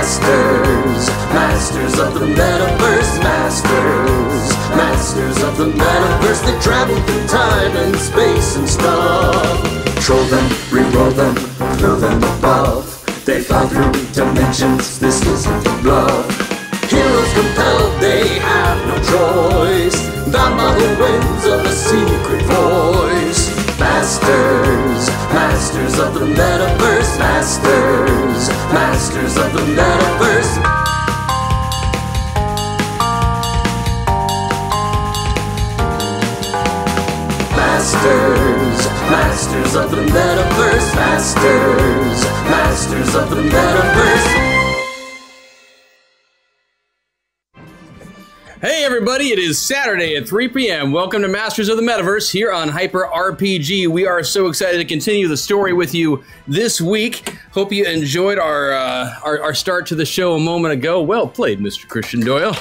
Masters, masters of the Metaverse. Masters of the Metaverse. They travel through time and space and stuff. Troll them, re-roll them, throw them above. They fly through dimensions, this isn't a bluff. Heroes compelled, they have no choice. Bound by the winds of a secret voice. Masters, masters of the Metaverse. Masters of the Metaverse. Masters of the Metaverse. Masters of the Metaverse. Hey everybody, it is Saturday at 3 p.m. Welcome to Masters of the Metaverse here on Hyper RPG. We are so excited to continue the story with you this week. Hope you enjoyed our start to the show a moment ago. Well played, Mr. Christian Doyle.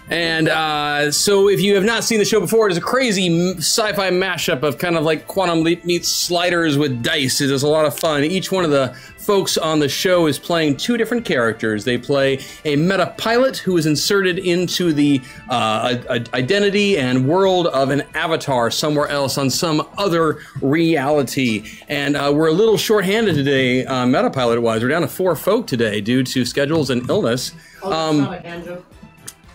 And so if you have not seen the show before, it is a crazy sci-fi mashup of kind of like Quantum Leap meets Sliders with dice. It is a lot of fun. Each one of the folks on the show is playing two different characters. They play a meta pilot who is inserted into the identity and world of an avatar somewhere else on some other reality. And we're a little shorthanded today, meta pilot-wise. We're down to 4 folk today due to schedules and illness.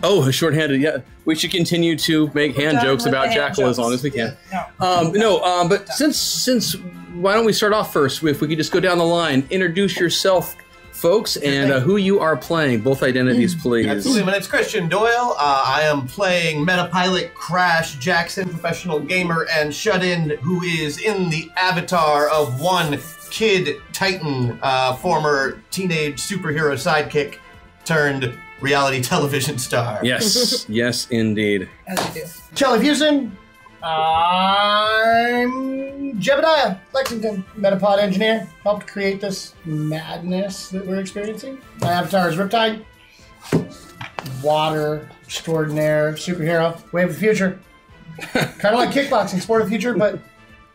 Oh, shorthanded, yeah. We should continue to make hand jokes about Jackal as long as we can. But since why don't we start off first? If we could just go down the line, introduce yourself, folks, and who you are playing. Both identities, please. Absolutely. My name's Christian Doyle. I am playing Metapilot Crash Jackson, professional gamer and shut-in, who is in the avatar of one Kid Titan, former teenage superhero sidekick turned reality television star. Yes, yes, indeed. As you do. Charlie Fusen. I'm Jebediah Lexington, Metapod engineer. Helped create this madness that we're experiencing. My avatar is Riptide. Water, extraordinaire, superhero, wave of the future. Kind of like kickboxing, sport of the future, but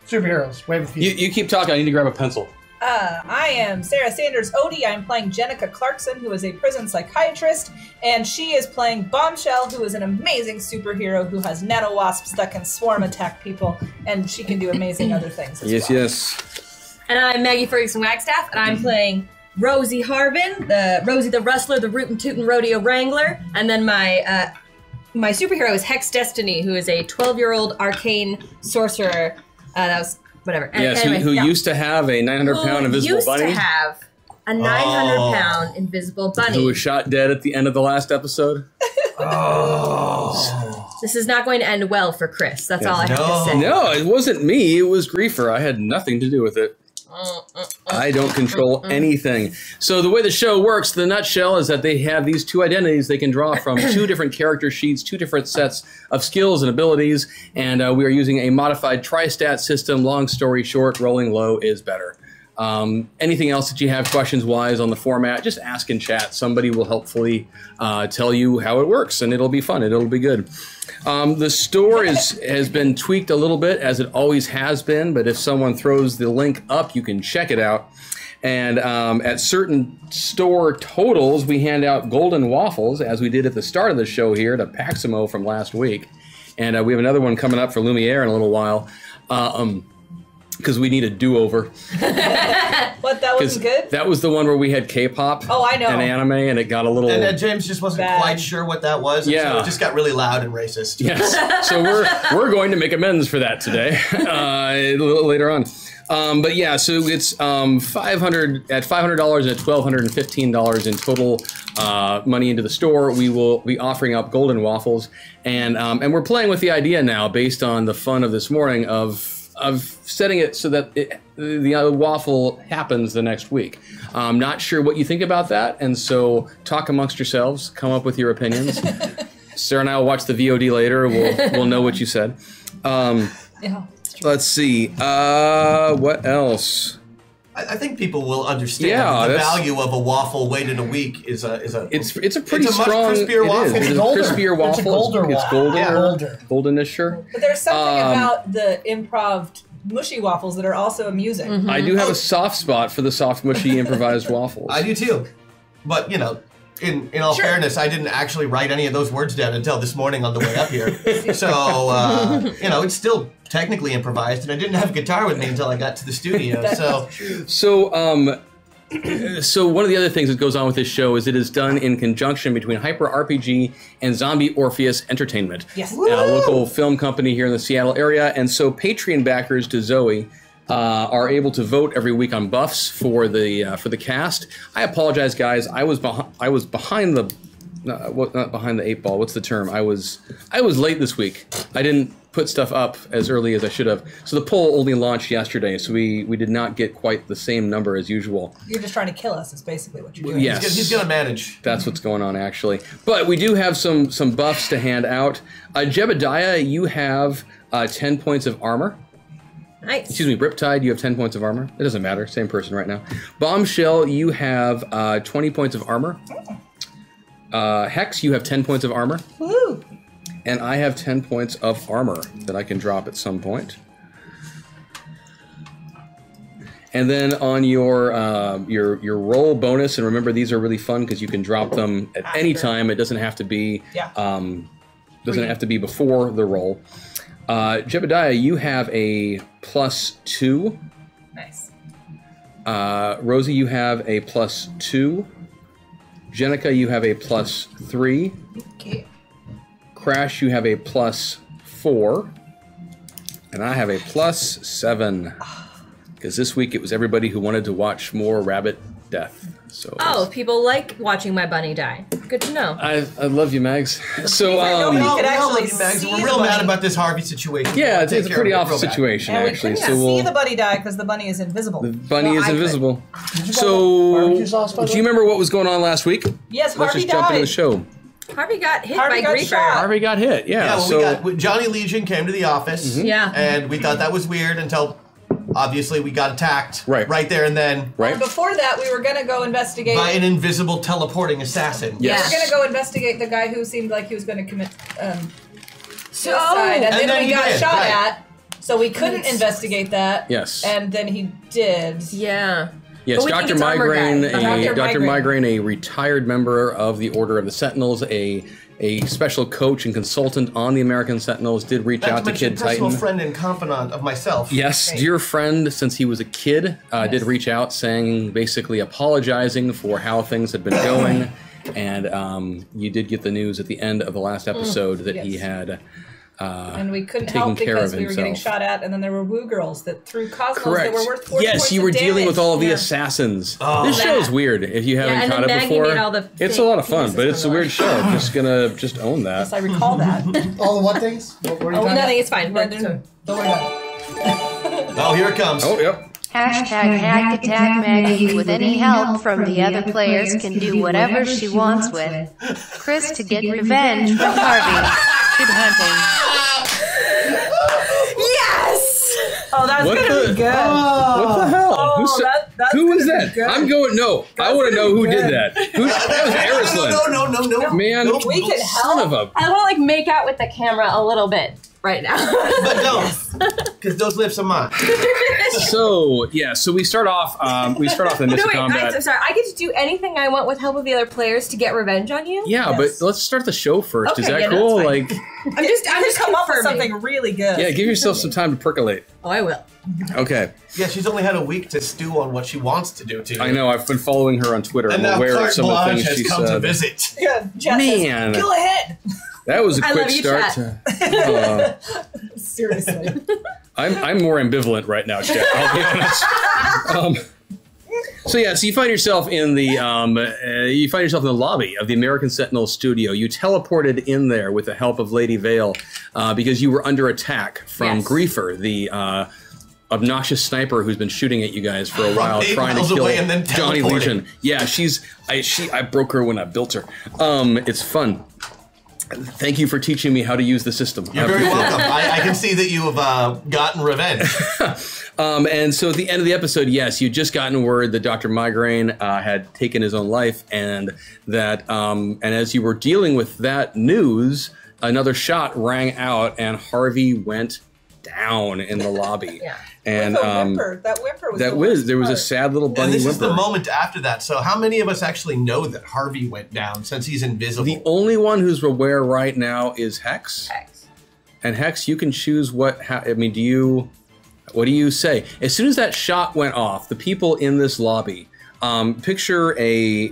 superheroes, wave of the future. You keep talking, I need to grab a pencil. I am Sarah Sanders Odie. I'm playing Jenica Clarkson, who is a prison psychiatrist, and she is playing Bombshell, who is an amazing superhero who has nanowasps that can swarm attack people, and she can do amazing other things as well. Yes. And I'm Maggie Ferguson Wagstaff, and I'm playing Rosie Harvin, Rosie the Rustler, the Rootin' Tootin' Rodeo Wrangler, and then my superhero is Hex Destiny, who is a 12-year-old arcane sorcerer. That was... whatever. Yes, anyway, who used to have a 900-pound invisible bunny. Used to have a 900-pound invisible bunny. Who was shot dead at the end of the last episode. This is not going to end well for Chris. That's all I have to say. No, it wasn't me. It was Griefer. I had nothing to do with it. I don't control anything. So the way the show works, the nutshell, is that they have these two identities they can draw from, 2 different character sheets, 2 different sets of skills and abilities, and we are using a modified tri-stat system. Long story short, rolling low is better. Anything else that you have questions-wise on the format, just ask in chat. Somebody will helpfully tell you how it works, and it'll be fun. It'll be good. The store has been tweaked a little bit, as it always has been, but if someone throws the link up, you can check it out. And at certain store totals, we hand out golden waffles, as we did at the start of the show here to Paximo from last week. And we have another one coming up for Lumiere in a little while. Because we need a do-over. What, that wasn't good? That was the one where we had K-pop and anime, and it got a little... And James just wasn't quite sure what that was, and so it just got really loud and racist. Yes, so we're going to make amends for that today, a little later on. But yeah, so it's $500 at $500 and $1,215 in total money into the store. We will be offering up golden waffles, and we're playing with the idea now, based on the fun of this morning, of setting it so that the waffle happens the next week. I'm not sure what you think about that, and so talk amongst yourselves, come up with your opinions. Sarah and I will watch the VOD later. We'll know what you said. Let's see. What else? I think people will understand the value of a waffle waited a week is a it's a pretty strong much crispier waffle. It's a crispier waffle. It's a golder waffle. It's golden. Yeah. Goldenish. But there's something about the improv mushy waffles that are also amusing. I do have a soft spot for the soft, mushy, improvised waffles. I do too. But, you know, in all fairness, I didn't actually write any of those words down until this morning on the way up here. So, you know, it's still technically improvised, and I didn't have a guitar with me until I got to the studio. So one of the other things that goes on with this show is it is done in conjunction between Hyper RPG and Zombie Orpheus Entertainment, Yes. a local film company here in the Seattle area. And so Patreon backers to Zoe are able to vote every week on buffs for the cast. I apologize, guys. I was behind the not behind the 8 ball. What's the term? I was late this week. I didn't put stuff up as early as I should have. So the poll only launched yesterday, so we did not get quite the same number as usual. You're just trying to kill us, is basically what you're doing. Yes. He's going to manage. That's what's going on, actually. But we do have some buffs to hand out. Jebediah, you have 10 points of armor. Nice. Excuse me, Riptide, you have 10 points of armor. It doesn't matter, same person right now. Bombshell, you have 20 points of armor. Hex, you have 10 points of armor. Woo! And I have 10 points of armor that I can drop at some point. And then on your roll bonus, and remember these are really fun because you can drop them at any time. It doesn't have to be before the roll. Jebediah, you have a +2. Nice. Rosie, you have a +2. Jenica, you have a +3. Okay. Crash, you have a +4. And I have a +7. Because this week it was everybody who wanted to watch more rabbit death. So people like watching my bunny die. Good to know. I love you, Mags. So Nobody could we all actually love you, Mags. see We're the real bunny. mad about this Harvey situation. yeah, We'll it's take a care pretty of it awful real bad. situation And we actually. couldn't So see we'll. the bunny die because the bunny is invisible. The bunny Well, is I could. invisible. Barbecue So, sauce, by the do you way? remember what was going on last week? Yes, Let's Harvey just jump into died. the show. Harvey got hit Harvey by got Griefer. shot. Harvey got hit. Yeah. Yeah, well, so Johnny Legion came to the office. Yeah. And we thought that was weird until obviously we got attacked Right. there and then right. Before that, we were going to go investigate. by an invisible teleporting assassin. Yeah. We were going to go investigate the guy who seemed like he was going to commit suicide. Oh. And And then then we he got did, shot right. at. So we couldn't investigate that. Yes. And then he did. Yeah. Yes, But we think Dr. it's armor Migraine, guy. Dr. Migraine, a retired member of the Order of the Sentinels, a special coach and consultant on the American Sentinels, did reach Not out to to mention Kid personal Titan. friend and confidant of myself. Yes, Great. dear friend, since he was a kid, did reach out saying, basically apologizing for how things had been going. And you did get the news at the end of the last episode that he Yes. had And we couldn't taking help care because of we were getting himself. shot at, and then there were woo girls that threw cosmos Correct. that were worth 40 Yes, points you of were dealing with damage. all of the Yeah. assassins. Oh. This show is weird if you haven't and caught then it Maggie before. made all the It's a fake lot of fun, penises but it's a come weird show. I'm just gonna own that. Yes, I recall that. All the what things? What were you talking Nothing, it's fine. Don't But, worry about it. Oh, here it comes. Oh, yep. Hashtag hack attack Maggie with any help from the other players can do whatever she wants with. Chris to get revenge from Harvey. Good hunting. yes! Oh, that's What gonna the- be good. What the hell? Oh, that's who was gonna be that? good. I'm going. No, I want to know who did that. Who? That was Arislyn. No. Man, We can son help. of a. I want to like make out with the camera a little bit right now. But don't, because those lips are mine. So yeah, so we start off. We start off in No, Mystic wait, Combat. I'm sorry. I get to do anything I want with help of the other players to get revenge on you? Yeah, Yes. but let's start the show first. Okay, Is that yeah, no, cool? it's Like, I'm just come up with confirming. something really good. yeah, give yourself some time to percolate. Oh, I will. Okay, Yeah, she's only had a week to stew on what she wants to do to you. I know. I've been following her on Twitter. And I'm now aware of carte some of the blanche things has she come to said. visit. Yeah, Jeff Man. says, go ahead. That was a I quick love you, start. chat. Seriously. I'm more ambivalent right now, Chet. I'll be honest. So yeah, so you find yourself in the lobby of the American Sentinel studio. You teleported in there with the help of Lady Vale because you were under attack from Yes. Griefer, the obnoxious sniper who's been shooting at you guys for a while, 8 trying to miles kill away and then Johnny teleporting. Legion. Yeah, I broke her when I built her. It's fun. Thank you for teaching me how to use the system. You're very welcome. I can see that you have gotten revenge. And so at the end of the episode, yes, you'd just gotten word that Dr. Migraine had taken his own life, and that, and as you were dealing with that news, another shot rang out, and Harvey went down in the lobby. Yeah. And With a whimper. That whimper was the worst there was a part. sad little And bunny this is whimper. the moment after that. So how many of us actually know that Harvey went down since he's invisible? The only one who's aware right now is Hex. Hex. And Hex, you can choose what. I mean, what do you say? As soon as that shot went off, the people in this lobby. Picture a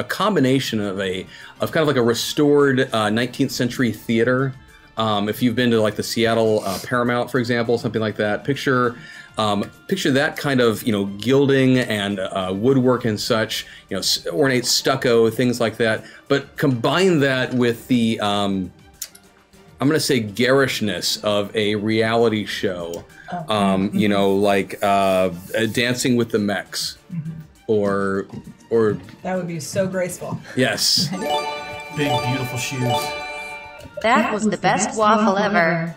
combination of kind of like a restored 19th century theater. If you've been to like the Seattle Paramount, for example, something like that. Picture that kind of gilding and woodwork and such, ornate stucco, things like that. But combine that with the I'm going to say garishness of a reality show. Like Dancing with the Mechs. Or That would be so graceful. yes. Big, beautiful shoes. That was the best waffle ever.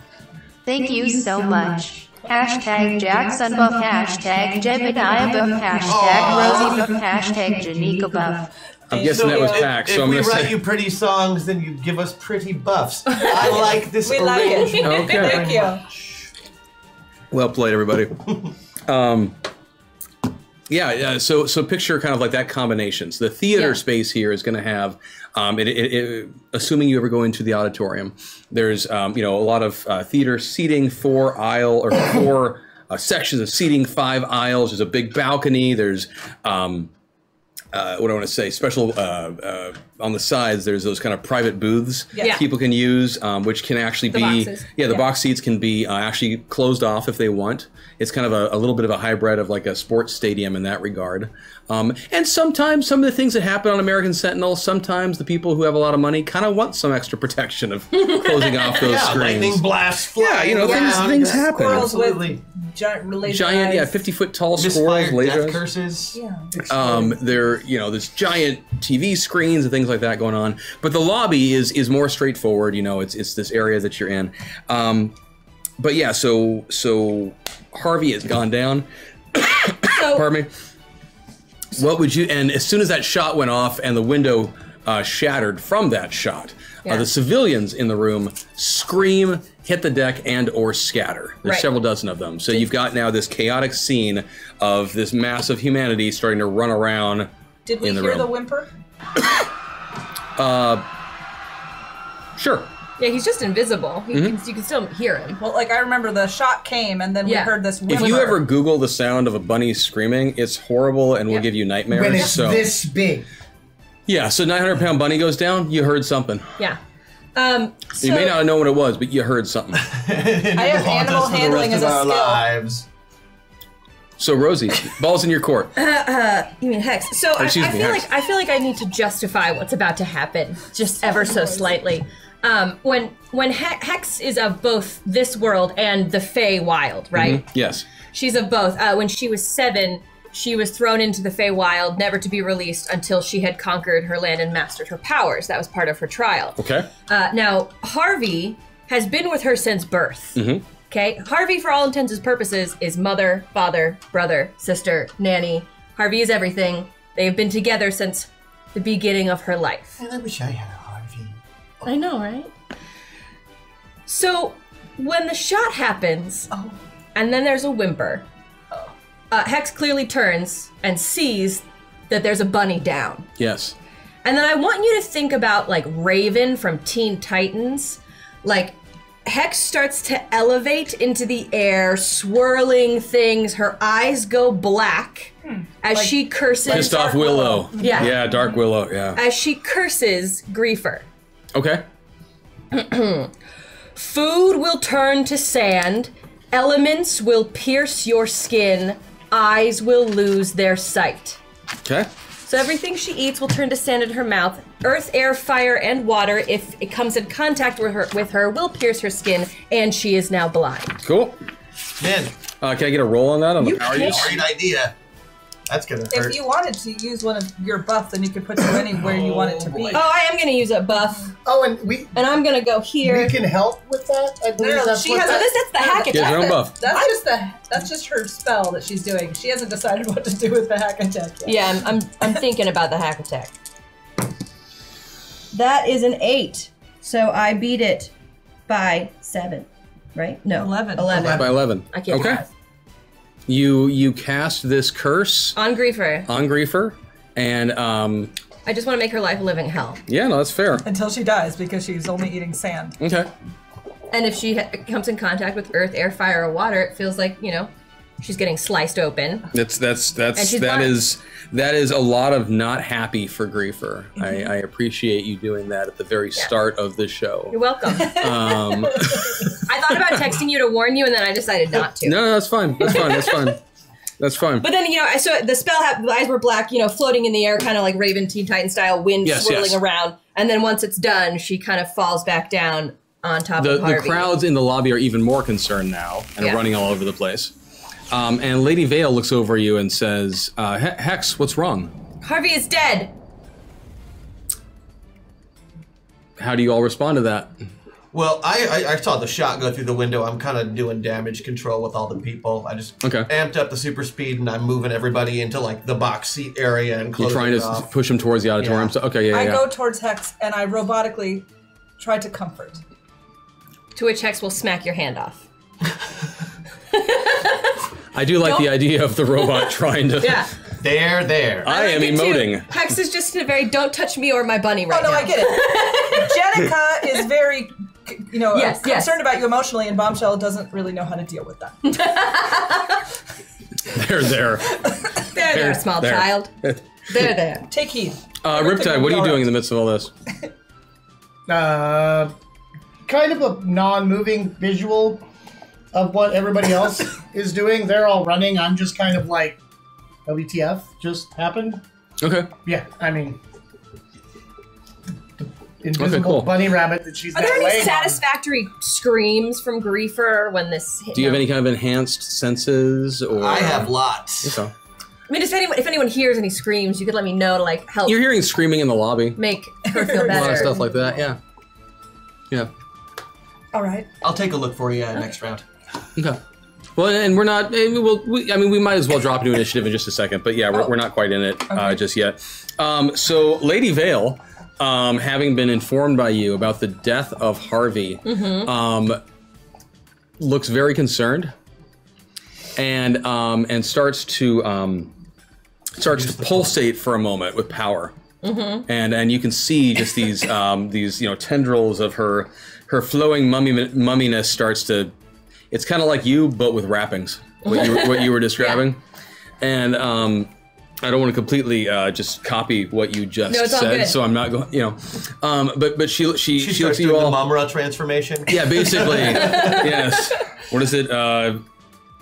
Thank you so much. Hashtag JackSunBuff, hashtag Jebediah Buff, hashtag Rosie Buff, hashtag Janika Buff. I'm guessing that was packed, If so I'm we going to write say. you pretty songs, then you give us pretty buffs. I like this We like it. arrangement. Okay. Thank you. Well played, everybody. So picture kind of like that combination. So the theater space here is going to have, assuming you ever go into the auditorium, there's a lot of theater seating, 4 sections of seating, 5 aisles. There's a big balcony. There's what do I want to say? Special on the sides. There's those kind of private booths Yeah. people can use, which can actually The be boxes. the box seats can be actually closed off if they want. It's kind of a little bit of a hybrid of like a sports stadium in that regard. And sometimes some of the things that happen on American Sentinel, sometimes the people who have a lot of money kind of want some extra protection of closing off those Yeah, lightning screens. blasts flying things happen. Squirrels Absolutely. with giant laser Giant, eyes. 50-foot tall squirrels, Misfired laser death eyes. curses. Yeah. There's giant TV screens and things like that going on. But the lobby is more straightforward. It's this area that you're in. But yeah, so Harvey has gone down. Pardon me. What would you? And as soon as that shot went off and the window shattered from that shot, the civilians in the room scream, hit the deck, and/or scatter. There's Right. several dozen of them. So you've got now this chaotic scene of this mass of humanity starting to run around. Did we in the hear room. the whimper? Sure. Yeah, he's just invisible. You can still hear him. Well, like I remember the shot came and then we Yeah. heard this whimper. If you ever Google the sound of a bunny screaming, it's horrible and will Yeah. give you nightmares. When it's so this big. yeah, so 900-pound bunny goes down. You heard something. Yeah. You may not know what it was, but you heard something. I have Haunt animal us for the handling rest as of a our skill. lives. So Rosie, balls in your court. You mean Hex? So I excuse me, feel Hex. like I feel like I need to justify what's about to happen, just ever so slightly. When Hex is of both this world and the Fey Wild, right? Yes. She's of both. When she was 7, she was thrown into the Fey Wild, never to be released until she had conquered her land and mastered her powers. That was part of her trial. Okay. Now, Harvey has been with her since birth. Okay? Harvey, for all intents and purposes, is mother, father, brother, sister, nanny. Harvey is everything. They have been together since the beginning of her life. And I wish I had a Harvey. I know, right? So, when the shot happens, and then there's a whimper, Hex clearly turns and sees that there's a bunny down. Yes. And then I want you to think about, like, Raven from Teen Titans. Like, Hex starts to elevate into the air, swirling things. Her eyes go black as she curses. Pissed off Willow. Yeah. Yeah, Dark Willow, yeah. As she curses Griefer. Okay. Food will turn to sand, elements will pierce your skin, eyes will lose their sight. Okay. So everything she eats will turn to sand in her mouth. Earth, air, fire, and water, if it comes in contact with her, will pierce her skin, and she is now blind. Cool. Man, Can I get a roll on that on the You power can't. use? great idea. That's gonna hurt. If you wanted to use one of your buffs, then you could put you anywhere you want it to be. boy. Oh, I am going to use a buff, Oh, and we and I'm going to go here. can help with that. I believe No, that's she what has that, That's the hack Get your attack. own buff. That's just her spell that she's doing. She hasn't decided what to do with the hack attack yet. Yeah, I'm thinking about the hack attack. That is an 8, so I beat it by 7. right? No, 11. 11. By 11. I can't do Okay. math. You cast this curse On Griefer. on Griefer, and I just want to make her life a living hell. yeah, no, that's fair. Until she dies because she's only eating sand. Okay. And if she comes in contact with earth, air, fire, or water, it feels like, you know, she's getting sliced open. That blind. is a lot of not happy for Griefer. I appreciate you doing that at the very start of the show. You're welcome. I thought about texting you to warn you, and then I decided not to. No, that's fine. That's fine. That's fine. That's fine. But then, you know, I saw the spell, the eyes were black, you know, floating in the air, kind of like Raven Teen Titan style, wind swirling around. And then once it's done, she kind of falls back down on top of Harvey. The crowds in the lobby are even more concerned now and are running all over the place. And Lady Vale looks over you and says, Hex, what's wrong? Harvey is dead. How do you all respond to that? Well, I saw the shot go through the window. I'm kind of doing damage control with all the people. I just amped up the super speed, and I'm moving everybody into like the box seat area and closing You're trying to off. push them towards the auditorium. Yeah. So, okay, I go towards Hex and I robotically try to comfort. To which Hex will smack your hand off. I do like the idea of the robot trying to... Yeah. There. I am emoting. Hex is just in a very don't touch me or my bunny right now. Oh, no, I get it. Jenica is very, you know, concerned about you emotionally, and Bombshell doesn't really know how to deal with that. There, small child. There. Take heed. Riptide, what are you doing in the midst of all this? Kind of a non-moving visual of what everybody else is doing. They're all running. I'm just kind of like, WTF just happened? Okay. Yeah, I mean, the invisible bunny rabbit that she's Are there any satisfactory screams from Griefer when this hit? Do you have any kind of enhanced senses? Or I have lots. Okay. I mean, if anyone hears any screams, you could let me know to like help. You're hearing screaming in the lobby. Make her feel better. A lot of stuff like that, yeah. Yeah. All right. I'll take a look for you next round. Okay. Well, and we're not. We might as well drop into initiative in just a second. But yeah, we're not quite in it just yet. So, Lady Vale, having been informed by you about the death of Harvey, looks very concerned, and starts to pulsate for a moment with power. And you can see just these tendrils of her flowing mumminess starts to. It's kind of like you, but with wrappings. What you were describing, and I don't want to completely just copy what you just said, so I'm not going. But she looks at you all. The Mumra transformation. Yeah, basically. Yes. What is it?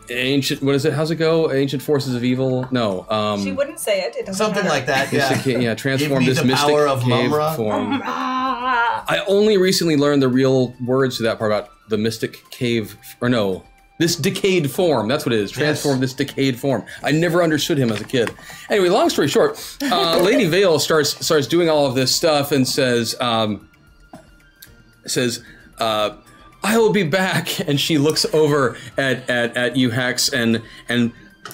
Ancient. What is it? How's it go? Ancient forces of evil. No. She wouldn't say it. It doesn't Something matter. like that. Yeah. Transform this the mystic power of cave Mumra. form. I only recently learned the real words to that part about the mystic cave, or no, this decayed form. That's what it is. Transform this decayed form. I never understood him as a kid. Anyway, long story short, Lady Vale starts doing all of this stuff and says, I will be back. And she looks over at you, Hex, and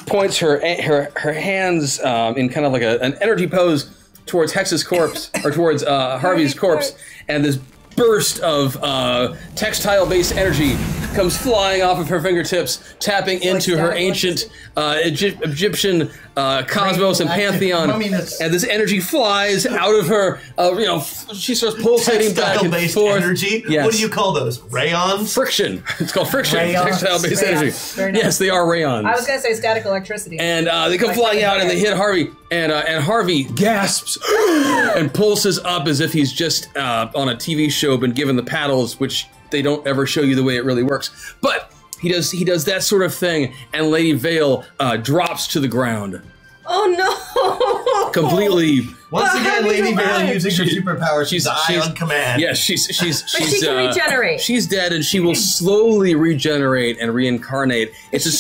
points her hands in kind of like an energy pose towards Hex's corpse, or towards Harvey's corpse, and this burst of textile-based energy comes flying off of her fingertips, tapping into her ancient Egyptian cosmos and pantheon. And this energy flies out of her. She starts pulsating back and forth. Energy? Yes. What do you call those? Rayons? Friction. It's called friction. Rayons. Textile-based energy. Very nice. Yes, they are rayons. I was going to say static electricity. And they come flying out and they hit Harvey, and Harvey gasps and pulses up as if he's just on a TV show been given the paddles, which they don't ever show you the way it really works. But he does that sort of thing, and Lady Vale drops to the ground. Oh no! Completely. Once again, Lady Vale using her She's- superpowers. She's on command. Yes, she's she can regenerate. She's dead, and she will slowly regenerate and reincarnate. It's a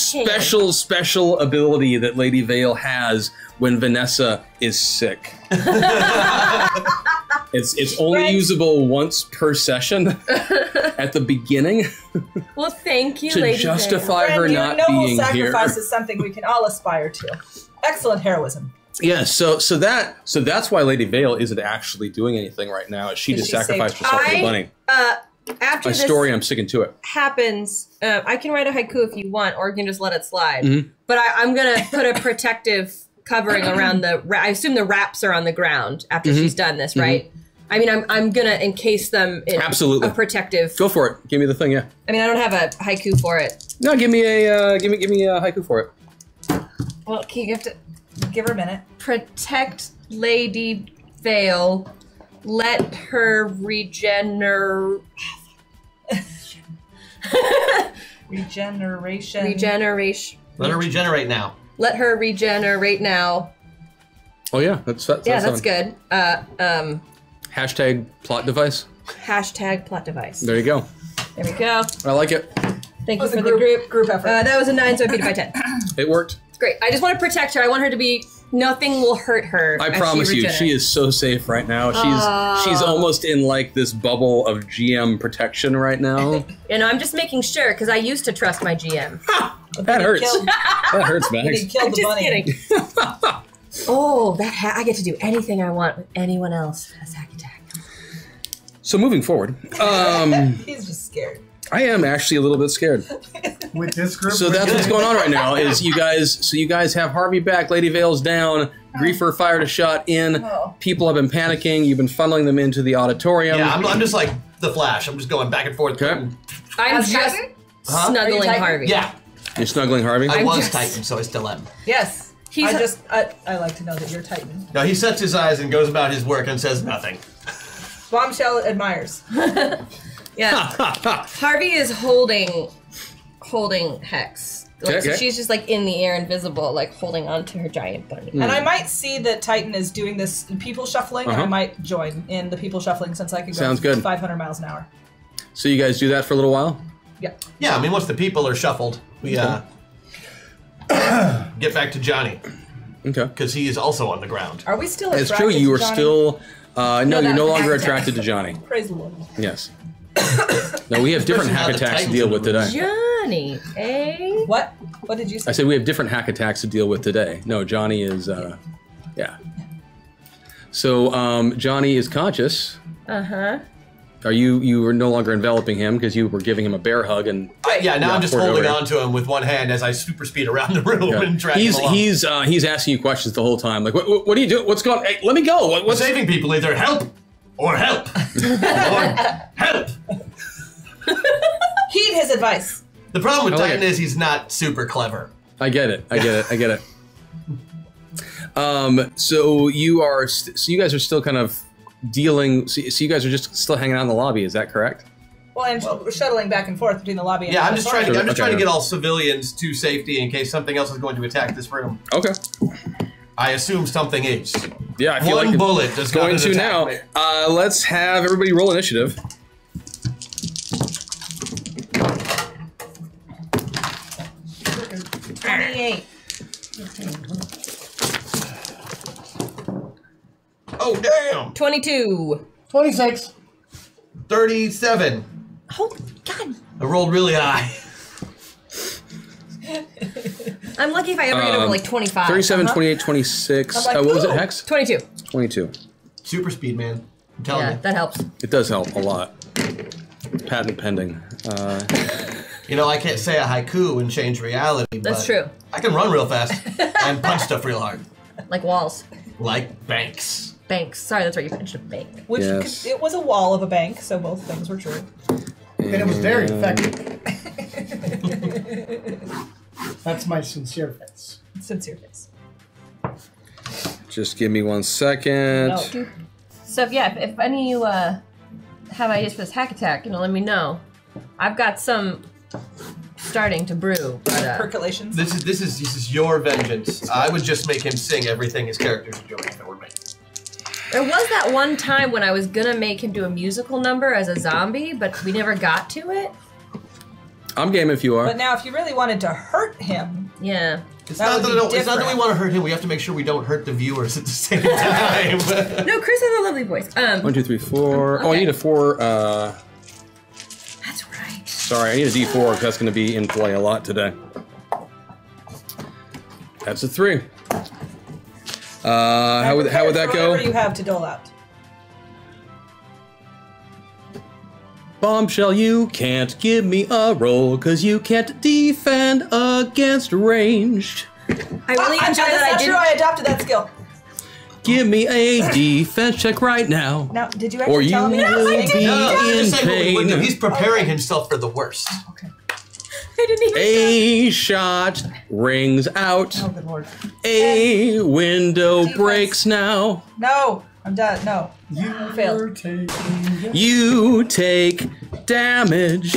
special ability that Lady Vale has when Vanessa is sick. It's only usable once per session at the beginning. Well, thank you, to Lady justify Vale. her Friend, not your noble being sacrifice here. is something we can all aspire to. Excellent heroism. Yeah, so that's why Lady Vale isn't actually doing anything right now. She just She sacrificed saved- herself for the bunny. after my this story, I'm sticking to it. happens, I can write a haiku if you want, or you can just let it slide. Mm-hmm. But I'm gonna put a protective covering around I assume the wraps are on the ground after she's done this, right? I mean, I'm gonna encase them in Absolutely. a protective. Go for it. Give me the thing, yeah. I mean, I don't have a haiku for it. No, give me a haiku for it. Well, can you Give her a minute. protect Lady Vale? Let her Regeneration. regeneration. Let her regenerate now. Let her regenerate now. Oh yeah, that's That's good. Hashtag plot device. Hashtag plot device. There you go. There we go. I like it. Thank you was for a the group effort. That was a 9, so I beat it by 10. It worked. It's great. I just want to protect her. I want her to be. Nothing will hurt her. I as promise you, regenerates. she is so safe right now. She's almost in like this bubble of GM protection right now. You know, I'm just making sure because I used to trust my GM. That hurts. Killed, That hurts, he Max. killed I'm the just bunny. kidding. Oh, I get to do anything I want with anyone else as hack attack. So moving forward, He's just scared. I am actually a little bit scared. With this group. So that's what's going on right now. Is you guys have Harvey back, Lady Vale's down, Griefer fired a shot in. Oh. People have been panicking. You've been funneling them into the auditorium. Yeah, I'm just like the Flash. I'm just going back and forth. Okay. I'm As just Titan? Huh? Are snuggling you Titan? Harvey. Yeah, You're snuggling Harvey. I was just- Titan, so I still am. Yes. He's I like to know that you're Titan. No, he sets his eyes and goes about his work and says nothing. Bombshell admires. Yeah. Harvey is holding Hex. Like, Okay, so okay. she's just like in the air, invisible, like holding on to her giant bunny. And I might see that Titan is doing this people shuffling, and I might join in the people shuffling since I can go Sounds good. 500 miles an hour. So you guys do that for a little while? Yeah. Yeah, I mean, once the people are shuffled, we get back to Johnny Okay. because he is also on the ground. Are we still It's attracted true, you to are Johnny? still... no, you're that's no longer hack attack. attracted to Johnny. Praise the Lord. Yes. No, we have different Especially now hack the attacks to Titans deal in the with today. Johnny, eh? What? What did you say? I said we have different hack attacks to deal with today. No, Johnny is... yeah. So, Johnny is conscious. Uh-huh. Are you are no longer enveloping him because you were giving him a bear hug and... Now I'm just poured holding over. on to him with one hand as I super speed around the room Yeah. and drag him along. He's asking you questions the whole time. Like, what do you do? What's going on? Hey, let me go. We're What's... saving people either help or help. Or help. Heed his advice. The problem with I like Titan it. is he's not super clever. I get it. I get it. So you are. So you guys are still kind of dealing. So you guys are just still hanging out in the lobby. Is that correct? Well, and we're shuttling back and forth between the lobby and Yeah, the I'm just trying to Okay. get all civilians to safety in case something else is going to attack this room. Okay. I assume something is. Yeah, I feel One like it's bullet does not going to attack now. me. Let's have everybody roll initiative. .28. Oh damn! 22. 26. 37. Oh, God. I rolled really high. I'm lucky if I ever get over like 25. 37, 28, 26. I'm like, What was it, ooh. Hex? 22. 22. Super speed, man. I'm telling Yeah, you. that helps. It does help a lot. Patent pending. You know, I can't say a haiku and change reality. That's but true. I can run real fast and punch stuff real hard, Like walls. like banks. Banks. Sorry, that's right. You finished a bank. Which Yes. it was a wall of a bank, so both things were true. And it was very effective. That's my sincere face. Sincere face. Just give me 1 second. No. So, yeah, if any of you have ideas for this hack attack, let me know. I've got some starting to brew, but Percolations. This is your vengeance. I would just make him sing everything his characters are doing if it were me. there was that one time when I was gonna make him do a musical number as a zombie, but we never got to it. I'm game if you are. But now, if you really wanted to hurt him, Yeah. It's That not would that be it's not that we different. want to hurt him. We have to make sure we don't hurt the viewers at the same time. No, Chris has a lovely voice. 1, 2, 3, 4. Oh, I Okay. need a 4. That's right. Sorry, I need a D4 because that's going to be in play a lot today. That's a 3. How would that whatever go? you have to dole out. Bombshell, you can't give me a roll because you can't defend against ranged. I really enjoy that. That's not true. I adopted that skill. Give me a defense check right now. Now, did you Or actually you tell me? will be in Just say what we would do. pain. He's preparing himself for the worst. Okay. I didn't even. A shot rings out. Oh, good lord. A window Defense. breaks now. No, I'm done. No. I failed. You take damage.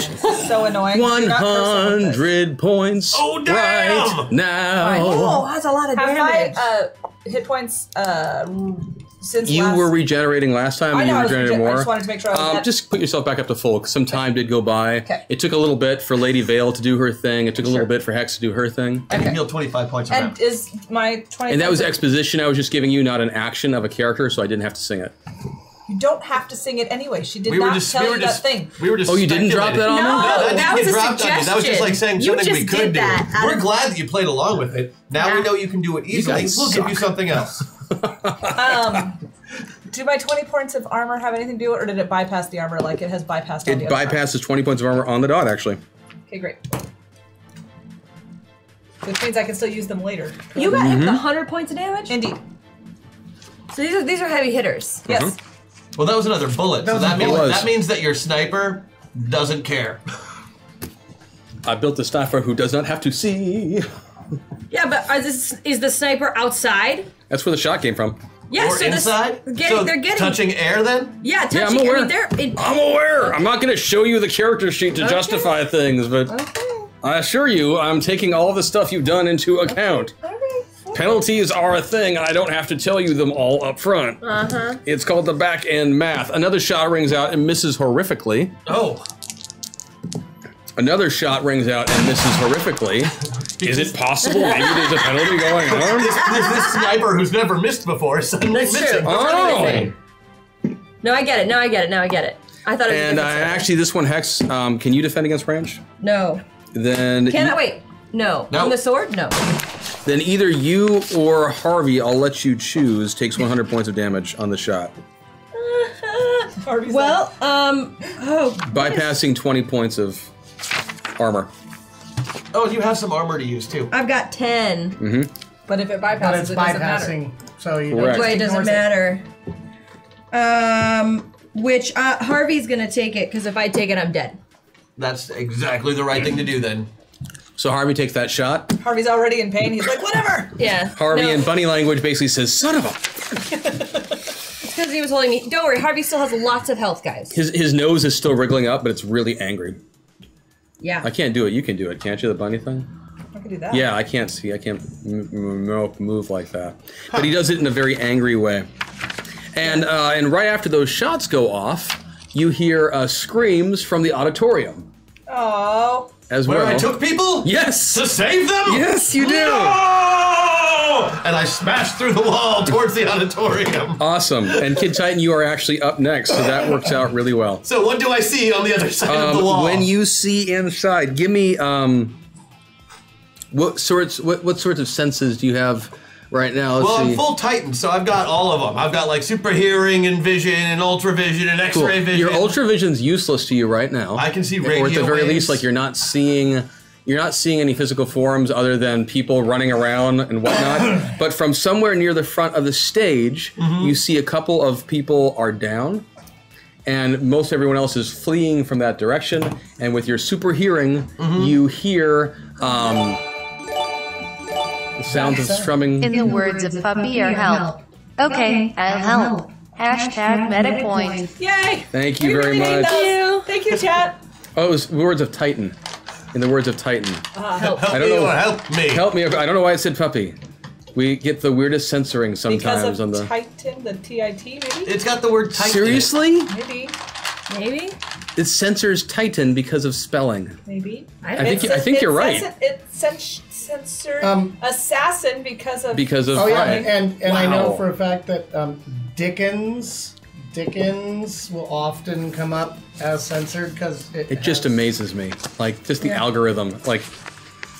So annoying. Do not curse on this. 100 points Oh, damn! right now. Oh, that's a lot of Have damage. my hit points since You last... were regenerating last time, I and know, you I was regenerated I more. just wanted to make sure I was at... Just put yourself back up to full, because some time did go by. Okay. It took a little bit for Lady Vale to do her thing. It took a little bit for Hex to do her thing. And you heal 25 points a round. And is my 20... And that was exposition I was just giving you, not an action of a character, so I didn't have to sing it. You don't have to sing it anyway. She did not tell you that thing. We were just Oh, you didn't drop that on me? No, that that didn't was get a dropped on you. That was just like saying suggestion. You something we just could did that do. out We're of- glad that you played along with it. Now we know you can do it easily. guys We'll give you suck. something else. Do my 20 points of armor have anything to do with it, or did it bypass the armor like it has bypassed all It the other armor? bypasses 20 points of armor on the dot, actually. Okay, great. Which means I can still use them later. You got hit with 100 points of damage? Indeed. So these are heavy hitters. Yes. Well, that was another bullet. So was that a means, bullet. that means that your sniper doesn't care. I built a sniper who does not have to see. Yeah, but is the sniper outside? That's where the shot came from. Yeah, Or so inside? So they're getting touching air then? Yeah, touching. Yeah, I'm aware. I mean, they're I'm aware. I'm not going to show you the character sheet to justify things, but I assure you, I'm taking all the stuff you've done into account. Penalties are a thing, and I don't have to tell you them all up front. It's called the back end math. Another shot rings out and misses horrifically. Oh. Another shot rings out and misses horrifically. Is it possible maybe there's a penalty going on? This sniper who's never missed before suddenly That's true. missing. Oh! No, I get it. Now I get it. Now I get it. I thought it was And a different sniper. actually, this one, Hex, can you defend against range? No. Then Can I wait? No. No. On the sword? No. Then either you or Harvey, I'll let you choose, takes 100 points of damage on the shot, Harvey's Well, bypassing 20 points of armor. Oh, you have some armor to use too. I've got 10. but if it bypasses, But it's it doesn't matter. bypassing, so you Correct. don't Wait, it doesn't ignores matter. Which Harvey's gonna take it because if I take it, I'm dead. That's exactly the right thing to do then. So Harvey takes that shot. Harvey's already in pain. He's like, whatever. Yeah. Harvey no, in bunny language basically says, son of a... it's because he was holding me. Don't worry, Harvey still has lots of health, guys. His nose is still wriggling up, but it's really angry. Yeah. I can't do it. You can do it, can't you, the bunny thing? I can do that. Yeah, I can't see. I can't move like that. But he does it in a very angry way. And right after those shots go off, you hear screams from the auditorium Oh. as Where well. I took people? Yes! To save them? Yes, you do! No! And I smashed through the wall towards the auditorium. Awesome. And Kid Titan, you are actually up next, so that works out really well. So what do I see on the other side of the wall? When you see inside, give me what sorts of senses do you have right now? Let's Well, see. I'm full Titan, so I've got all of them. I've got like super hearing and vision and ultra vision and Cool. X-ray vision. Your ultra vision's useless to you right now. I can see or radio at the very waves. least, like you're not seeing any physical forms other than people running around and whatnot. But from somewhere near the front of the stage, you see a couple of people are down, and most everyone else is fleeing from that direction. And with your super hearing, you hear the sounds of strumming. In the words of Puppy or help. Okay, I'll help. Hashtag meta point. Yay. Thank you We very really need much. those. Thank you, chat. Oh, it was words of Titan. In the words of Titan. Help I don't me know. or help me. Help me. I don't know why it said puppy. We get the weirdest censoring Because sometimes of on the. Titan, the TIT, maybe? It's got the word Titan. Seriously? Maybe. Maybe? It censors Titan because of spelling. Maybe. I I think you're right. It censored assassin because of... Because of Oh yeah, right. and I know Wow. for a fact that Dickens will often come up as censored because It just amazes me. Like just the algorithm. Like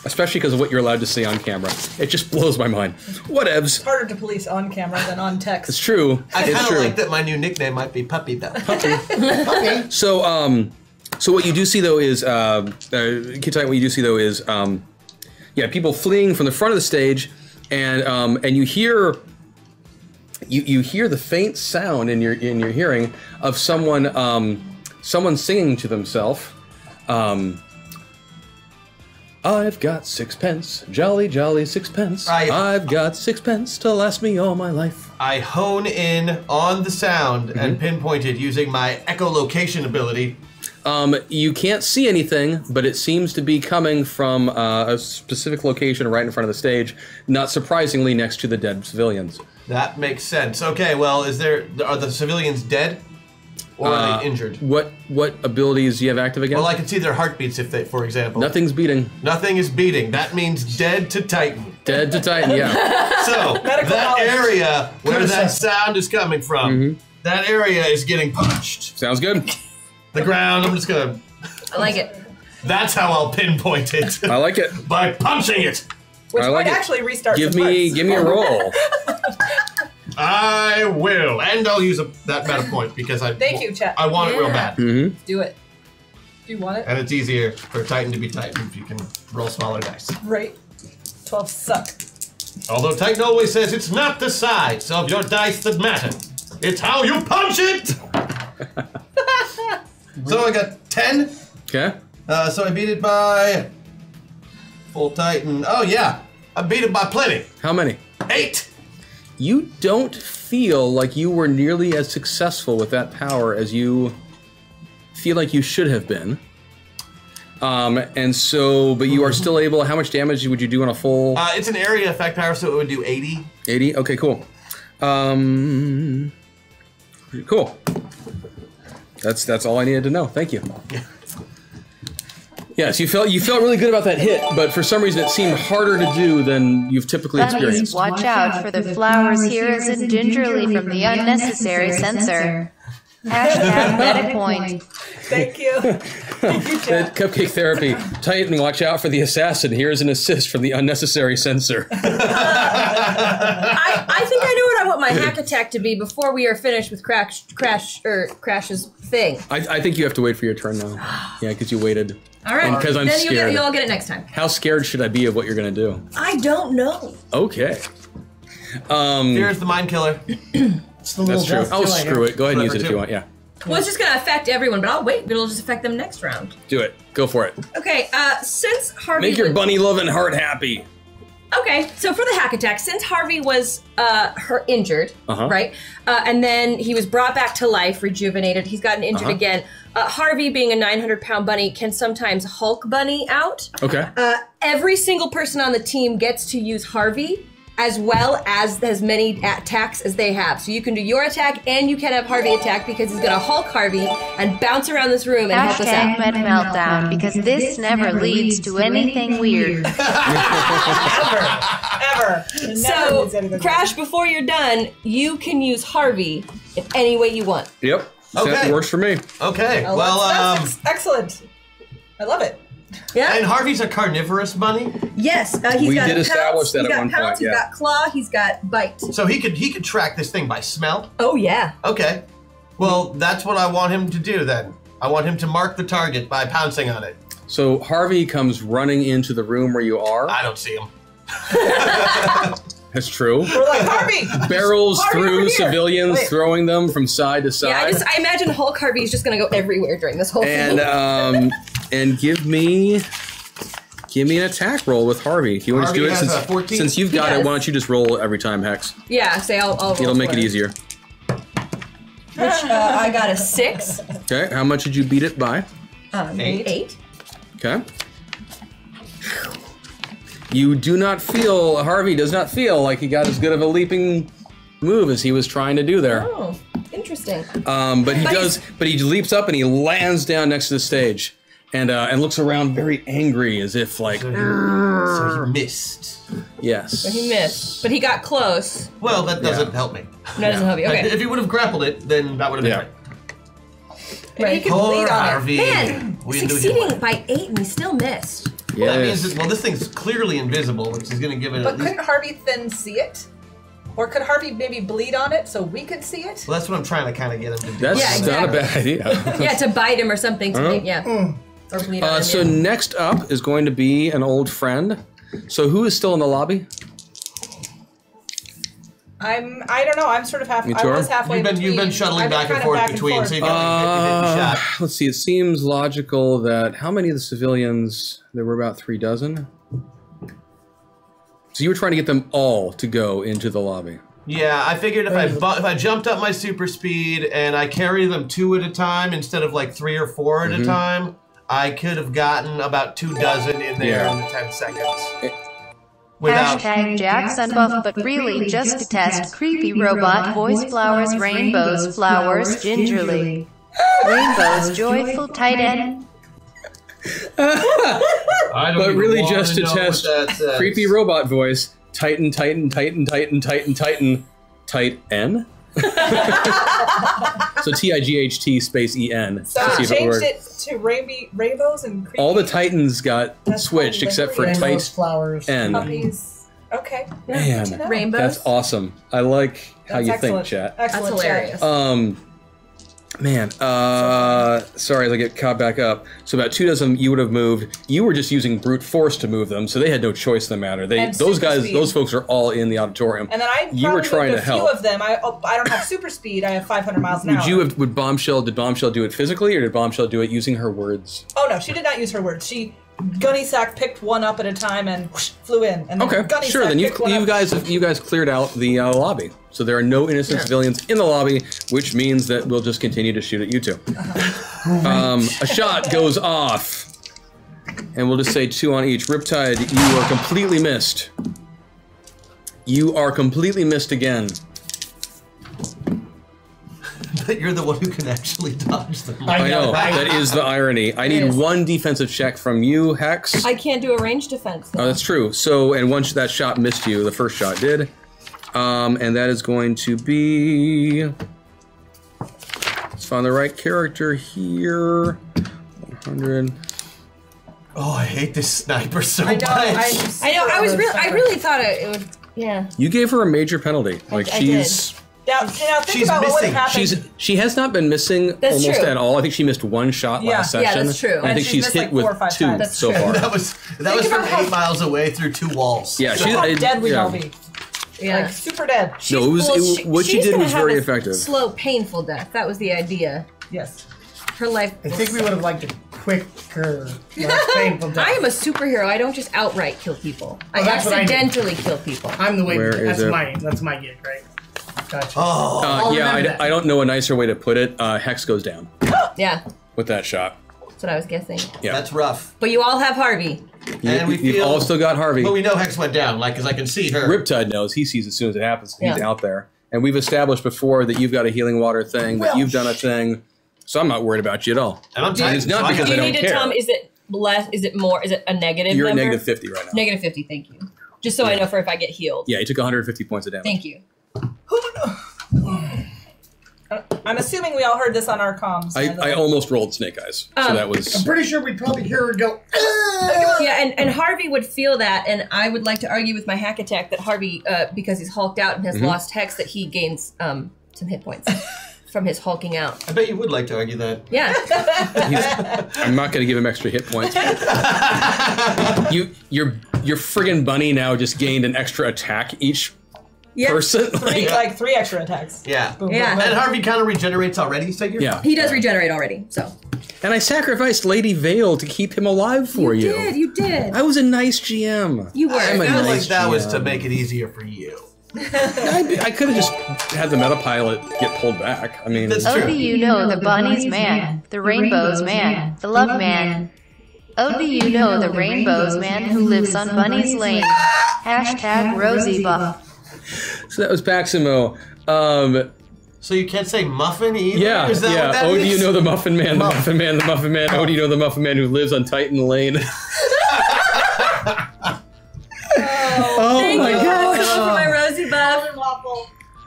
especially because of what you're allowed to say on camera. It just blows my mind. Whatevs. harder to police on camera than on text. It's true. I It's kind of true. like that my new nickname might be Puppy Bell. Okay. So So what you do see though is, Kid Titan, what you do see though is, yeah, people fleeing from the front of the stage, and you hear. You hear the faint sound in your hearing of someone singing to themselves. I've got sixpence, jolly jolly sixpence. I've got sixpence to last me all my life. I hone in on the sound and pinpoint it using my echolocation ability. You can't see anything, but it seems to be coming from a specific location right in front of the stage, not surprisingly next to the dead civilians. That makes sense. Okay, well, are the civilians dead? Or are they injured? What abilities do you have active again? Well, I can see their heartbeats if they, for example. Nothing's beating. Nothing is beating. That means dead to Titan. Dead to Titan, yeah. So, that area where that sound is coming from, that area is getting punched. Sounds good. The ground, I'm just gonna... I like it. That's how I'll pinpoint it. I like it. By punching it. Which I like might it. actually restart Give some me parts. a roll. I will, and I'll use that meta point because I Thank you, chat. I want it real bad, Do it. Do you want it? and it's easier for Titan to be Titan if you can roll smaller dice. Right. 12 suck. Although Titan always says it's not the size of your dice that matter, it's how you punch it. So I got 10. Okay. So I beat it by full Titan. Oh yeah, I beat it by plenty. How many? 8. You don't feel like you were nearly as successful with that power as you feel like you should have been. And so, but you are still able, how much damage would you do on a full? It's an area effect power, so it would do 80. 80? Okay, cool. Cool. That's all I needed to know. Thank you. Yes, you felt really good about that hit, but for some reason it seemed harder to do than you've typically Bunnies, experienced. watch out for the flowers here isn't gingerly from the unnecessary censor. Hashtag meta point. Thank you. Thank you, chat. Cupcake therapy. Titan, watch out for the assassin. Here's an assist from the unnecessary censor. I think I know what I want my hack attack to be before we are finished with Crash's thing. I think you have to wait for your turn now. Yeah, because you waited. All right. Because I'm then scared. you'll all get it next time. How scared should I be of what you're going to do? I don't know. Okay. Here's the mind killer. It's the little That's true. death Oh, killer. screw it. Go ahead and use it if Whatever, you want. Yeah. Well, it's just going to affect everyone, but I'll wait. It'll just affect them next round. Do it. Go for it. Okay, since Harvey... Make your bunny loving heart happy. Okay, so for the hack attack, since Harvey was injured, right, and then he was brought back to life, rejuvenated, he's gotten injured again. Harvey, being a 900-pound bunny, can sometimes Hulk bunny out. Okay. Every single person on the team gets to use Harvey, as well as many attacks as they have. So you can do your attack, and you can have Harvey attack, because he's gonna Hulk Harvey and bounce around this room and help us Hashtag out. meta meltdown, because this never leads to anything weird. Ever. It never So, means anything. Crash, before you're done, you can use Harvey in any way you want. Yep. Okay. That works for me. Okay, Oh, well, that's excellent. I love it. Yeah. and Harvey's a carnivorous bunny, Yes. He's We got did establish that he's at got one pounce, point, He's yeah. got claw. He's got bite. so he could track this thing by smell. Oh yeah. Okay, well, that's what I want him to do then. I want him to mark the target by pouncing on it. So Harvey comes running into the room where you are. I don't see him. That's true. We're like, Harvey! Barrels Harvey, over through here. civilians, Wait. throwing them from side to Yeah. side. I imagine Hulk Harvey is just gonna go everywhere during this whole thing. And give me an attack roll with Harvey. If you want to Harvey do it, has a 14? since you've got He it, does. why don't you just roll every time, Hex? Yeah. Say I'll roll It'll make for it easier. Which I got a 6. Okay, how much did you beat it by? 8. Okay. You do not feel, Harvey does not feel like he got as good of a leaping move as he was trying to do there. Oh, interesting. But he leaps up and he lands down next to the stage and looks around very angry as if like, So he missed. yes. He missed, but he got close. Well, that doesn't help me. That doesn't help you. Okay. If he would have grappled it, then that would have been Yeah. great. Maybe you can Poor bleed on it. Harvey. Man, We didn't do it succeeding anyway. by 8 and he still missed. Well, that Yes. means that, this thing's clearly invisible, which is going to give it But at least... couldn't Harvey then see it? Or could Harvey maybe bleed on it so we could see it? Well, that's what I'm trying to kind of get him to do. That's Yeah, exactly. not a bad idea. Yeah, to bite him or something. To make, yeah. Or bleed on him. So next up is going to be an old friend. So who is still in the lobby? I don't know. I'm sort of half. You I two was are? halfway. You've been shuttling back and forth between, so you got to get shot. Let's see. It seems logical that how many of the civilians? There were about 3 dozen. So you were trying to get them all to go into the lobby. Yeah, I figured if I jumped up my super speed and I carry them 2 at a time instead of like 3 or 4 at a time, I could have gotten about 2 dozen in there in the 10 seconds. Hashtag Jack's unbuff, but really just to test creepy robot voice flowers, rainbows, flowers, gingerly. Rainbows, joyful, tight end. But really just to test creepy robot voice, Titan, Titan, Titan, Titan, Titan, Titan, tight N? So T-I-G-H-T space E-N. So I changed it to rainbows and creepy. All the Titans got switched except for tight flowers. N. Puppies. Okay. Man, Rainbows. that's awesome. I like how you excellent. think, chat. Excellent. That's hilarious. Man, sorry, as I get caught back up. So about 2 dozen you would have moved. You were just using brute force to move them, so they had no choice in the matter. Those guys, speed. those folks are all in the auditorium. And then you were trying to help. A few of them. I don't have super speed. I have 500 miles an hour. Did Bombshell do it physically, or did Bombshell do it using her words? Oh no, she did not use her words. She gunny sack picked one up at a time and whoosh, flew in. And then Okay, gunny sure. sack Then picked one you up. guys cleared out the lobby, so there are no innocent civilians in the lobby, which means that we'll just continue to shoot at you two. A shot goes off, and we'll just say 2 on each. Riptide, you are completely missed. You are completely missed again. But you're the one who can actually dodge them. I know. That is the irony. I need 1 defensive check from you, Hex. I can't do a range defense, though. Oh, that's true. So, and once that shot missed you, the first shot did. And that is going to be... Let's find the right character here. 100. Oh, I hate this sniper so much. I know. I really thought it would. Yeah. You gave her a major penalty. Like she's... Now think about what would have happened. She has not been missing almost at all. I think she missed 1 shot last session. Yeah, that's true. And I think she's hit like with 4 or 5 2 times. so far. that was from 8 miles away through 2 walls. Yeah, Look how dead we all be. Yeah. Like super dead. No, what she did was very effective. Slow, painful death. That was the idea. Yes. Her life. I think we would have liked a quicker, less painful death. I am a superhero. I don't just outright kill people. I that's what I do. accidentally kill people. I'm the way. Where is it? That's my gig, right? Gotcha. Oh. Yeah, remember that. I don't know a nicer way to put it. Hex goes down Yeah. with that shot. That's what I was guessing. Yeah. That's rough. But you all have Harvey. And You've all still got Harvey. But we know Hex went down, like, because I can see her. Riptide knows. He sees as soon as it happens. He's out there. And we've established before that you've got a healing water thing, that you've done a thing. So I'm not worried about you at all. And I'm And it's not because Do I you don't need to care. tell me, is it less, is it more, is it a negative You're at number? negative 50 right now. Negative 50, thank you. Just so I know for if I get healed. Yeah, you took 150 points of damage. Thank you. I'm assuming we all heard this on our comms. I almost rolled Snake Eyes. So that was... I'm pretty sure we'd probably hear her go. Yeah, and Harvey would feel that, and I would like to argue with my hack attack that Harvey, because he's hulked out and has lost Hex, that he gains some hit points from his hulking out. I bet you would like to argue that. Yeah. I'm not going to give him extra hit points. Your friggin' bunny now just gained an extra attack each person. Like 3 extra attacks. Yeah. Boom, Yeah. boom, boom. And Harvey kind of regenerates already, so you're Yeah. He does regenerate already, so. And I sacrificed Lady Vale to keep him alive for you. You did. I was a nice GM. You were. I I'm a feel nice like that was GM. to make it easier for you. I could have just had the meta pilot get pulled back. I mean, That's Oh, true. do you know the bunny's man, the rainbow's man, the love man? Oh, do you know the rainbow's man who lives on Bunny's Lane? Hashtag Rosie Buff. so that was Baximo. So you can't say muffin either? Yeah, Is that what that Oh, means? do you know the Muffin Man? The Muffin Man. The Muffin Man. Oh, do you know the Muffin Man who lives on Titan Lane? Thank my you gosh. for my Rosie buff.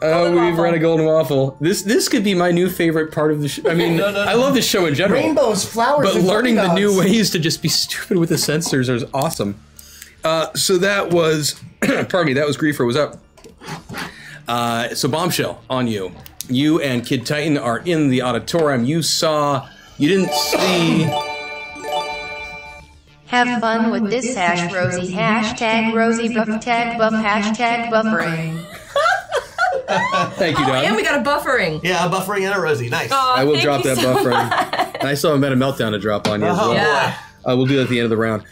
Oh, we've run a golden waffle. This could be my new favorite part of the show. I mean, I love this show in general. Rainbows, flowers, But and learning the polka new dots. ways to just be stupid with the sensors is awesome. So that was, pardon me, that was Griefer was up. So Bombshell on you. You and Kid Titan are in the auditorium. You didn't see. Have fun with this hash, Rosie. Hashtag Rosie buff tag buff hashtag buffering. Thank you, Doug. And we got a buffering. Yeah, a buffering and a Rosie. Nice. Oh, I will drop thank that you so buffering. much. And I still haven't had a meltdown to drop on you as well. Yeah. We'll do that at the end of the round.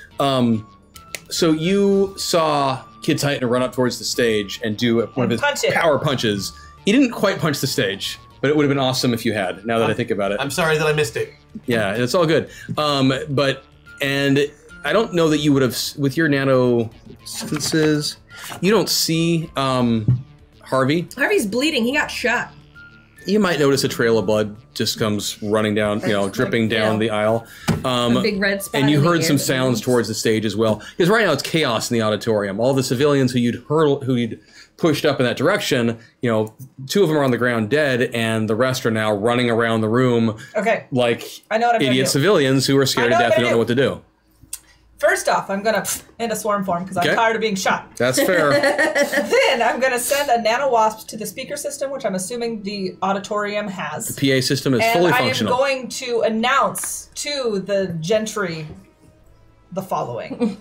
So you saw Kid Titan run up towards the stage and do one of his power punches. He didn't quite punch the stage, but it would have been awesome if you had, now that I think about it. I'm sorry that I missed it. Yeah, it's all good. And I don't know that you would have, with your nano instances, you don't see Harvey. Harvey's bleeding. He got shot. You might notice a trail of blood just comes running down, dripping down the aisle. A big red spot. And you in the heard air. some sounds towards the stage as well. Because right now it's chaos in the auditorium. All the civilians who you'd pushed up in that direction, 2 of them are on the ground dead, and the rest are now running around the room like I know what I'm idiot civilians who are scared to death and don't know what to do. First off, I'm going to into swarm form because I'm tired of being shot. That's fair. Then I'm going to send a nano wasp to the speaker system, which I'm assuming the auditorium has. The PA system is fully functional. And I am going to announce to the gentry the following.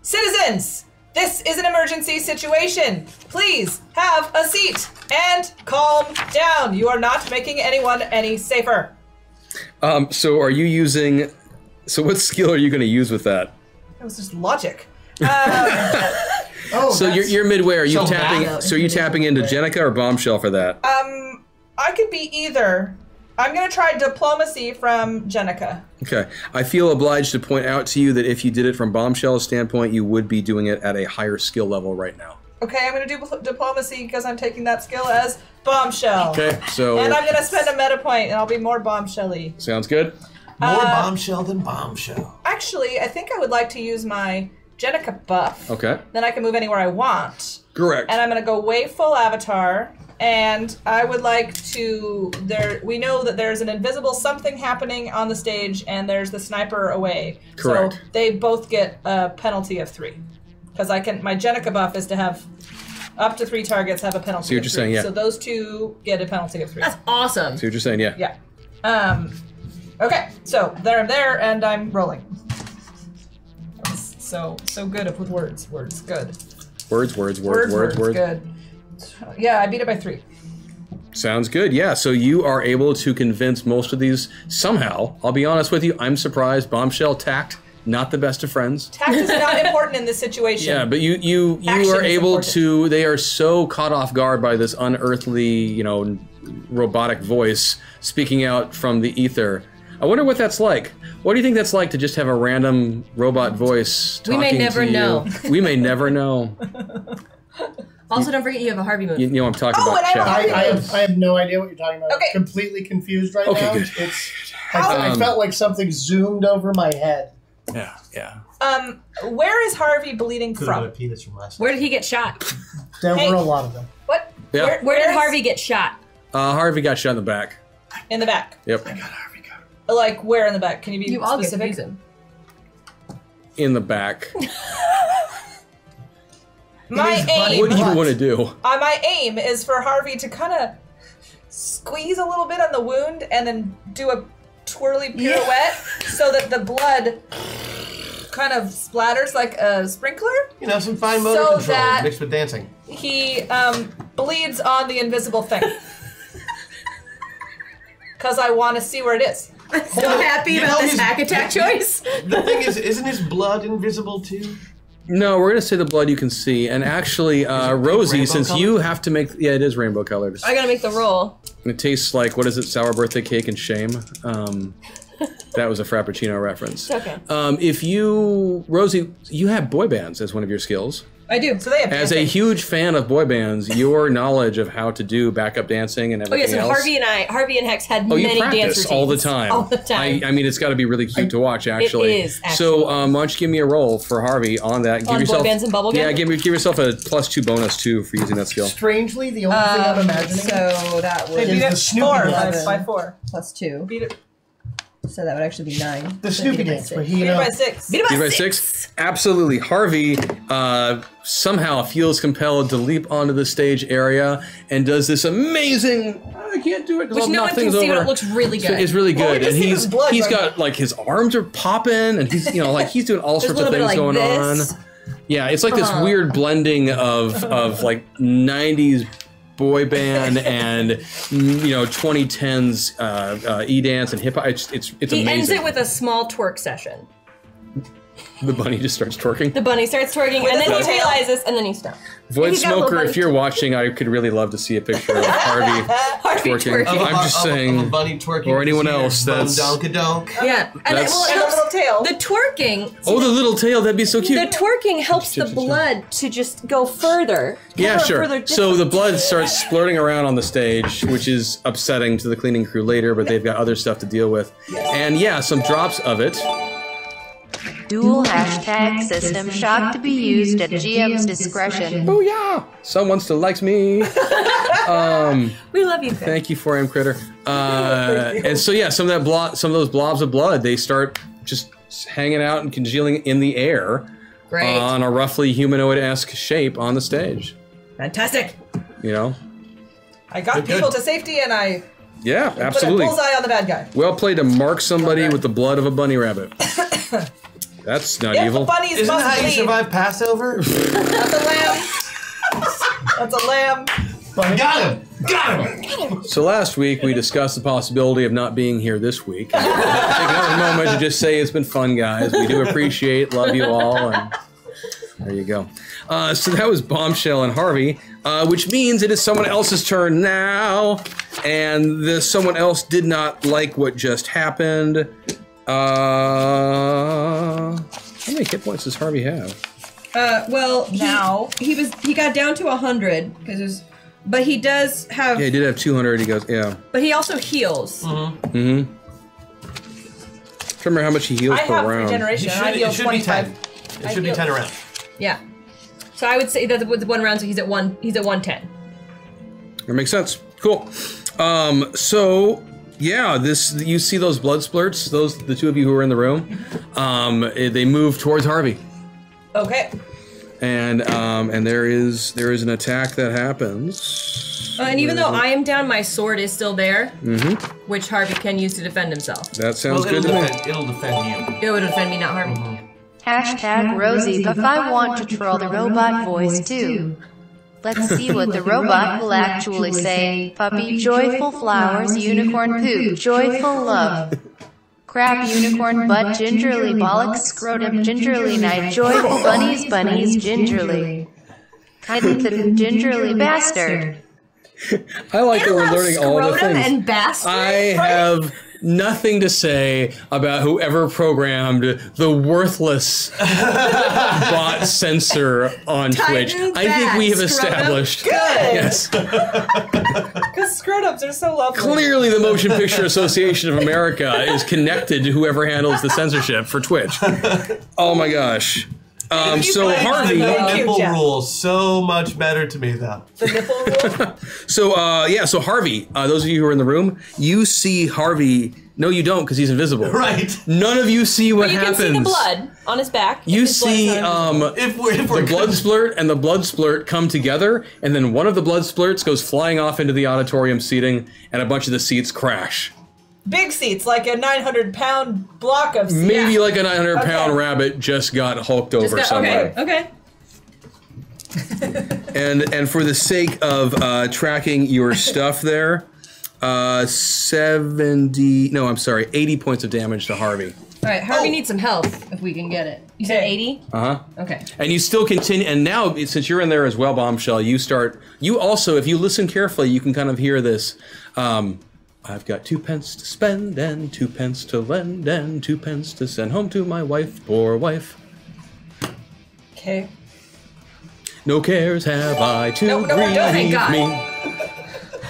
Citizens, this is an emergency situation. Please have a seat and calm down. You are not making anyone any safer. So are you using... So what skill are you going to use with that? It was just logic. So you're midway. Are you tapping? So are you tapping into Jenica or Bombshell for that? I could be either. I'm going to try diplomacy from Jenica. Okay. I feel obliged to point out to you that if you did it from Bombshell's standpoint, you would be doing it at a higher skill level right now. Okay, I'm going to do diplomacy because I'm taking that skill as Bombshell. Okay, so... And I'm going to spend a meta point, and I'll be more Bombshell-y. Sounds good. More Bombshell than Bombshell. Actually, I think I would like to use my Jenica buff. Okay. Then I can move anywhere I want. Correct. And I'm going to go way full avatar. And I would like to... We know that there's an invisible something happening on the stage, and there's the sniper away. Correct. So they both get a penalty of 3. Because my Jenica buff is to have up to 3 targets have a penalty of 3. So you're just saying, yeah. So those 2 get a penalty of 3. That's awesome. So you're just saying, yeah. Yeah. Okay, so there I'm there, and I'm rolling. So good with words. Words, good. Words. Good. Yeah, I beat it by 3. Sounds good, yeah. So you are able to convince most of these somehow. I'll be honest with you, I'm surprised. Bombshell, tact, not the best of friends. Tact is not important in this situation. Yeah, but you are able to, they are so caught off guard by this unearthly, robotic voice speaking out from the ether. I wonder what that's like. What do you think that's like to just have a random robot voice talking to you? We may never know. We may never know. Also, don't forget you have a Harvey move. You know I'm talking about chat. I have no idea what you're talking about. Okay. I'm completely confused right now. Good. I felt like something zoomed over my head. Yeah. Where is Harvey bleeding Could have from? been a penis from last Where did he get shot? There were a lot of them. What? Yeah. Where did Harvey get shot? Harvey got shot in the back. In the back. Yep. Like, where in the back? Can you be You all get specific? confusing. In the back. My aim... What do you want to do? My aim is for Harvey to kind of squeeze a little bit on the wound and then do a twirly pirouette so that the blood kind of splatters like a sprinkler. Some fine motor So control that- mixed with dancing. He bleeds on the invisible thing. Because I want to see where it is. I'm so happy about this hack attack choice. The thing is, isn't his blood invisible too? No, we're going to say the blood you can see. And actually, Rosie, rainbow since colored? you have to make... Yeah, it is rainbow colored. I gotta make the roll. It tastes like, what is it, sour birthday cake and shame? That was a Frappuccino reference. Okay. Rosie, you have boy bands as one of your skills. I do. So they have As a huge fan of boy bands, your knowledge of how to do backup dancing and everything else... Harvey and Hex had you many dance practice routines. all the time. All the time. I mean, it's got to be really cute to watch, actually. It is, actually. So, why don't you give me a roll for Harvey on that? On boy bands and bubblegum? Yeah, give yourself a +2 bonus, too, for using that skill. Strangely, the only thing I'm imagining So that is was the Snoopy 4 dance. by 4. +2. Beat it. So that would actually be 9. The Snoopy dance, but he, Beat by 6. Beat Beat by 6? Absolutely. Harvey somehow feels compelled to leap onto the stage area and does this amazing. I can't do it Which no one can see, but it looks really good. It's really good, and he's got like his arms are popping, and he's he's doing all sorts of things going on. Yeah, it's like this weird blending of like 90s boy band and 2010s e-dance and hip hop. It's amazing. He ends it with a small twerk session. The bunny just starts twerking. The bunny starts twerking, and then he realizes, and then he stops. Void Smoker, if you're watching, I could really love to see a picture of Harvey twerking. I'm just saying, of a bunny twerking, or anyone else. That's donk-a-donk. Yeah, and it helps little tail. the twerking. Oh, the little tail, that'd be so cute. The twerking helps the blood to just go further. Yeah, sure. So the blood starts splurting around on the stage, which is upsetting to the cleaning crew later, but they've got other stuff to deal with. And yeah, some drops of it. Dual hashtag system shock to be used at GM's discretion. Booyah! Someone still likes me. We love you, Chris. Thank you for him, Critter. And so yeah, some of those blobs of blood, they start just hanging out and congealing in the air. Great. On a roughly humanoid-esque shape on the stage. Fantastic. I got people to safety, and I absolutely. put a bullseye on the bad guy. Well played to mark somebody with the blood of a bunny rabbit. That's not evil. Bunnies Isn't must that how you bleed. survive Passover? That's a lamb. That's a lamb. Got him! So last week we discussed the possibility of not being here this week. Take another moment to just say it's been fun, guys. We do appreciate, love you all, and there you go. So that was Bombshell and Harvey, which means it is someone else's turn now, and someone else did not like what just happened. How many hit points does Harvey have? He got down to 100 but he does have. Yeah, he did have 200. He goes, yeah. But he also heals. Trying to remember how much he heals per round. Regeneration. I heal 25. It should be 10 around. Yeah. So I would say that with 1 round, so he's at 110. That makes sense. Cool. So yeah, you see those blood splurts. The two of you who are in the room. They move towards Harvey. Okay. And there is an attack that happens. And even though I am down, my sword is still there, which Harvey can use to defend himself. That sounds good to me. It'll defend you. It would defend me, not Harvey. Hashtag Rosie, but I want to troll the robot voice too. Let's see what the robot will actually say. Puppy, joyful flowers, unicorn poop, joyful love. Crap, unicorn butt, gingerly bollocks, scrotum, gingerly night, joyful bunnies, gingerly. Hidden the gingerly bastard. I like that we're learning all the things. And bastard, I have nothing to say about whoever programmed the worthless bot censor on Twitch. I think we have established. Good. Yes. Because scrotums are so lovely. Clearly, the Motion Picture Association of America is connected to whoever handles the censorship for Twitch. Oh my gosh. So Harvey, the nipple rule so much better to me though. The nipple rule. So Harvey, those of you who are in the room, you see Harvey. No, you don't, because he's invisible. Right. None of you see what you happens. You can see the blood on his back. You see the blood splurt and the blood splurt come together, and then one of the blood splurts goes flying off into the auditorium seating, and a bunch of the seats crash. Big seats, like a 900-pound block of seats. Maybe like a 900-pound rabbit just got hulked over somewhere. Okay. And for the sake of tracking your stuff there, 80 points of damage to Harvey. All right, Harvey needs some health if we can get it. You said 80? Uh-huh. Okay. And you still continue, and now, since you're in there as well, Bombshell, you also, if you listen carefully, you can kind of hear this, I've got 2 pence to spend, and 2 pence to lend, and 2 pence to send home to my wife, poor wife. Okay. No cares have I to grieve me.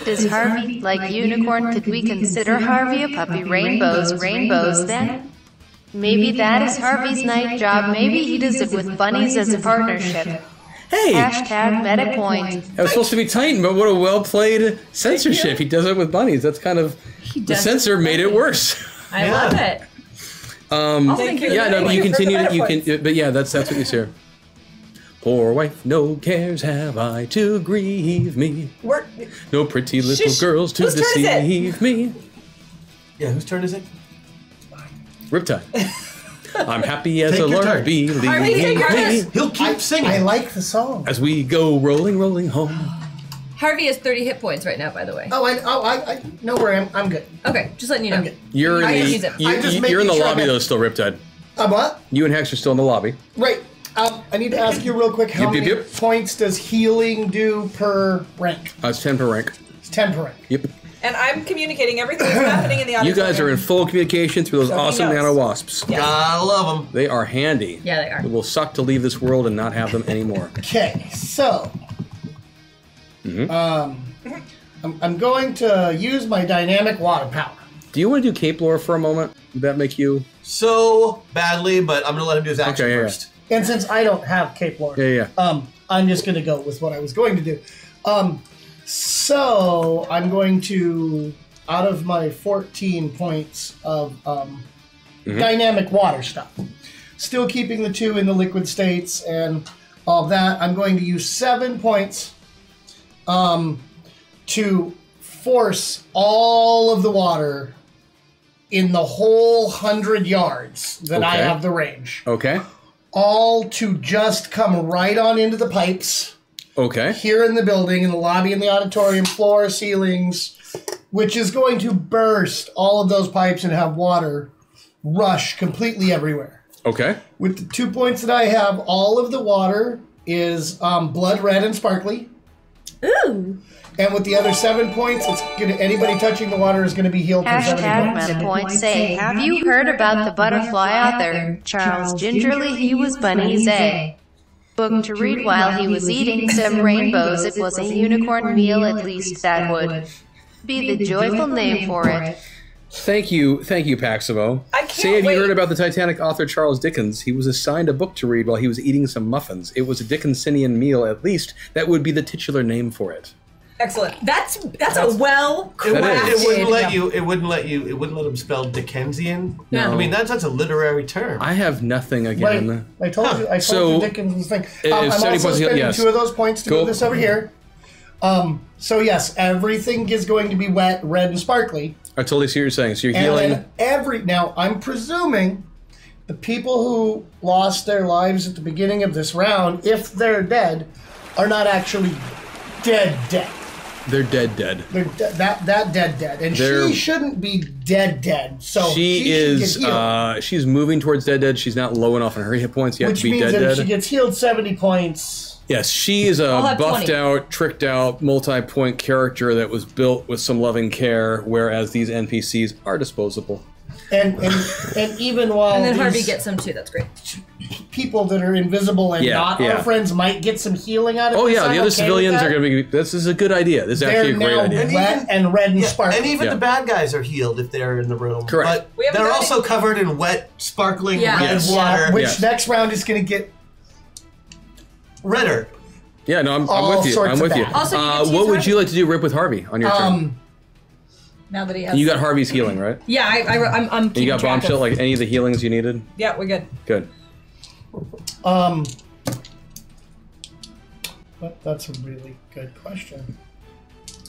Does Harvey like unicorn? Could we consider Harvey a puppy? Rainbows then? Maybe that is Harvey's night job. Maybe he does it with bunnies as a partnership. Hey! Hashtag MetaPoint. That was supposed to be Titan, but what a well-played censorship. He does it with bunnies. That's kind of... The censor made it worse. I love it. Thank you. Yeah, no, but you Thank continue for to, the you meta can, but yeah, that's what you say. Poor wife, no cares have I to grieve me. We're, No pretty little Shush. girls to Whose turn is it? deceive me. Yeah, whose turn is it? Riptide. I'm happy as Take a your lark, turn. believe Harvey, take me. yours. He'll keep singing. I like the song. As we go rolling, rolling home. Harvey has 30 hit points right now, by the way. I no worry, I'm good. Okay, just letting you know. I'm good. You're I in just the, use it. I'm just you're in the making sure lobby that- though, still Riptide. What? You and Hex are still in the lobby. Right. I need to ask you real quick, how Yep, yep, many yep. points does healing do per rank? It's 10 per rank. It's 10 per rank. Yep. And I'm communicating everything that's happening in the auditorium. You guys are in full communication through those So he awesome knows. nano wasps. Yeah. Gotta love them. They are handy. Yeah, they are. It will suck to leave this world and not have them anymore. Okay, so I'm going to use my dynamic water power. Do you want to do Cape Lore for a moment? Would that make you? So badly, but I'm gonna let him do his action Okay, yeah, first. And since I don't have Cape Lore, Yeah. I'm just going to go with what I was going to do. So I'm going to, out of my 14 points of dynamic water stuff, still keeping the 2 in the liquid states and all that, I'm going to use 7 points to force all of the water in the whole 100 yards that I Okay. have the range. Okay. All to just come right on into the pipes Okay. here in the building, in the lobby, in the auditorium, floor, ceilings, which is going to burst all of those pipes and have water rush completely everywhere. Okay. With the 2 points that I have, all of the water is blood red and sparkly. Ooh. And with the other 7 points, it's gonna, anybody touching the water is going to be healed for 70 Hashtag points. meta points say, have you heard about the butterfly author, Charles Gingerly? He was Bunny's egg. Book to read while he was eating some rainbows. It was a unicorn meal, at least that would be the joyful name for it. Thank you, Paximo. I can't Say, have wait. you heard about the Titanic author Charles Dickens? He was assigned a book to read while he was eating some muffins. It was a Dickensinian meal, at least. That would be the titular name for it. Excellent. That's a well It, That wouldn't- is. it wouldn't let Yeah. you. It wouldn't let you. It wouldn't let him spell Dickensian. No. I mean that's a literary term. I have nothing Right. again. I told you. I told So, you Dickens' thing. if I'm 70 also points, spending yes. 2 of those points to Cool. move this over here. So yes, everything is going to be wet, red, and sparkly. I totally see what you're saying. So you're And healing. then now I'm presuming the people who lost their lives at the beginning of this round, if they're dead, are not actually dead. They're dead. They're that dead, and They're- she shouldn't be dead. So She should is. get healed, She's moving towards dead. She's not low enough on her hit points yet which to be means that if she dead. gets healed 70 points. Yes, she is I'll a have buffed 20. out, tricked out, multi-point character that was built with some loving care, whereas these NPCs are disposable. And even while And then these Harvey gets some too. That's great. people that are invisible and Yeah, not yeah. our friends might get some healing out of Oh this, yeah, I'm the other okay civilians with are that. going to be. This is a good idea. This is They're actually a great now idea. And wet even- and red and sparkly. And even Yeah. the bad guys are healed if they're in the room. Correct. But We haven't they're done also covered in wet, sparkling Yeah. red Yes. water. which Yes. next round is going to get Redder. Yeah, no, I'm All with you. sorts I'm of with you. bad. Also, you get to what use would Harvey. you like to do, Rip, with Harvey on your turn? Now that he has. You got Harvey's healing, right? Yeah, I'm And you keeping got track Bombshell, of. like any of the healings you needed? Yeah, we're good. Good. But that's a really good question.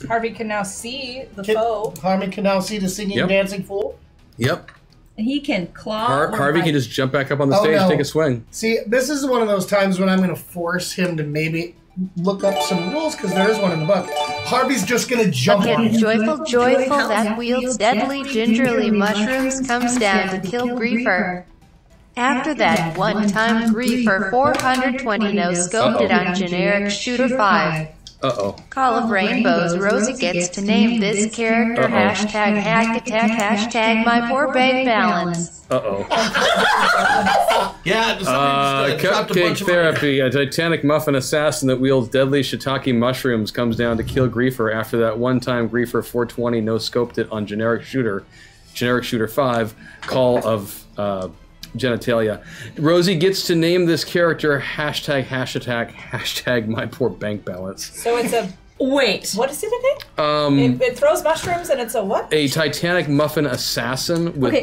Harvey can now see the foe. Harvey can now see the singing Yep. dancing fool. Yep. He can claw. or Harvey bite. can just jump back up on the Oh, stage, no. take a swing. See, this is one of those times when I'm going to force him to maybe look up some rules because there is one in the book. Harvey's just going to jump on Get it. joyful that wields deadly gingerly mushrooms comes down to kill Griefer. After that one-time Griefer 420 no-scoped it on generic shooter 5. Uh-oh. Call of Rainbows, Rosie gets to name this character hashtag hack attack hashtag my poor bank balance. Uh-oh. Yeah, somebody just dropped a Cupcake bunch of money. therapy. A Titanic muffin assassin that wields deadly shiitake mushrooms comes down to kill Griefer after that one-time Griefer 420 no-scoped it on generic shooter 5, Call of Genitalia. Rosie gets to name this character hashtag hash attack hashtag my poor bank balance. So it's a Wait. What is it again? It throws mushrooms and it's a what? A Titanic muffin assassin with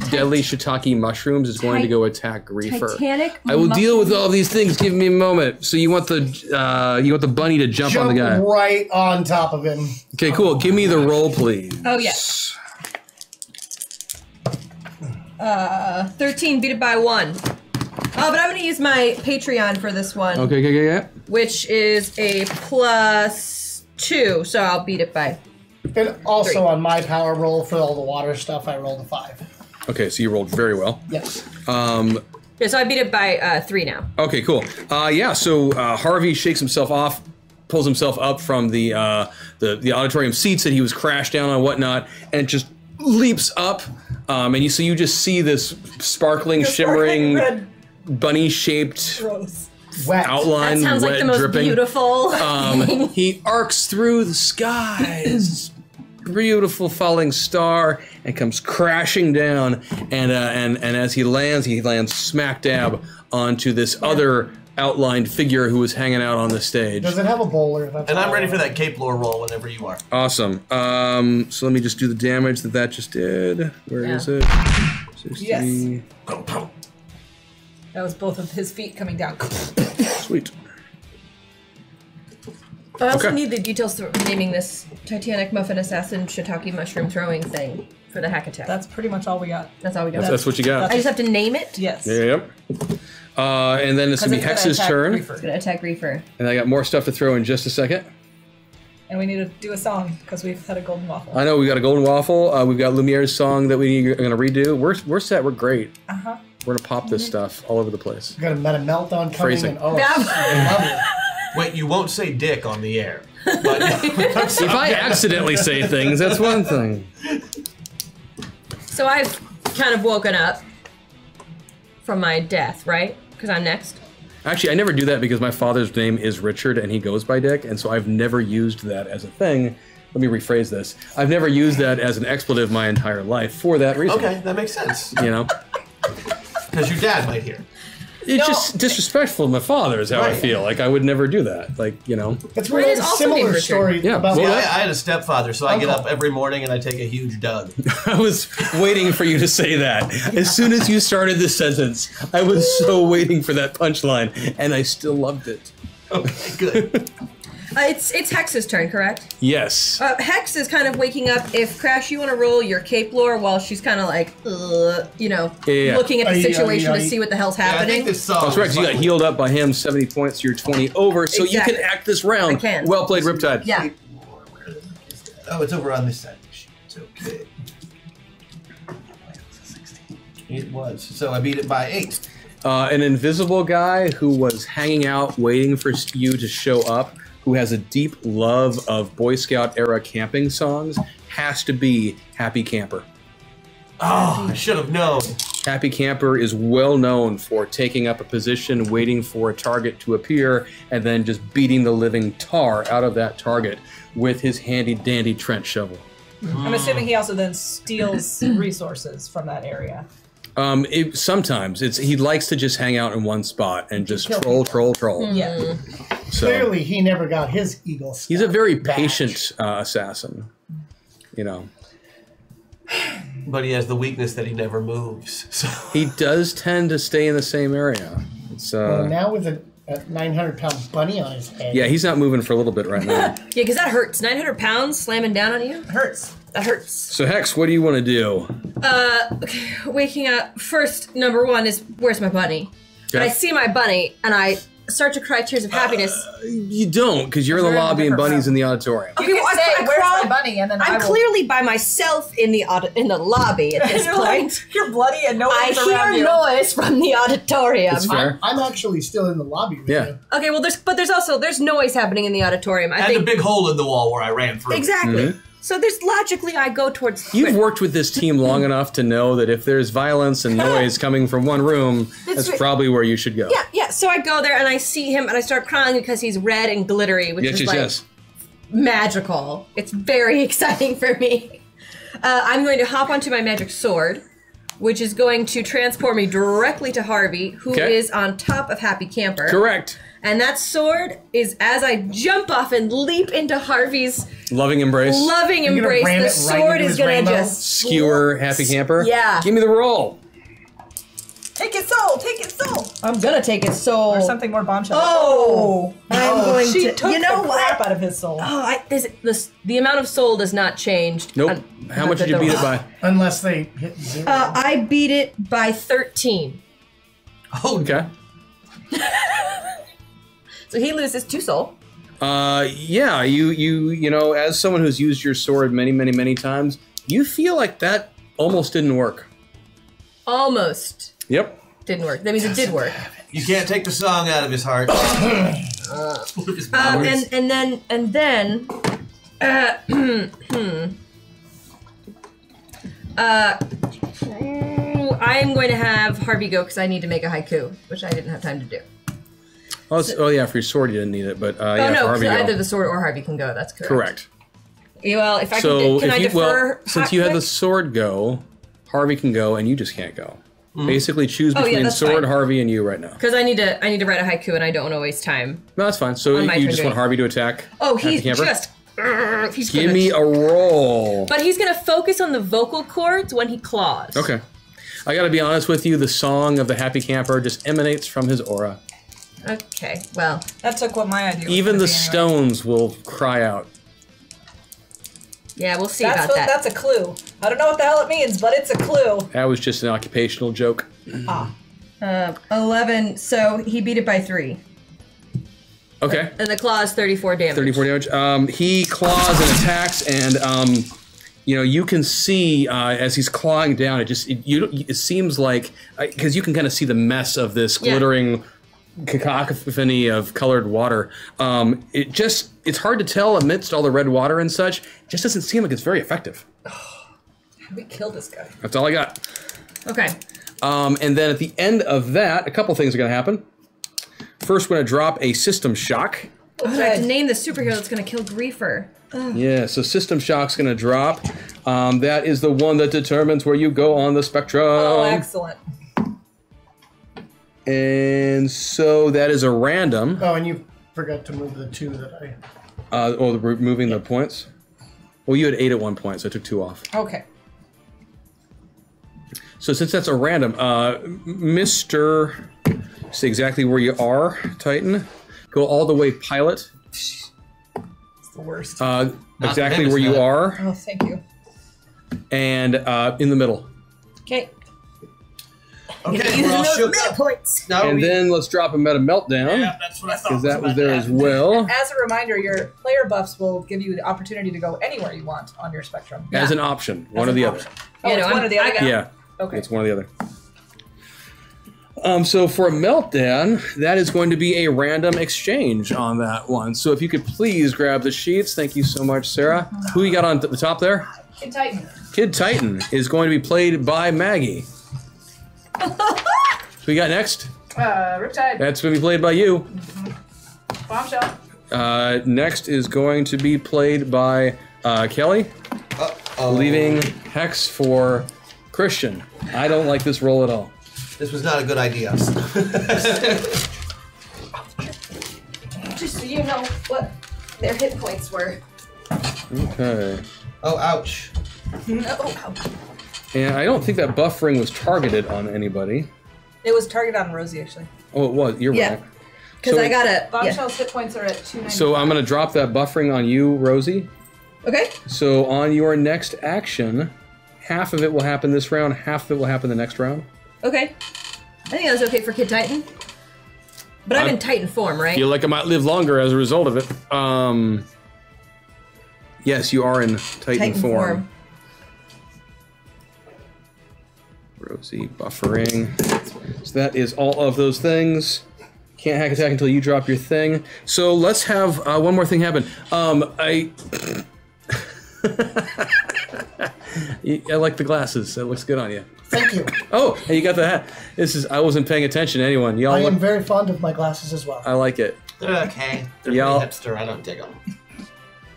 deadly shiitake mushrooms is going to go attack Griefer. Titanic I will deal with all these things. Give me a moment. So you want the bunny to jump on the guy? Right on top of him. Okay, cool. Give me the roll, please. Oh, yes. 13 beat it by 1. Oh, but I'm going to use my Patreon for this one. Okay. Which is a +2, so I'll beat it by. And also 3. on my power roll for all the water stuff, I rolled a 5. Okay, so you rolled very well. Yes. Yeah, so I beat it by 3 now. Okay, cool. So Harvey shakes himself off, pulls himself up from the auditorium seats that he was crashed down on, whatnot, and just leaps up. And you just see this sparkling, shimmering, red, bunny-shaped gross. Wet. outline, That sounds wet, like the most dripping. beautiful thing. He arcs through the skies, beautiful falling star, and comes crashing down. And as he lands smack dab onto this other outlined figure who was hanging out on the stage. Does it have a bowler? That's And I'm all ready I for want. that cape lore roll whenever you are. Awesome. So let me just do the damage that just did. Where is it? 60. Yes. That was both of his feet coming down. Sweet. I also Okay. need the details for naming this Titanic Muffin Assassin Shiitake Mushroom Throwing thing for the hack attack. That's pretty much all we got. That's all we got. That's what you got. I just have to name it. Yes. Yep. And then it's going to be Because Hex's it's gonna turn. attack Reefer. It's gonna attack Reefer. And I got more stuff to throw in just a second. And we need to do a song because we've had a golden waffle. I know we got a golden waffle. We've got Lumiere's song that we're going to redo. We're set. We're great. Uh-huh. We're going to pop this stuff all over the place. We got a meta meltdown coming. Phrasing. And, I love it. Wait, you won't say dick on the air. But If I accidentally say things, that's one thing. So I've kind of woken up from my death, right? Because I'm next. Actually, I never do that because my father's name is Richard and he goes by Dick, and so I've never used that as a thing. Let me rephrase this. I've never used that as an expletive my entire life for that reason. okay, that makes sense. You know? Because your dad might hear. It's just disrespectful to my father is how I Right. feel. Like, I would never do that. Like, you know? It's Mine really is a also similar named Richard. story Yeah, about well, Yeah, I had a stepfather, so I get Uncle. up every morning and I take a huge dug. I was waiting for you to say that. As soon as you started this sentence, I was so waiting for that punchline, and I still loved it. Okay, good. It's Hex's turn, correct? Yes. Hex is kind of waking up. If Crash, you want to roll your cape lore while she's kind of like, Yeah. looking at the Aye, situation aye, to aye. see what the hell's Yeah, I happening. think this song. That's right, 'cause you got is healed up by him, 70 points, you're 20 over, so Exactly. you can act this round. I can. Well played, Riptide. Yeah. Oh, it's over on this side. It's okay. It was. So I beat it by 8. An invisible guy who was hanging out waiting for you to show up, who has a deep love of Boy Scout era camping songs, has to be Happy Camper. Oh, I should have known. Happy Camper is well known for taking up a position, waiting for a target to appear, and then just beating the living tar out of that target with his handy-dandy trench shovel. I'm assuming he also then steals resources from that area. Sometimes he likes to just hang out in one spot and just Kill troll. Yeah. So Clearly, he never got his Eagle Scout he's a very badge. patient assassin. You know, But he has the weakness that he never moves. So he does tend to stay in the same area. It's And now with a 900-pound bunny on his head. yeah, he's not moving for a little bit right now. Yeah, because that hurts. 900 pounds slamming down on you. Hurts. That hurts. So Hex, what do you want to do? Okay, waking up. First, number one is, where's my bunny? And I see my bunny, and I start to cry tears of happiness. You don't, because you're in the We're in a lobby and different Bunny's room. in the auditorium. Okay, You can well, say, I where's crawl- my bunny? And then I I'm will... clearly by myself in the lobby at this You're like, point. you're bloody and no I one's around hear you. noise from the auditorium. That's fair. I'm actually still in the lobby with Yeah. you. Okay, well, there's noise happening in the auditorium. I and think a big hole in the wall where I ran through. exactly. So there's logically I go towards. You've worked with this team long enough to know that if there's violence and noise coming from one room, that's right. probably where you should go. Yeah. So I go there and I see him and I start crying because he's red and glittery, which is like magical. It's very exciting for me. I'm going to hop onto my magic sword, which is going to transport me directly to Harvey, who Okay. is on top of Happy Camper. Correct. And that sword is as I jump off and leap into Harvey's loving embrace. You're gonna ram the it right sword into is his gonna rainbow? just Skewer Happy Camper. Yeah. Give me the roll. Take his soul. Take his soul. I'm gonna take his soul. Or something more bombshell. Oh, I'm going she to. took You know the what? crap out of his soul. Oh, the amount of soul does not change. Nope. How much did you beat it by? Unless they hit 0. I beat it by 13. Oh, Okay. So he loses 2 soul. Yeah, you know, as someone who's used your sword many times, you feel like that almost didn't work. Almost Yep. didn't work. That means it did work. you can't take the song out of his heart. And then I'm going to have Harvey go because I need to make a haiku, which I didn't have time to do. Oh yeah, for your sword you didn't need it, but yeah, Oh no, for Harvey either go. the sword or Harvey can go. That's correct. Correct. Yeah, well, if I So can I if you, defer? since you had the quick? sword go, Harvey can go, and you just can't go. Basically, choose Oh, yeah, between that's sword, fine. Harvey, and you right now. Because I need to write a haiku and I don't want to waste time. No, that's fine. So On my you turn just doing want it. Harvey to attack? Oh, Happy he's Camper? just. He's Give gonna, me a roll. But he's gonna focus on the vocal cords when he claws. Okay. I gotta be honest with you, the song of the Happy Camper just emanates from his aura. Okay. Well, That took what my idea was Even gonna the be anyway. stones will cry out. yeah, we'll see That's about that. That's a clue. I don't know what the hell it means, but it's a clue. That was just an occupational joke. 11. So he beat it by 3, Okay. and the claw is 34 damage. 34 damage. He claws and attacks, and you know, you can see as he's clawing down. It seems like because you can kind of see the mess of this glittering cacophony of colored water. It's hard to tell amidst all the red water and such. It just doesn't seem like it's very effective. We killed this guy. That's all I got. Okay. And then at the end of that, a couple things are going to happen. First, we're going to drop a system shock. I have to name the superhero that's gonna kill Griefer. Yeah, so System Shock's going to drop. That is the one that determines where you go on the spectrum. Oh, excellent. And so that is a random. Oh, and you forgot to move the 2 that I... Removing the points? Well, you had 8 at one point, so I took 2 off. Okay. So since that's a random, Mr. Say exactly where you are, Titan. Go all the way pilot. It's the worst. Exactly where you are. Oh, thank you. And in the middle. Okay. Okay, we're all shook up. Points. No, And then let's drop a meta meltdown. yeah, that's what I thought. Because that was there as well. As a reminder, your player buffs will give you the opportunity to go anywhere you want on your spectrum. As an option. One or an the option. other. Oh, Yeah, it's no, one or the other. I got- Yeah. Okay. It's one or the other. So for a meltdown, that is going to be a random exchange on that one. So if you could please grab the sheets. Thank you so much, Sarah. Who you got on the top there? Kid Titan. Kid Titan is going to be played by Maggie. Who you got next? Riptide. That's going to be played by you. Bombshell. Next is going to be played by Kelly. Leaving Hex for Christian. I don't like this role at all. This was not a good idea. Just so you know what their hit points were. Okay. Oh, ouch. And I don't think that buffering was targeted on anybody. It was targeted on Rosie, actually. Oh, it was. You're Yeah. right. Because So- I got a. Bombshell's hit points are at 290. So I'm going to drop that buffering on you, Rosie. Okay. So on your next action, half of it will happen this round, half of it will happen the next round. Okay. I think that's okay for Kid Titan. But I'm in Titan form, right? Feel like I might live longer as a result of it. Yes, you are in Titan form. Rosie buffering. So that is all of those things. Can't hack attack until you drop your thing. So let's have one more thing happen. I like the glasses. That looks good on you. Thank you. Oh, and you got the hat. I wasn't paying attention to anyone. Y'all I look, am very fond of my glasses as well. I like it. They're okay. They're Y'all- pretty hipster. I don't dig them.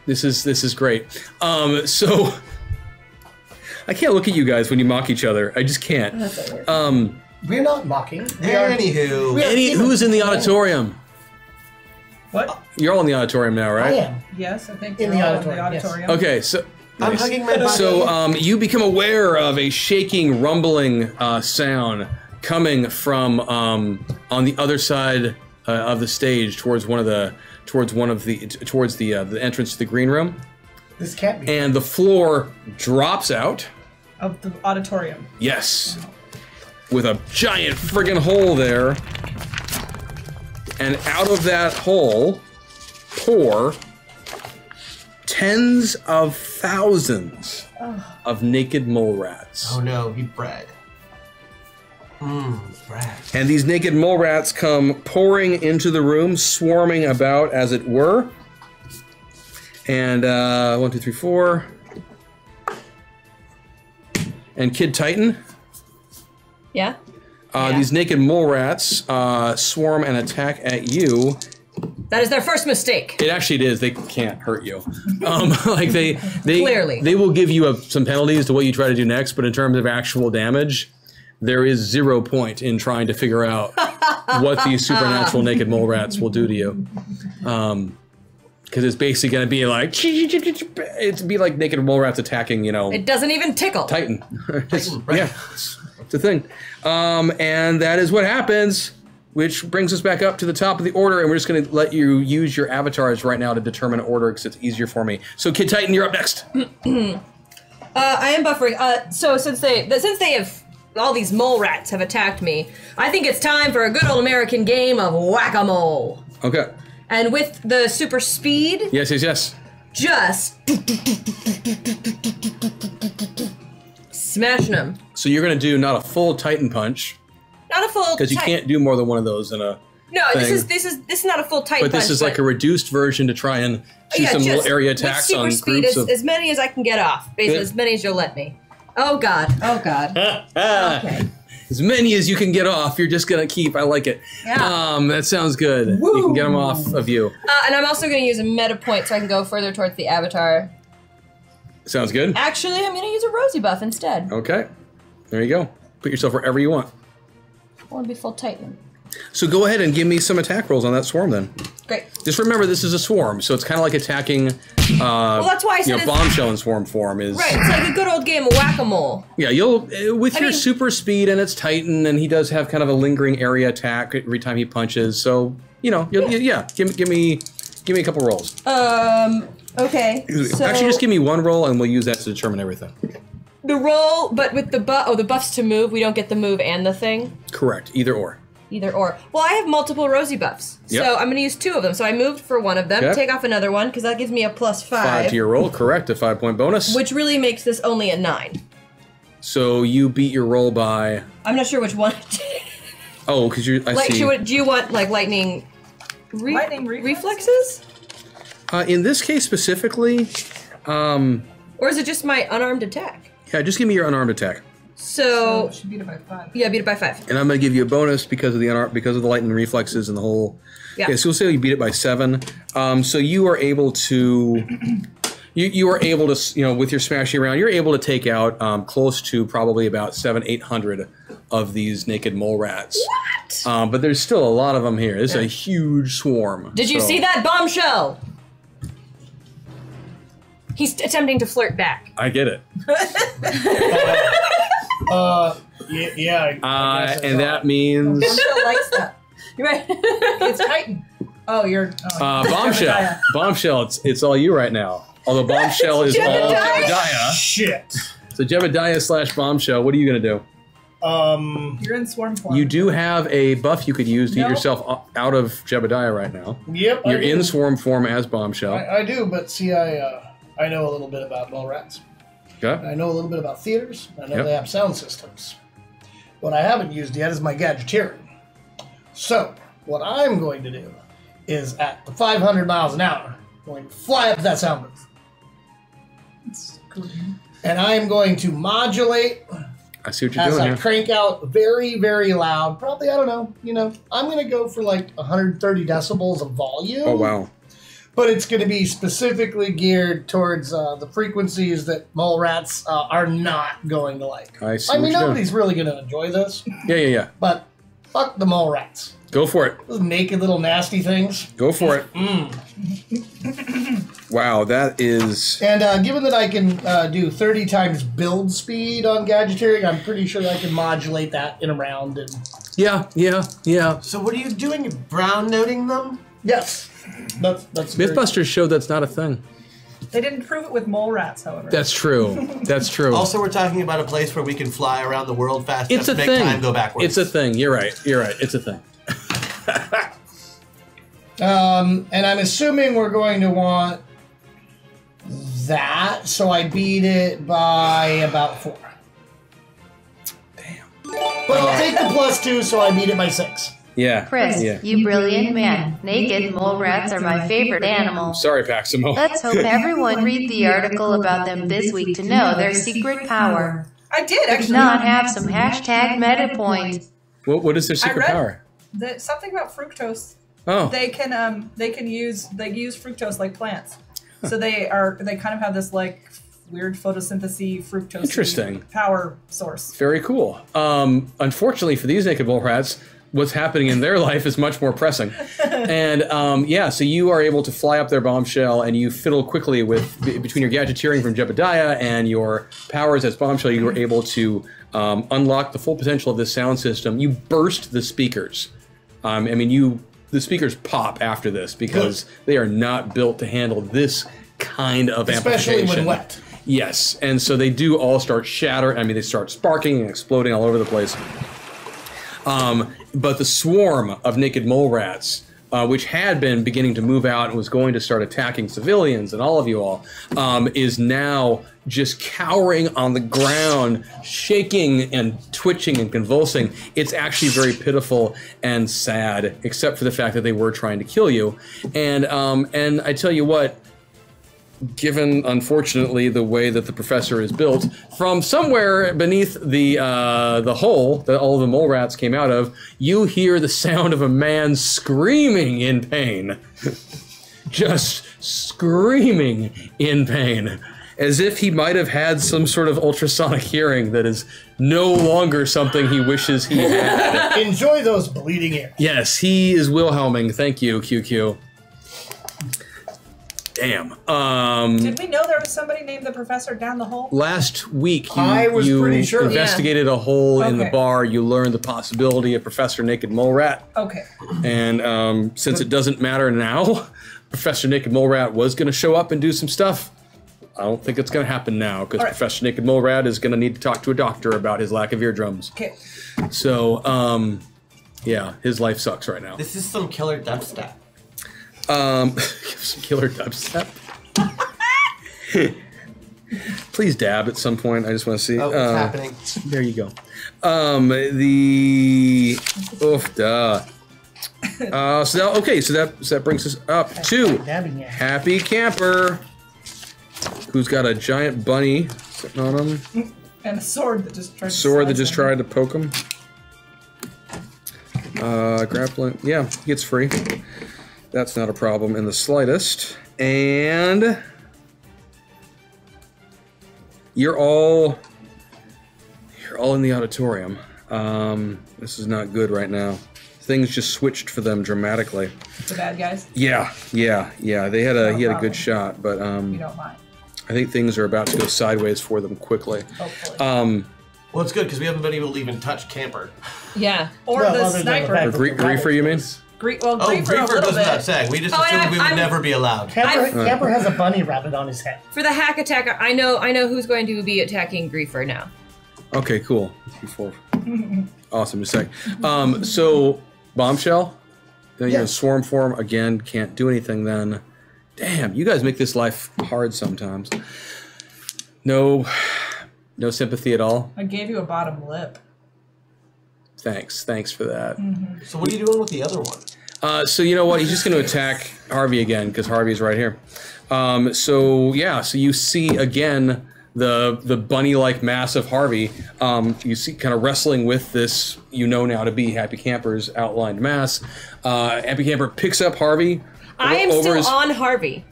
This is great. So I can't look at you guys when you mock each other. I just can't. We're not mocking. We are, Anywho, we are Who's in the auditorium? What? You're all in the auditorium now, right? I am. Yes, I think In they're the all auditorium, yes. Okay, so I'm nice. hugging my body. So you become aware of a shaking, rumbling sound coming from on the other side of the stage towards the entrance to the green room, This can't be. and the floor drops out. of the auditorium. Yes, with a giant friggin' hole there, and out of that hole pour tens of thousands of naked mole rats. Oh no, he bred. Brad. And these naked mole rats come pouring into the room, swarming about, as it were. And 1, 2, 3, 4. And Kid Titan. Yeah? These naked mole rats swarm and attack at you. That is their first mistake. It actually is. They can't hurt you. Like they Clearly. they will give you some penalties to what you try to do next. But in terms of actual damage, there is 0 point in trying to figure out what these supernatural naked mole rats will do to you. Because it's basically going to be like it'd be like naked mole rats attacking, It doesn't even tickle. Titan. Titan, right. Yeah, it's a thing. And that is what happens, which brings us back up to the top of the order, and we're just going to let you use your avatars right now to determine order because it's easier for me. So, Kid Titan, you're up next. I am buffering. So since they have all these mole rats have attacked me, I think it's time for a good old American game of whack-a-mole. Okay. And with the super speed, Yes, yes, yes. just smashing them. So you're going to do not a full Titan punch Not a full. because you can't do more than one of those in a. No, thing. this is not a full Titan But this punch, is like a reduced version to try and do some little area attacks with on super speed, groups of. as many as I can get off. Basically, Yeah. as many as you'll let me. Oh God. Oh God. Okay. As many as you can get off, you're just gonna keep. I like it. Yeah. That sounds good. You can get them off of you. And I'm also going to use a meta point so I can go further towards the avatar. Sounds good. Actually, I'm going to use a Rosie buff instead. Okay. There you go. Put yourself wherever you want. I want to be full Titan. So go ahead and give me some attack rolls on that swarm then. Great. Just remember this is a swarm, so it's kind of like attacking. Well, that's why I said it's bombshell in swarm form is. right. It's like a good old game of whack-a-mole. Yeah, you'll with I your mean- super speed and it's Titan, and he does have kind of a lingering area attack every time he punches. So you'll, yeah. Give me a couple rolls. Okay. So Actually, just give me one roll, and we'll use that to determine everything. the roll, but with the the buffs to move, we don't get the move and the thing. Correct. Either or. Either or. Well, I have multiple Rosie buffs, Yep. so I'm going to use 2 of them. So I moved for one of them, Okay. take off another one because that gives me a +5, 5 to your roll. Correct. A 5-point bonus. which really makes this only a 9. So you beat your roll by. I'm not sure which one. Oh, because you. I Like, see. do you want like lightning? Lightning reflexes? In this case specifically, Or is it just my unarmed attack? yeah, just give me your unarmed attack. So She beat it by 5. yeah, beat it by 5. And I'm going to give you a bonus because of the lightning reflexes and the whole. Yeah. Okay, so we'll say you beat it by 7. So you are able to. You are able to, with your smashing around, you're able to take out close to probably about 700-800 of these naked mole rats. What? But there's still a lot of them here. This is a huge swarm. Did you see that bombshell? He's attempting to flirt back. I get it. Yeah. I guess And that means Bombshell likes that. You're right. It's Titan. Oh, you're... Bombshell. Bombshell, it's all you right now. Although Bombshell is all Jebediah. Jebediah. Shit. So Jebediah / Bombshell, what are you going to do? You're in swarm form. You do have a buff you could use to get Nope. yourself out of Jebediah right now. Yep. You're in swarm form as Bombshell. I do, but see, I know a little bit about mole rats. Okay. I know a little bit about theaters. I know Yep. they have sound systems. What I haven't used yet is my gadgeteering. So, what I'm going to do is at the 500 miles an hour, I'm going to fly up that sound booth. It's cool. And I am going to modulate I see what you're as doing I here. crank out very, very loud. Probably, I don't know, I'm going to go for like 130 decibels of volume. Oh, wow. But it's going to be specifically geared towards the frequencies that mole rats are not going to like. I see I what mean, you're doing. nobody's really going to enjoy this, Yeah. but fuck the mole rats. Go for it. Those naked little nasty things. Go for it. Wow, that is... And given that I can do 30 times build speed on gadgeteering, I'm pretty sure that I can modulate that in a round. And... Yeah. So what are you doing? You're brown noting them? Yes. That's Mythbusters showed that's not a thing. They didn't prove it with mole rats, however. That's true. That's true. Also, we're talking about a place where we can fly around the world fast enough It's a to make thing. time go backwards. It's a thing. You're right. It's a thing. And I'm assuming we're going to want that, so I beat it by about 4. Damn. But I'll take the +2, so I beat it by 6. Yeah. Chris, Yeah. you brilliant man. Naked mole rats are my favorite animal. Sorry, Paximo. Let's hope everyone read the article about them this week to know their secret power. I did, If actually. not, have some hashtag meta point. What is their secret read- power? Something about fructose. Oh. They use fructose like plants. So they kind of have this like weird photosynthesis fructose Interesting. power source. Very cool. Unfortunately for these naked mole rats, what's happening in their life is much more pressing. And so you are able to fly up their bombshell, and you fiddle quickly with between your gadgeteering from Jebediah and your powers as bombshell. You are able to unlock the full potential of this sound system. You burst the speakers. The speakers pop after this because they are not built to handle this kind of Especially amplification. when wet. Yes, and so they do all start shattering. They start sparking and exploding all over the place. But the swarm of naked mole rats, which had been beginning to move out and was going to start attacking civilians and all of you all, is now just cowering on the ground, shaking and twitching and convulsing. It's actually very pitiful and sad, except for the fact that they were trying to kill you. And I tell you what, given, unfortunately, the way that the professor is built, from somewhere beneath the hole that all the mole rats came out of, you hear the sound of a man screaming in pain. Just screaming in pain. As if he might have had some sort of ultrasonic hearing that is no longer something he wishes he had. Enjoy those bleeding ears. Yes, he is Wilhelming. Thank you, QQ. Damn. Did we know there was somebody named the professor down the hole? Last week, I was you pretty sure. investigated a hole in the Okay. bar. You learned the possibility of Professor Naked Mole Rat. Okay. And since it doesn't matter now, Professor Naked Mole Rat was going to show up and do some stuff. I don't think it's going to happen now because right. Professor Naked Mole Rat is going to need to talk to a doctor about his lack of eardrums. Okay. So, yeah, his life sucks right now. This is some killer dubstep. Some killer dubstep. Please dab at some point. I just want to see. Oh, what's happening? There you go. So that brings us up to Dabbing it. Happy Camper, who's got a giant bunny sitting on him. And a sword that just tried to poke him. Grappling. Yeah, he gets free. That's not a problem in the slightest. And you're all in the auditorium. This is not good right now. Things just switched for them dramatically. The bad guys? Yeah. He had a problem. good shot, but You don't mind. I think things are about to go sideways for them quickly. Hopefully. Well, it's good because we haven't been able to even touch Camper. Yeah. Or Well, the other than the sniper. fact that Griefer, you mean? Griefer Oh, a Griefer little goes without bit. saying. We just Oh, assumed we would I'm- never be allowed. Camper has a bunny rabbit on his head. For the hack attack, I know who's going to be attacking Griefer now. Okay, cool. Awesome. Just a sec. So, Bombshell, then you're in Yes. swarm form again. Can't do anything then. Damn, you guys make this life hard sometimes. No sympathy at all. I gave you a bottom lip. Thanks for that. So what are you doing with the other one? So you know what? He's just going to attack Harvey again because Harvey's right here. So you see again the bunny-like mass of Harvey. You see kind of wrestling with this, now to be Happy Camper's outlined mass. Happy Camper picks up Harvey. I am still on Harvey.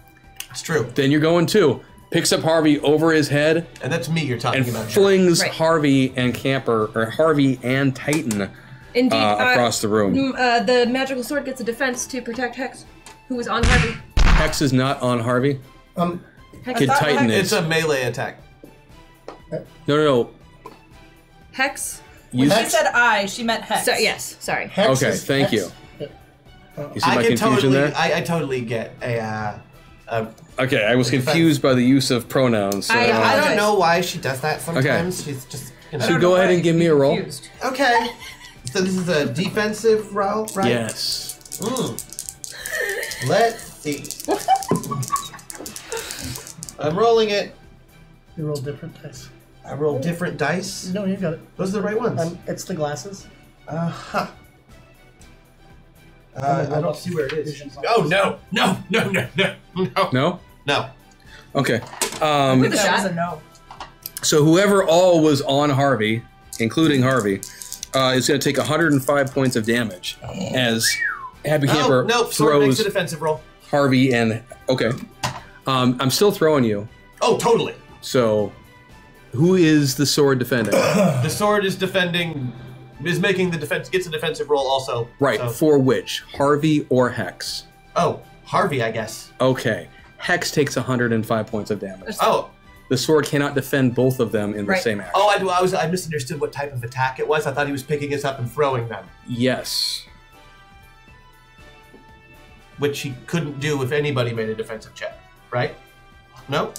It's true. Then you're going too. Picks up Harvey over his head And that's me you're talking and about. flings Right. Harvey and Camper, or Harvey and Titan Indeed. across the room. The magical sword gets a defense to protect Hex, who was on Harvey. Hex is not on Harvey. Kid Titan is. It's a melee attack. No. Hex? You When she said I, she meant Hex. So, yes, sorry. Hex Okay, is thank Hex. you. You see my confusion there? I totally get a. Okay, I was confused by the use of pronouns. So, I don't know why she does that sometimes. She's just. You know. So go ahead and give me a roll. Confused. Okay. So this is a defensive roll, right? Yes. Let's see. I'm rolling it. You roll different dice. I roll different dice. No, you got it. Those are the right ones. It's the glasses. Uh-huh. I I don't see where it is. Vision's Oh, no. No. No? No. Okay. That was a no. So whoever all was on Harvey, including Harvey, is going to take 105 points of damage as Happy Camper no. Sword makes a throws defensive roll. Harvey and... Okay. I'm still throwing you. Oh, totally. So who is the sword defending? The sword is defending... Is making the defense... Gets a defensive roll also. Right. So. For which? Harvey or Hex? Oh, Harvey, I guess. Okay. Hex takes 105 points of damage. Oh. The sword cannot defend both of them in the same action. Oh, I misunderstood what type of attack it was. I thought he was picking us up and throwing them. Yes. Which he couldn't do if anybody made a defensive check, right? No?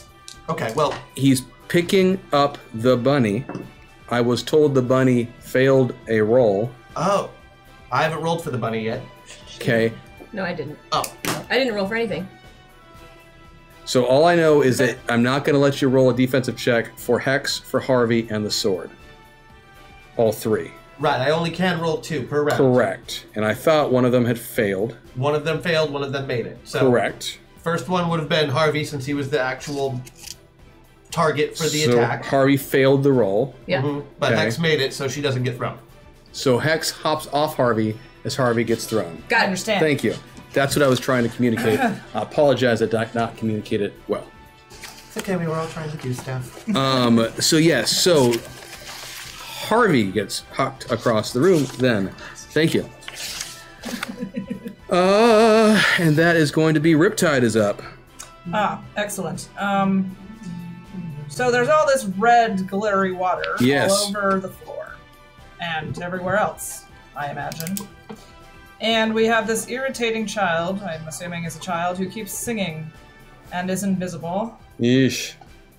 Okay, well... He's picking up the bunny. I was told the bunny failed a roll. Oh. I haven't rolled for the bunny yet. Okay. No, I didn't. Oh. I didn't roll for anything. So all I know is that I'm not going to let you roll a defensive check for Hex, for Harvey, and the sword. All three. Right, I only can roll 2 per round. Correct. And I thought one of them had failed. One of them failed, one of them made it. So Correct. First one would have been Harvey since he was the actual target for the So attack. Harvey failed the roll. Yeah. But Okay. Hex made it, so she doesn't get thrown. So Hex hops off Harvey as Harvey gets thrown. I understand. Thank you. That's what I was trying to communicate. I apologize that I did not communicate it well. It's okay, we were all trying to do stuff. So yes, so Harvey gets hucked across the room then. Thank you. And that is going to be Riptide is up. Ah, excellent. So there's all this red glittery water Yes. all over the floor and everywhere else, I imagine. And we have this irritating child, I'm assuming is a child, who keeps singing and is invisible, Yeesh.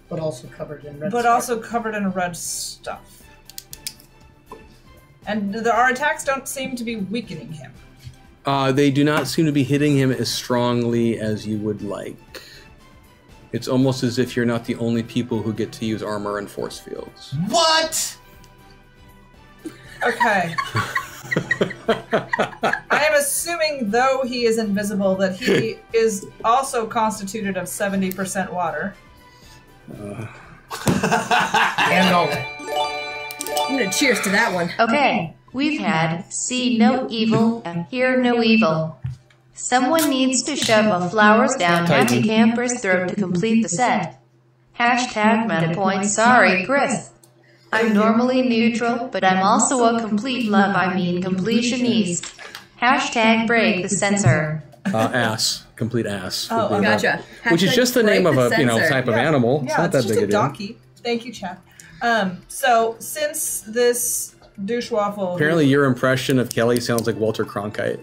But also covered in red. but stuff. also covered in red stuff. And our attacks don't seem to be weakening him. They do not seem to be hitting him as strongly as you would like. It's almost as if you're not the only people who get to use armor and force fields. What? Okay. I am assuming, though he is invisible, that he is also constituted of 70% water. And no. I'm gonna cheers to that one. Okay, we've had see no evil and hear no evil. Someone needs to shove a flowers down Happy Camper's throat to complete the set. Hashtag meta points. Sorry, Chris. I'm normally neutral, but I'm also a complete love, I mean completionist. Hashtag break the censor. Ass. Complete ass. would Oh, be Gotcha. Which is Hashtag just the name break of the a censor. type of animal. It's Yeah, not that just big a a deal. donkey. Thank you, Chad. So since this douchewaffle, Apparently, your impression of Kelly sounds like Walter Cronkite.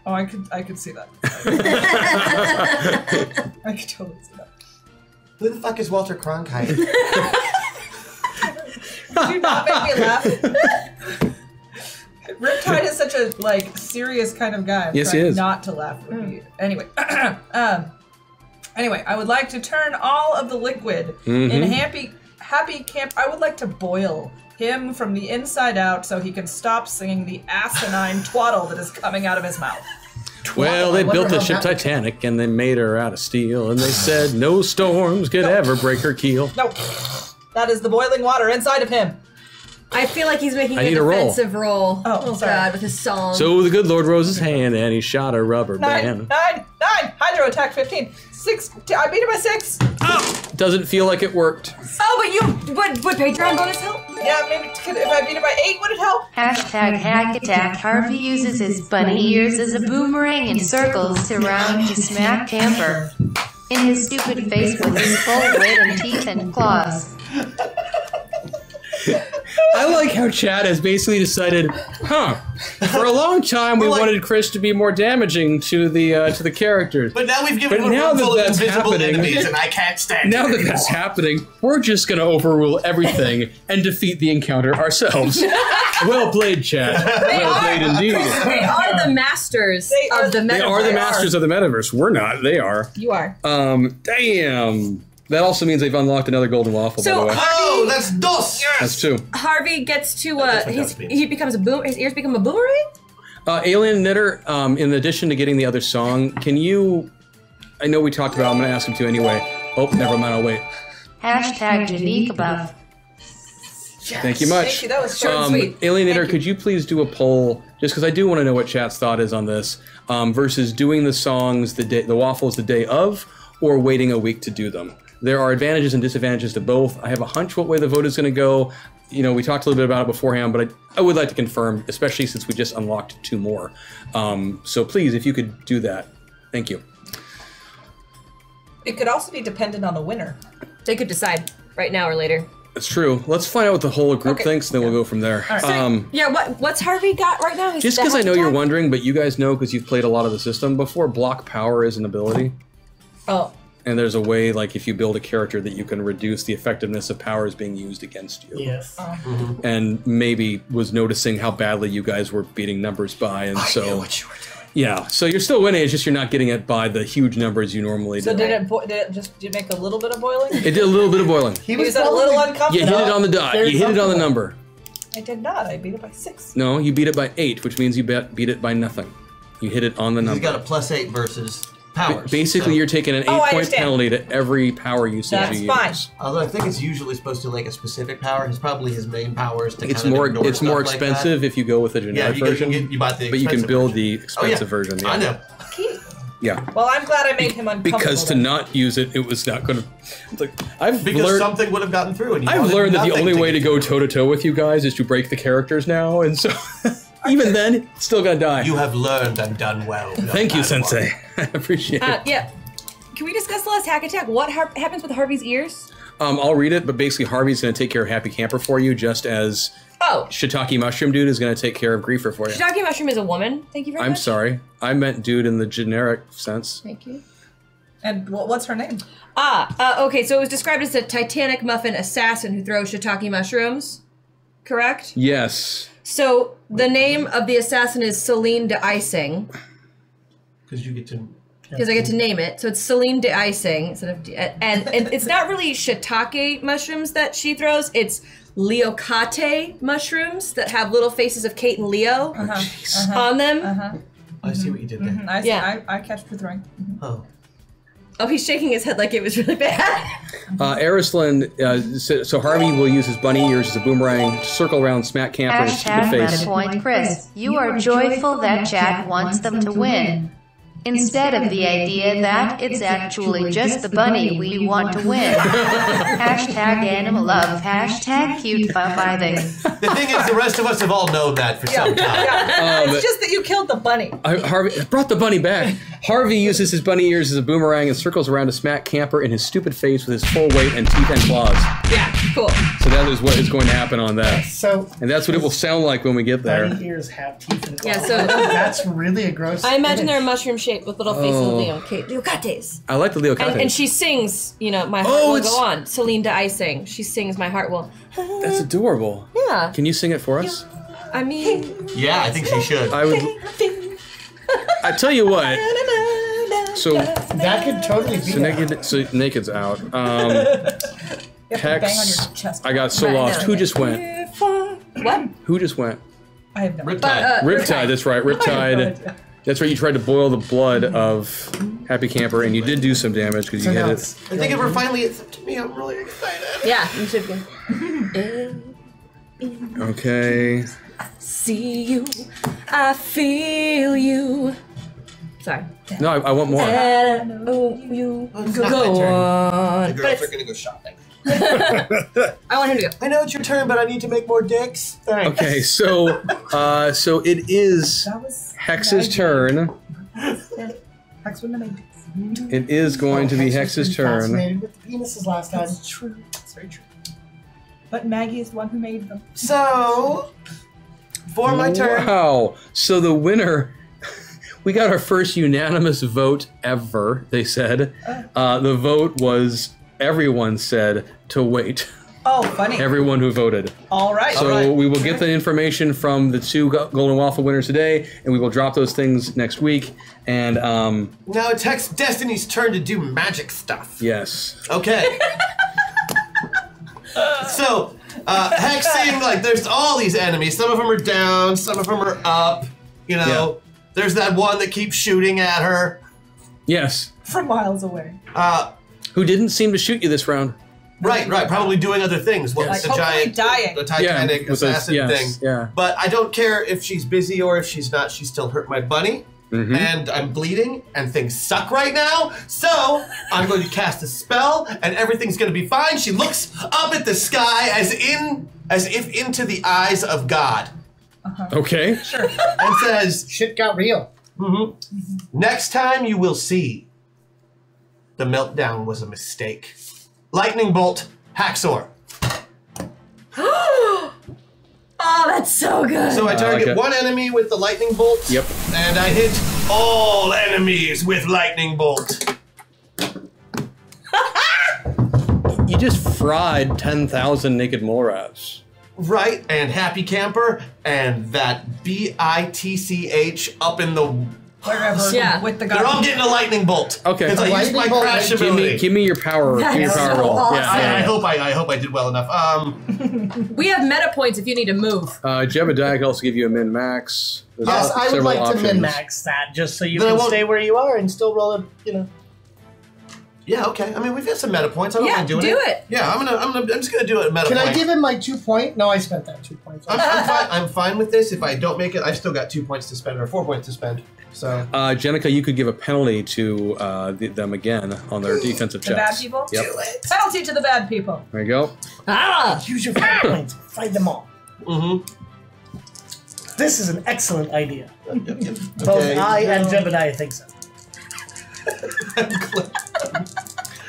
oh, I could see that. I could totally see that. Who the fuck is Walter Cronkite? Did you not make me laugh? Riptide is such a serious kind of guy. I'm Yes, he trying is. not to laugh with you. Anyway, anyway, I would like to turn all of the liquid in Happy Camp. I would like to boil him from the inside out so he can stop singing the asinine twaddle that is coming out of his mouth. Well, they I wonder built the how ship that- Titanic and they made her out of steel, and they said no storms could ever break her keel. No, that is the boiling water inside of him. I feel like he's making I a need a roll. defensive roll. Oh, sorry. God, with his song. So the good Lord rose his hand and he shot a rubber band. 9, hydro attack 15, 6. I beat him by 6. Doesn't feel like it worked. Oh, would Patreon bonus help? Yeah, maybe if I beat it by 8, would it help? Hashtag hack attack. Harvey uses his bunny ears as a boomerang and circles around to smack Camper in his stupid face with his full weight and teeth and claws. I like how Chad has basically decided, for a long time we wanted Chris to be more damaging to the characters. But now we've given him a room full of invisible enemies, and I can't stand it anymore. That's happening, we're just going to overrule everything and defeat the encounter ourselves. Well played, Chad. Well played indeed. They are the masters of the Metaverse. They are the masters of the Metaverse. We're not. They are. You are. Damn. That also means they've unlocked another golden waffle, by the way. Oh, that's dos! Yes! That's 2. Harvey gets to, he becomes his ears become a boomerang? Alien Knitter, in addition to getting the other song, can you, I know we talked about it, I'm going to ask him to anyway. Oh, never mind, I'll wait. Hashtag Janika Buff. Yes. Thank you much. Thank you, that was short and sweet. Alien Knitter, could you please do a poll, just because I do want to know what chat's thought is on this, versus doing the songs, the waffles the day of, or waiting a week to do them? There are advantages and disadvantages to both. I have a hunch what way the vote is going to go. You know, we talked a little bit about it beforehand, but I would like to confirm, especially since we just unlocked 2 more. So please, if you could do that. Thank you. It could also be dependent on the winner. They could decide right now or later. That's true. Let's find out what the whole group thinks, and then we'll go from there. All right. Yeah, what's Harvey got right now? Just because I know you're wondering, but you guys know because you've played a lot of the system before, block power is an ability. Oh. And there's a way, like, if you build a character that you can reduce the effectiveness of powers being used against you. Yes. And maybe was noticing how badly you guys were beating numbers by, and so... I knew what you were doing. Yeah, so you're still winning, it's just you're not getting it by the huge numbers you normally do. So did it make a little bit of boiling? It did a little bit of boiling. He was a little uncomfortable. You hit it on the dot. You hit it on the number. I did not. I beat it by 6. No, you beat it by 8, which means you beat it by nothing. You hit it on the number. He's got a +8 versus... powers. Basically, you're taking an 8-point penalty to every power usage you fine. use. Although I think it's usually supposed to like a specific power. It's probably his main power is to It's kind of ignore it's more stuff expensive like if you go with a generic version. You buy the but you can expensive build version. the expensive version. Yeah. I know. Yeah. Well, I'm glad I made him uncomfortable. Because to not use it, it was not going to. Like, Because something would have gotten through. And I've learned that the only way to go toe to toe with you guys is to break the characters now, and so even then, it's still gonna die. You have learned and done well. Thank you, Sensei. I appreciate it. Yeah. Can we discuss the last hack attack? What happens with Harvey's ears? I'll read it, but basically Harvey's going to take care of Happy Camper for you, just as Shiitake Mushroom Dude is going to take care of Griefer for you. Shiitake Mushroom is a woman. Thank you very much. I'm sorry. I meant dude in the generic sense. Thank you. And what's her name? Okay, so it was described as a Titanic muffin assassin who throws shiitake mushrooms, correct? Yes. So the name of the assassin is Celine de Icing. Because you get to... Because I get to name it. So it's Celine de Icing instead of and it's not really shiitake mushrooms that she throws. It's leocate mushrooms that have little faces of Kate and Leo on them. I see what you did there. I catch the throwing. Oh, he's shaking his head like it was really bad. Arislin, so Harvey will use his bunny ears as a boomerang to circle around, smack Camper in the face. Hashtag point Chris. You are joyful that Chad wants them to win. Instead of the idea that it's actually just the bunny we want to win. Hashtag animal love. Hashtag cute vibing. The thing is, the rest of us have all known that for some time. It's just that you killed the bunny. Harvey brought the bunny back. Harvey uses his bunny ears as a boomerang and circles around to smack Camper in his stupid face with his full weight and teeth and claws. Yeah, cool. So that is what is going to happen on that. And that's what it will sound like when we get there. Bunny ears have teeth and claws. Yeah, so that's really a gross. I imagine they're mushroom shaped with little faces of Leocates. I like the Leocates. And she sings, you know, my heart will go on. Celine de Icing. She sings my heart will. That's adorable. Yeah. Can you sing it for us? I mean. Yeah, I think she should. I would. I tell you what. So that could totally be. So Naked's out. Hex. I got so lost. Who just went? What? Who just went? I have no Riptide. Riptide. That's right. Riptide. That's right. You tried to boil the blood of Happy Camper, and you did do some damage because you hit it. I think if we're finally it's up to me, I'm really excited. Yeah, you should be. Okay. See you, I feel you. Sorry. No, I want more. You It's go not my turn. on. The girls are gonna go shopping. I want him to go. I know it's your turn, but I need to make more dicks. Thanks. Okay, so it is That was Hex's turn. Hex wouldn't have made it. It is going to be Hex Hex's was turn. fascinated with the penises last time. That's true. That's very true. But Maggie is the one who made them. So, for my turn. Wow. So the winner, we got our first unanimous vote ever, they said. The vote was, everyone said to wait. Oh, funny. Everyone who voted. All right. So we will get the information from the 2 Golden Waffle winners today, and we will drop those things next week. And Now it's Hex Destiny's turn to do magic stuff. yes. Okay. So, Hex seeing like there's all these enemies. Some of them are down, some of them are up. You know, there's that one that keeps shooting at her. Yes. From miles away. Who didn't seem to shoot you this round? Right, probably doing other things. What Like, the hopefully giant, dying. the Titanic with those- assassin yes, thing. yeah. But I don't care if she's busy or if she's not. She still hurt my bunny, and I'm bleeding, and things suck right now. So I'm going to cast a spell, and everything's going to be fine. She looks up at the sky as if into the eyes of God, Okay. and says, Shit got real. "Next time you will see. The meltdown was a mistake. Lightning bolt, Haxor." Oh, that's so good. So I target like it. one enemy with the lightning bolt. Yep. And I hit all enemies with lightning bolt. You just fried 10,000 naked mole rats. Right, and Happy Camper, and that BITCH up in the... Wherever. Yeah. With the They're all gun. getting a lightning bolt. Okay. Because I used my Lightning bolt, crash give ability. Give me your power. Give me your That's power so roll. awesome. Yeah. I hope I did well enough. We have meta points if you need to move. Jebediah can also give you a min max. There's Yes, I would several like options. to min-max that just so you Then I can won't- stay where you are and still roll a, Yeah, okay. I mean, we've got some meta points. I don't Yeah, mind doing do it. Yeah, I'm just gonna do it at meta Can point. I give him my 2 point? No, I spent that 2 points. I'm fine with this. If I don't make it, I've still got 2 points to spend, or 4 points to spend. So Jenica, you could give a penalty to them again on their defensive The checks. bad people? Yep. do it. Penalty to the bad people. There you go. Ah! Use your 5 points. Fight them all. This is an excellent idea. Both Okay. I and Jebediah think so.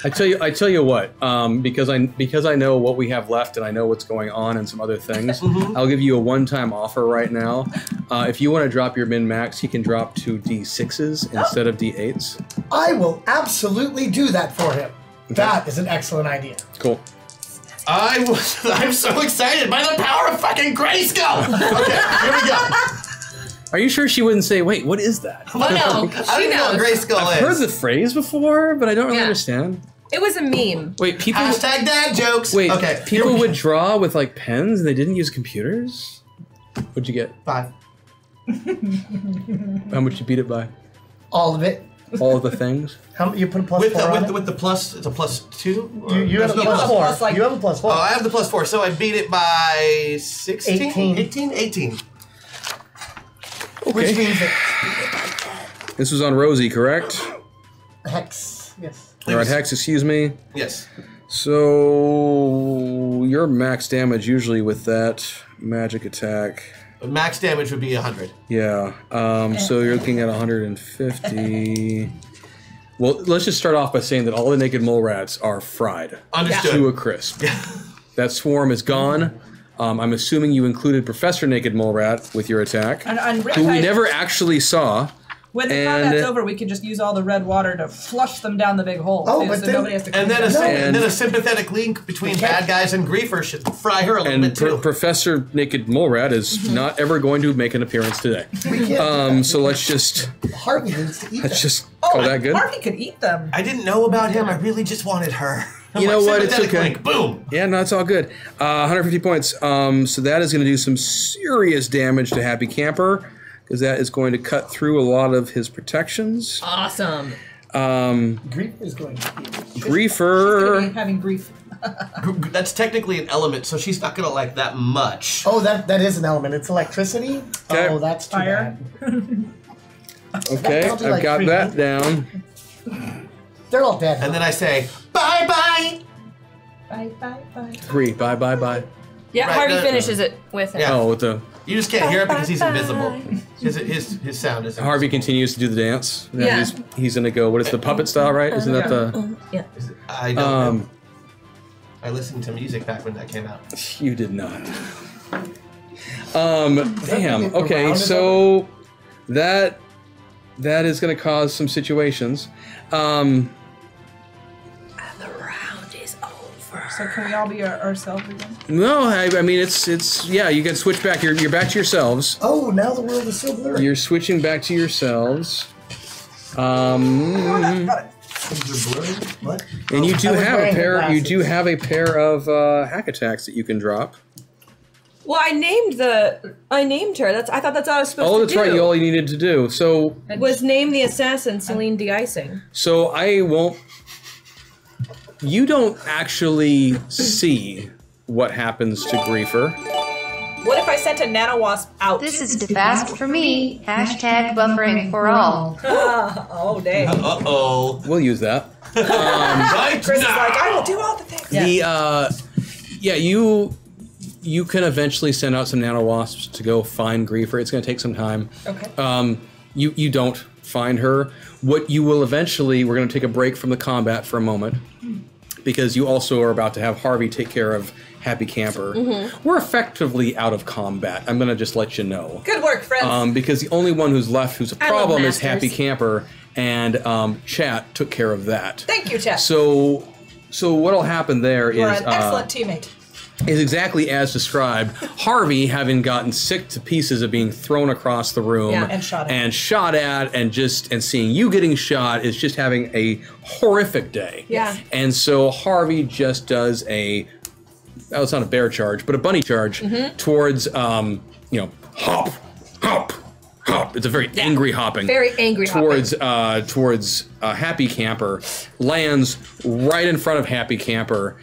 I tell you what, because I know what we have left and I know what's going on and some other things. I'll give you a one-time offer right now. If you want to drop your min max, you can drop to D6s instead of D8s. I will absolutely do that for him. That is an excellent idea. Cool. I'm so excited by the power of fucking Grayskull. Okay, here we go. Are you sure she wouldn't say, "Wait, what is that"? Oh no, I don't she even know what knows. Grayskull I've is. heard the phrase before, but I don't really Yeah. understand. It was a meme. Wait, people. Hashtag dad jokes. Wait, Okay. people here we would go. draw with like pens and they didn't use computers? What'd you get? 5. How much you beat it by? All of it. All of the things? How you put a plus With 4 on the, it? with the plus, it's a +2. Or- You have a there's no plus 4. plus, like- You have a plus 4. Oh, I have the +4, so I beat it by 16? 18. 18. Which Okay. means that This was on Rosie, correct? Hex. Yes. All right, Hex, excuse me. Yes. So your max damage usually with that magic attack. But max damage would be 100. Yeah. So you're looking at 150. Well, let's just start off by saying that all the naked mole rats are fried Understood. to a crisp. That swarm is gone. I'm assuming you included Professor Naked Mole Rat with your attack, And who we never actually saw. When the and- combat's over, we can just use all the red water to flush them down the big hole. Oh, too, but so then- nobody has to And then, clean them. and then a sympathetic link between bad guys and griefers should fry her a little And bit too. Professor Naked Mole Rat is not ever going to make an appearance today. So let's just Harvey needs to eat let's that. just Oh, call that good. Harvey could eat them. I didn't know about him. I really just wanted her. I'm You know like, what? It's sympathetic okay. link, boom. Yeah, no, it's all good. 150 points. So that is going to do some serious damage to Happy Camper, because that is going to cut through a lot of his protections. Awesome. Grief is going to be. Griefer. Having grief. That's technically an element, so she's not gonna like that much. Oh, that is an element. It's electricity. Okay. Oh, that's too Fire. bad. Okay, I'll do I've like got 3 that minutes. down. They're all dead. And then I say, bye bye. Bye, bye, bye. 3. Bye, bye, bye. Yeah, Right, Harvey no, finishes it with him. Yeah. Oh, with the You just can't hear it because he's Bye, invisible. bye. His sound is Harvey invisible. continues to do the dance. Now Yeah. He's gonna go. What is the puppet style? Right? Isn't that the? Yeah. I don't know. I listened to music back when that came out. You did not. Damn. Okay, so that is going to cause some situations. And the round is over. So can we all be ourselves again? No, I mean it's yeah. You can switch back. You're back to yourselves. Oh, now the world is so blurry. You're switching back to yourselves. Got it. Things are blurry. What? And you do I was have a wearing pair. You glasses. do have a pair of hack attacks that you can drop. Well, I named her. I thought that's all I was supposed Oh, to that's do. right. All you needed to do. So Was name the assassin Celine de-icing. So I won't. You don't actually see what happens to Griefer. What if I sent a nanowasp out? This is too fast for me. Hashtag buffering for all. Oh, dang. Uh-oh. We'll use that. Right Chris is now. like, I will do all the things. You can eventually send out some nanowasps to go find Griefer. It's going to take some time. Okay. You don't find her. What you will eventually, we're going to take a break from the combat for a moment, because you also are about to have Harvey take care of Happy Camper. We're effectively out of combat. I'm going to just let you know. Good work, friends. Because the only one who's left who's a I love problem is masters. Happy Camper, and Chat took care of that. Thank you, Chet. So what'll happen there You're is an excellent teammate. is exactly as described. Harvey, having gotten sick to pieces of being thrown across the room Yeah, and shot at. and seeing you getting shot, is just having a horrific day. Yeah. And so Harvey just does it's not a bear charge, but a bunny charge towards hop, hop, hop. It's a very angry hopping. Very angry towards Happy Camper, lands right in front of Happy Camper,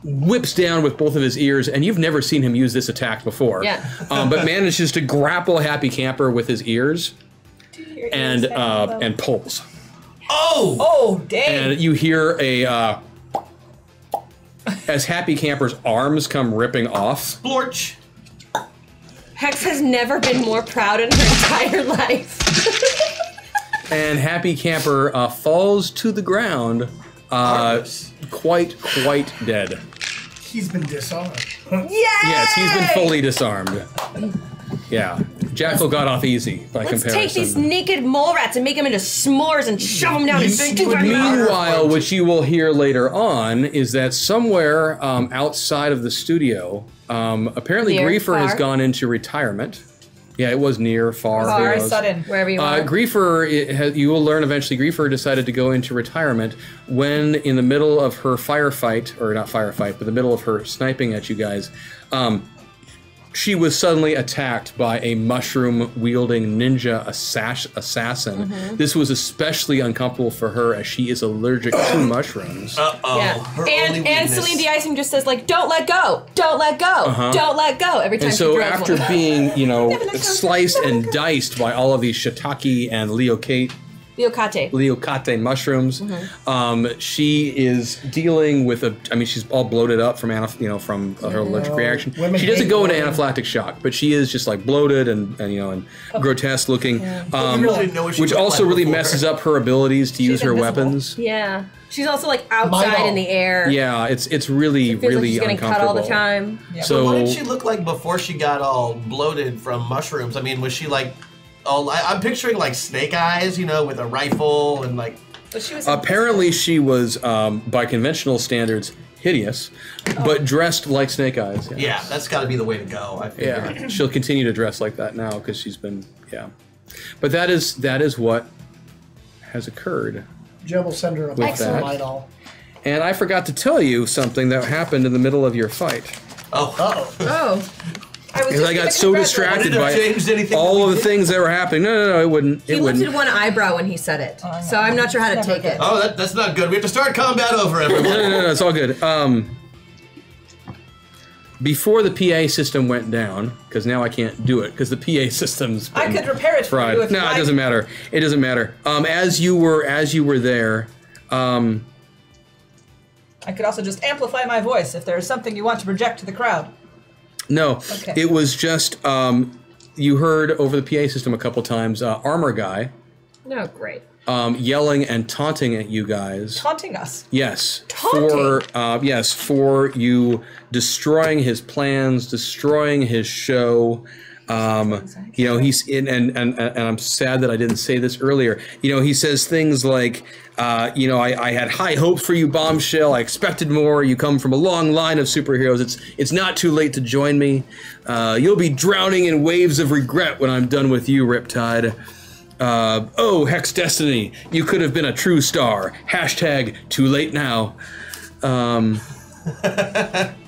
whips down with both of his ears, and you've never seen him use this attack before. Yeah. But manages to grapple Happy Camper with his ears and pulls. Oh, dang. And you hear as Happy Camper's arms come ripping off. Splorch. Hex has never been more proud in her entire life. And Happy Camper falls to the ground, quite dead. He's been disarmed. Yay! Yes, he's been fully disarmed. Yeah, Jackal got off easy by Let's comparison. take these naked mole rats and make them into s'mores and shove them down his stupid mouth. Meanwhile, what you will hear later on is that somewhere outside of the studio, apparently Near, Griefer has far? gone into retirement. Yeah, it was near, far. who Far, knows? sudden. Wherever you are. Griefer, you will learn eventually, Griefer decided to go into retirement when, in the middle of her firefight, or not firefight, but the middle of her sniping at you guys, she was suddenly attacked by a mushroom-wielding ninja assassin. This was especially uncomfortable for her, as she is allergic to mushrooms. Yeah. Her only And weakness. Celine de-icing just says, like, don't let go, don't let go, don't let go, every time And she so throws after one. being, sliced and diced by all of these shiitake and leocate mushrooms, she is dealing with she's all bloated up from from her allergic reaction. Women She doesn't hate go into women. anaphylactic shock, but she is just like bloated and grotesque looking, We really didn't know what she which looked also like really before. messes up her abilities to use her invisible. weapons. Yeah. She's also, like, outside in the air. Yeah, it's really Feels like really she's getting cut uncomfortable all the time. So What did she look like before she got all bloated from mushrooms? I mean, was she like, I'm picturing like Snake Eyes, with a rifle and like. But she was apparently she was, by conventional standards, hideous, but dressed like Snake Eyes. Yeah, that's got to be the way to go. I figure. Yeah, she'll continue to dress like that now because she's been, But that is what has occurred. Joe will send her a box that. of light all. And I forgot to tell you something that happened in the middle of your fight. Oh. Oh. Because I got so distracted Wouldn't by have changed anything all of we the did. things that were happening. No, it wouldn't. He It wouldn't. lifted one eyebrow when he said it, so I'm not sure how to take it. Oh, that's not good. We have to start combat over, everyone. No, it's all good. Before the PA system went down, because now I can't do it, because the PA system's I been could repair it for fried. you if you No, like. it doesn't matter. It doesn't matter. As you were there, I I could also just amplify my voice if there's something you want to project to the crowd. No, Okay. it was just you heard over the PA system a couple times Armor Guy No, great. yelling and taunting at you guys. Taunting us. Yes, Taunting? for you destroying his plans, destroying his show. You know, he's in, and I'm sad that I didn't say this earlier. You know, he says things like, you know, I had high hopes for you, Bombshell. I expected more. You come from a long line of superheroes. It's not too late to join me. You'll be drowning in waves of regret when I'm done with you, Riptide. Oh, Hex Destiny, you could have been a true star. Hashtag too late now.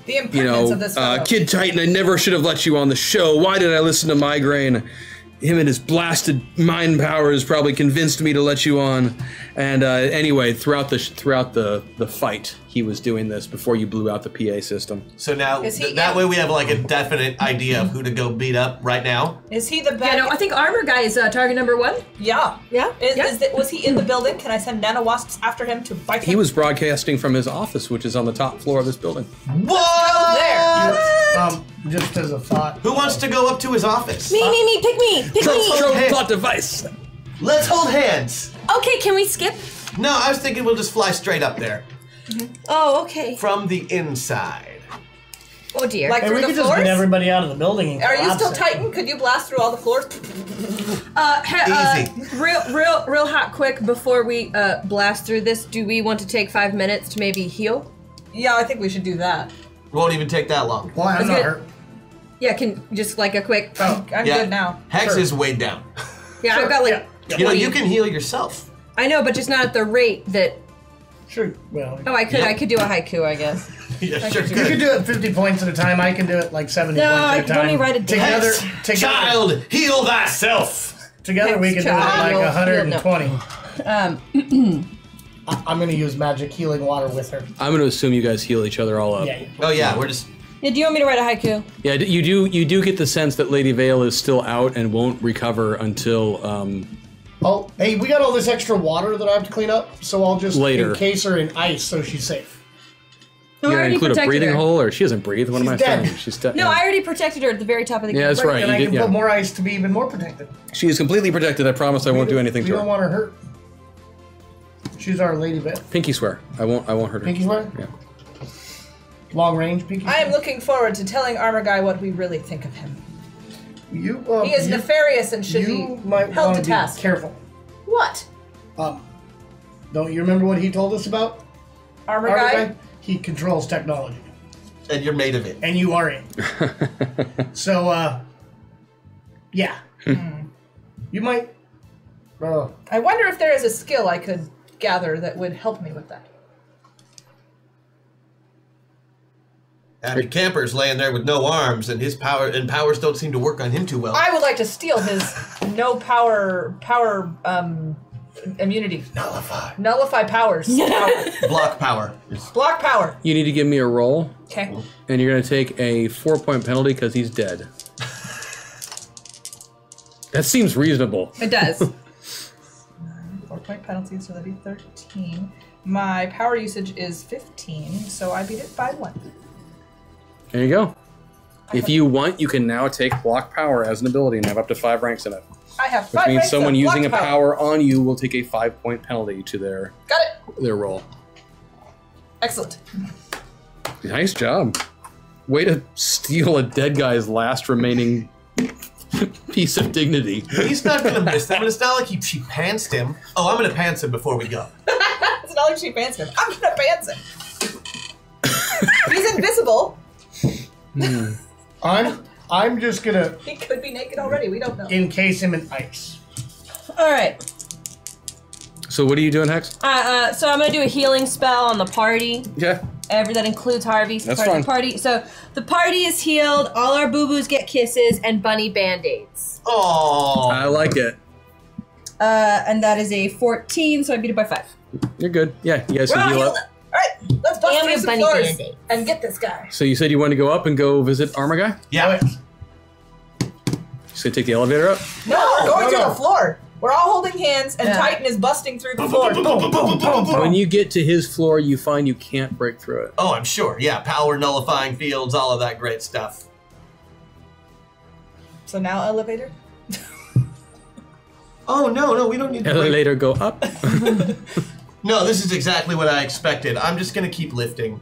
The impertinence You know, of this fellow. Kid Titan, I never should have let you on the show. Why did I listen to Migraine? Him and his blasted mind powers probably convinced me to let you on. And anyway, throughout the fight, he was doing this before you blew out the PA system. So now, Is he that in- way we have like a definite idea of who to go beat up right now. Is he the Yeah, bad no, I think Armor Guy is target number 1. Yeah. Yeah? Was he in the building? Can I send nanowasps after him to bite him? He was broadcasting from his office, which is on the top floor of this building. What? there. Just as a thought. Who wants to go up to his office? Me, pick me, pick me. Okay. Plot device. Let's hold hands. Okay, can we skip? No, I was thinking we'll just fly straight up there Oh, okay. from the inside. Oh dear. Like Hey, through we the could just floors? get everybody out of the building and Are you collapse still it. Titan? Could you blast through all the floors? Easy. Real hot quick before we blast through this, do we want to take 5 minutes to maybe heal? Yeah, I think we should do that. Won't even take that long. Well, I'm Is not it- hurt. Yeah, can just like a quick. Oh, I'm Yeah. good now. Hex Sure. is weighed down. Yeah, I've got like. Yeah. You know, 20. you can heal yourself. I know, but just not at the rate that. sure. Well, Oh, I could. Yep. I could do a haiku, I guess. Yeah, I sure. could you could do it 50 points at a time. I can do it like 70 No, points I at a can time. only write it down. Together, Hex, child, heal thyself. together we can do it like Child. 120. Um, I'm going to use magic healing water with her. I'm going to assume you guys heal each other all up. Yeah. Oh yeah, we're just. yeah, do you want me to write a haiku? Yeah, you do get the sense that Lady Vale is still out and won't recover until Oh, hey, we got all this extra water that I have to clean up, so I'll just Later. encase her in ice so she's safe. No, you're I gonna already include a protected breathing her. hole, or she doesn't breathe. What am I She's dead. saying? She's dead. No, I already protected her at the very top of the game. Yeah, that's right. And You I did, can yeah. put more ice to be even more protected. She is completely protected. I promise I won't do anything We to don't her. want her hurt. She's our Lady Vale. Pinky swear. I won't hurt her. Pinky swear? Yeah. Long range pinky I am swear? looking forward to telling Armor Guy what we really think of him. You, He is you, nefarious and should you be might held want to to task. be careful. What? Don't you remember what he told us about? Armor Armor Guy? Guy? He controls technology. And you're made of it. And you are it. So, yeah. You might. I wonder if there is a skill I could gather that would help me with that. Happy Camper's laying there with no arms, and his powers don't seem to work on him too well. I would like to steal his no power immunity. Nullify powers. Block power. Block power. You need to give me a roll, Okay. and you're going to take a 4-point penalty because he's dead. That seems reasonable. It does. 4-point penalty, so that'd be 13. My power usage is 15, so I beat it by 1. There you go. If you want, you can now take block power as an ability and have up to 5 ranks in it. I have 5 Which means ranks someone of using a block power on you will take a 5-point penalty to their Got it. roll. Excellent. Nice job. Way to steal a dead guy's last remaining piece of dignity. He's not gonna miss them, and it's not like she pantsed him. Oh, I'm gonna pants him before we go. It's not like she pants him. I'm gonna pants him. He's invisible. I'm just gonna He could be naked already. We don't know. encase him in ice. All right. So what are you doing, Hex? So I'm gonna do a healing spell on the party. Yeah. That includes Harvey. So That's part of fine. the party. So the party is healed. All our boo-boos get kisses and bunny band-aids. Oh, I like it. And that is a 14, so I beat it by 5. You're good. Yeah, you guys We're can all heal healed up. up. All right, let's bust And through a some bunny floors band-aid. and get this guy. So you said you wanted to go up and go visit Armor Guy? yeah. So you take the elevator up? No, we're going to no. the floor. We're all holding hands, and Titan is busting through the floor. When you get to his floor, you find you can't break through it. Oh, I'm sure. Yeah, power nullifying fields, all of that great stuff. So now elevator? Oh, no, we don't need to Elevator go up. No, this is exactly what I expected. I'm just going to keep lifting.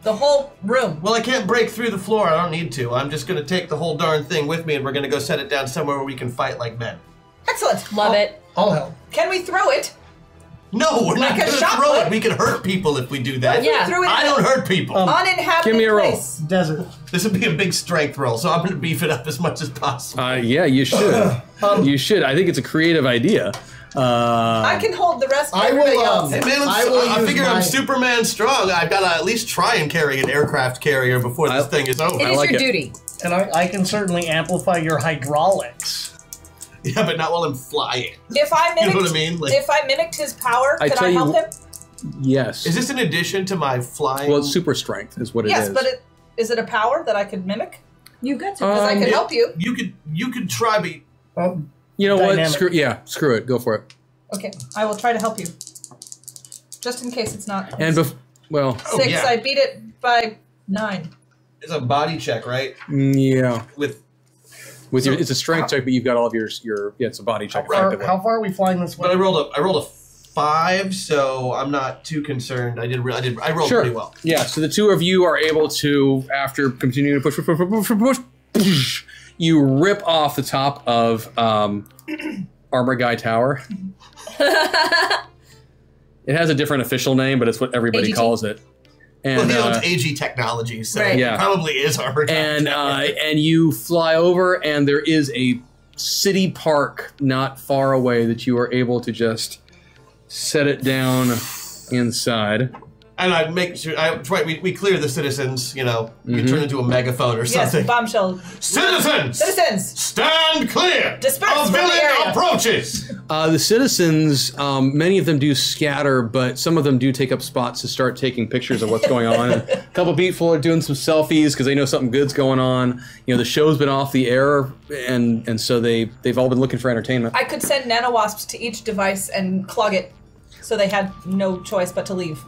The whole room. Well, I can't break through the floor. I don't need to. I'm just going to take the whole darn thing with me, and we're going to go set it down somewhere where we can fight like men. Excellent. Love it. I'll help. Can we throw it? No, we're not Like a going to shot throw put? it. We can hurt people if we do that. Yeah. Threw it I in don't an hurt people. uninhabited Give me a roll. place. Desert. This would be a big strength roll, so I'm going to beef it up as much as possible. Yeah, you should. You should. I think it's a creative idea. I can hold the rest of I will, everybody else. Hey man, I figure I'm Superman strong. I've got to at least try and carry an aircraft carrier before this thing is over. It is like your it. duty. And I can certainly amplify your hydraulics. Yeah, but not while I'm flying. If I mimicked, You know what I mean? Like, if I mimicked his power, I could tell I you help him? Yes. is this in addition to my flying? Well, it's super strength is what it is. Yes, but is it a power that I could mimic? You got to. Because I could help you. You could try, but You know Dynamic. what? Screw it. Go for it. Okay, I will try to help you. Just in case it's not. And well, 6, yeah. I beat it by 9. it's a body check, right? yeah. With Your, it's a strength check, but you've got all of your it's a body check. effectively. How far are we flying this way? but I rolled a 5, so I'm not too concerned. I rolled Sure. pretty well. Yeah. So the two of you are able to, after continuing to push, you rip off the top of Armor Guy Tower. It has a different official name, but it's what everybody AGT? calls it. Well, And he owns AG Technologies, so Right. it Yeah. probably is Armor Guy. and you fly over, and there is a city park not far away that you are able to just set it down inside. And I make sure we clear the citizens. You know, we can turn into a megaphone or Yes, something. bombshell. Citizens, Citizens! stand clear. Disperse A from the villain area. approaches. The citizens, many of them do scatter, but some of them do take up spots to start taking pictures of what's going on. And a couple people are doing some selfies because they know something good's going on. You know, the show's been off the air, and so they've all been looking for entertainment. I could send nanowasps to each device and clog it, so they had no choice but to leave.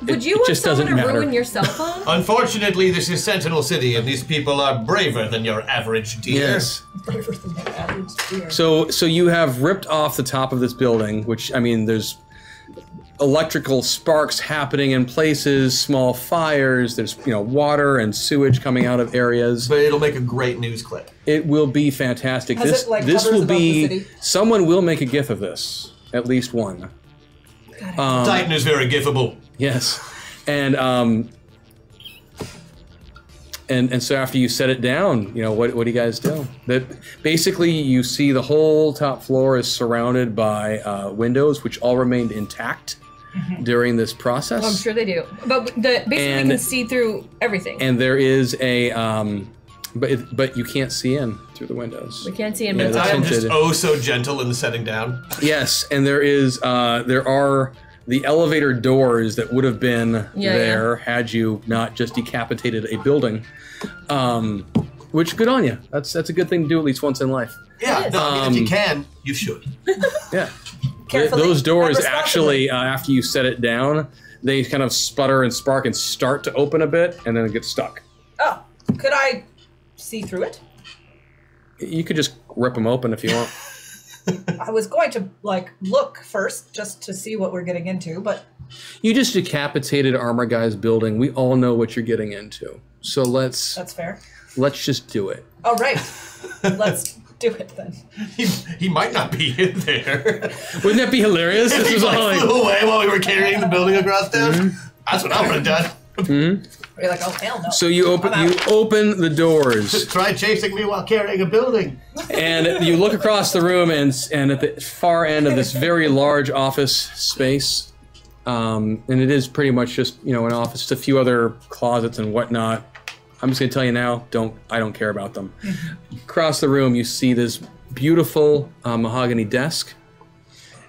Would you it want just someone to doesn't matter. ruin your cell phone? Unfortunately, this is Sentinel City, and these people are braver than your average deer. Yes. Braver than the average deer. So you have ripped off the top of this building, which, I mean, there's electrical sparks happening in places, small fires, there's, water and sewage coming out of areas. But it'll make a great news clip. It will be fantastic. Has it, like, this hovers will above the be, city? someone will make a GIF of this, at least one. Titan is very gifable. Yes. And so after you set it down, what do you guys do? That basically you see the whole top floor is surrounded by windows, which all remained intact during this process. I'm sure they do. But basically we can see through everything. And there is a but you can't see in through the windows. We can't see in, Yeah, but that's I am hinted. just oh so gentle in the setting down. Yes, and there are the elevator doors that would have been there had you not just decapitated a building. Which, good on you. That's a good thing to do at least once in life. Yeah, no, I mean, if you can, you should. Yeah. Carefully, Those doors and actually, after you set it down, they kind of sputter and spark and start to open a bit, and then get stuck. Oh, could I see through it? You could just rip them open if you want. I was going to, look first, just to see what we're getting into, but... You just decapitated Armor Guy's building. We all know what you're getting into. So let's That's fair. just do it. All right. Let's do it then. He might not be in there. Wouldn't that be hilarious? If This he was all like, flew away while we were carrying the building across town. That's what I would have done. You're like, oh, hell no. so you open the doors. Try chasing me while carrying a building. And you look across the room, and at the far end of this very large office space, and it is pretty much just an office, just a few other closets and whatnot. I'm just gonna tell you now, I don't care about them. Across the room, you see this beautiful mahogany desk,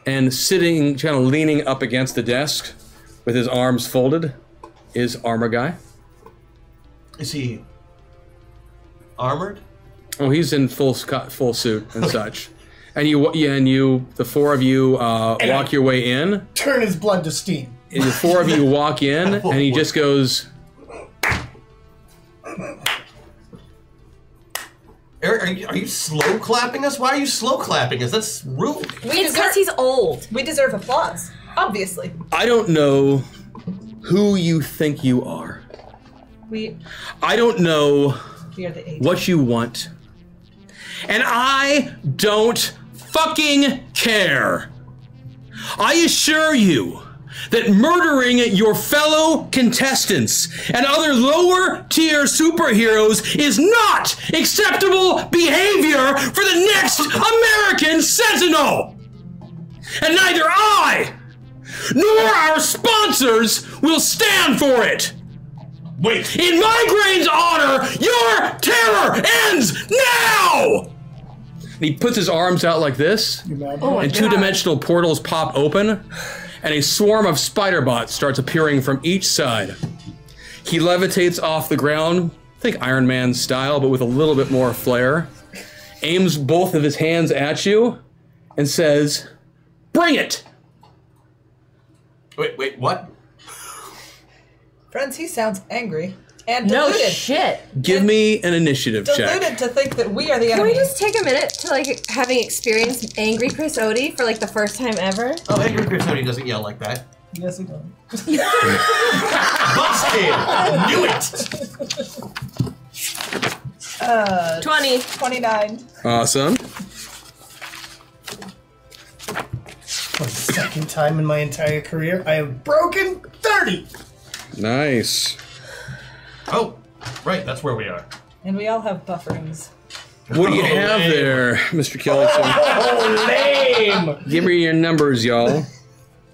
and sitting, kind of leaning up against the desk, with his arms folded, is Armor Guy. Is he armored? Oh, he's in full suit and such. And the four of you walk your way in. Turn his blood to steam. And the four of you walk in, and he just goes. Are you slow clapping us? Why are you slow clapping us? That's rude. It's because he's old. We deserve applause, obviously. I don't know who you think you are. I don't know what you want. And I don't fucking care. I assure you that murdering your fellow contestants and other lower tier superheroes is not acceptable behavior for the next American Sentinel. And neither I nor our sponsors will stand for it. Wait. In Migraine's honor, your terror ends now! And he puts his arms out like this, and two-dimensional portals pop open, and a swarm of spider bots starts appearing from each side. He levitates off the ground, think Iron Man style, but with a little bit more flair, aims both of his hands at you, and says, "Bring it!" Wait, what? Friends, he sounds angry and deluded. No shit. Give me an initiative check. Deluded to think that we are the Can enemy. we just take a minute to like having experienced angry Chris Odie for like the first time ever? Oh, angry Chris Odie doesn't yell like that. Yes, he does. Busted! Knew it! 20. 29. Awesome. For the second time in my entire career, I have broken 30. Nice. Oh, right, that's where we are. And we all have bufferings. What do you have there, Mr. Kellyson? Oh, lame! Give me your numbers, y'all.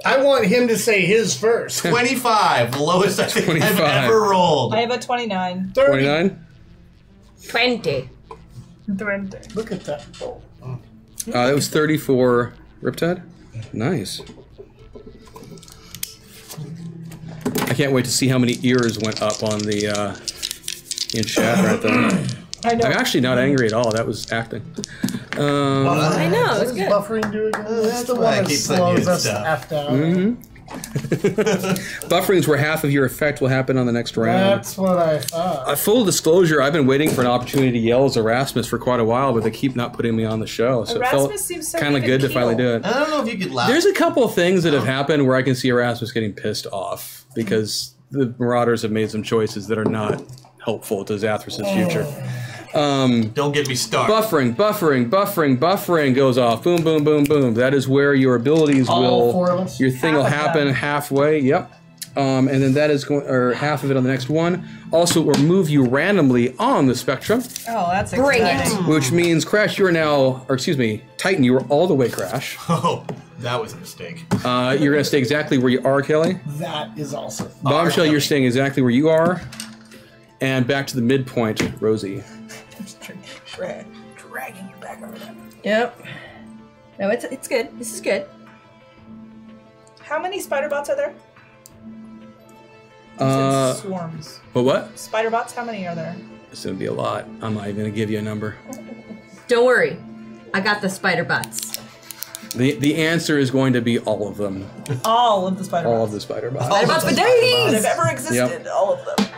I want him to say his first. 25, the lowest I think 25. I've ever rolled. I have a 29. 30. 29? 20. Look at that. That was 34. Riptide? Nice. I can't wait to see how many ears went up on the in chat right there. I know. I'm actually not angry at all. That was acting. I know, it was What does good. buffering do again? That's the why I one that keep putting you slows in us stuff. half down. Buffering's where half of your effect will happen on the next round. That's what I thought. Full disclosure, I've been waiting for an opportunity to yell as Erasmus for quite a while, but they keep not putting me on the show. So Erasmus it felt seems so kind of even good to finally do it. I don't know if you could laugh. There's a couple of things that have happened where I can see Erasmus getting pissed off because the Marauders have made some choices that are not helpful to Zathrus's future. Don't get me started. Buffering goes off. Boom, boom, boom, boom. That is where your abilities All four of us? your thing will Half of happen them. halfway. Yep. And then that is going, or half of it on the next one. Also, it will move you randomly on the spectrum, Oh, that's Bring it. exciting. which means Crash, you are now, or excuse me, Titan, you are all the way Crash. Oh, that was a mistake. You're going to stay exactly where you are, Kelly. That is also. Bombshell, you're staying exactly where you are. And back to the midpoint, Rosie. Dragging you back over there. Yep. No, it's good. This is good. How many spider bots are there? Swarms. What? Spider bots, how many are there? It's going to be a lot. I'm not even going to give you a number. Don't worry. I got the spider bots. The answer is going to be all of them. All of the spider All bots. of the spider bots. Spider bots for that days! have ever existed. All of them.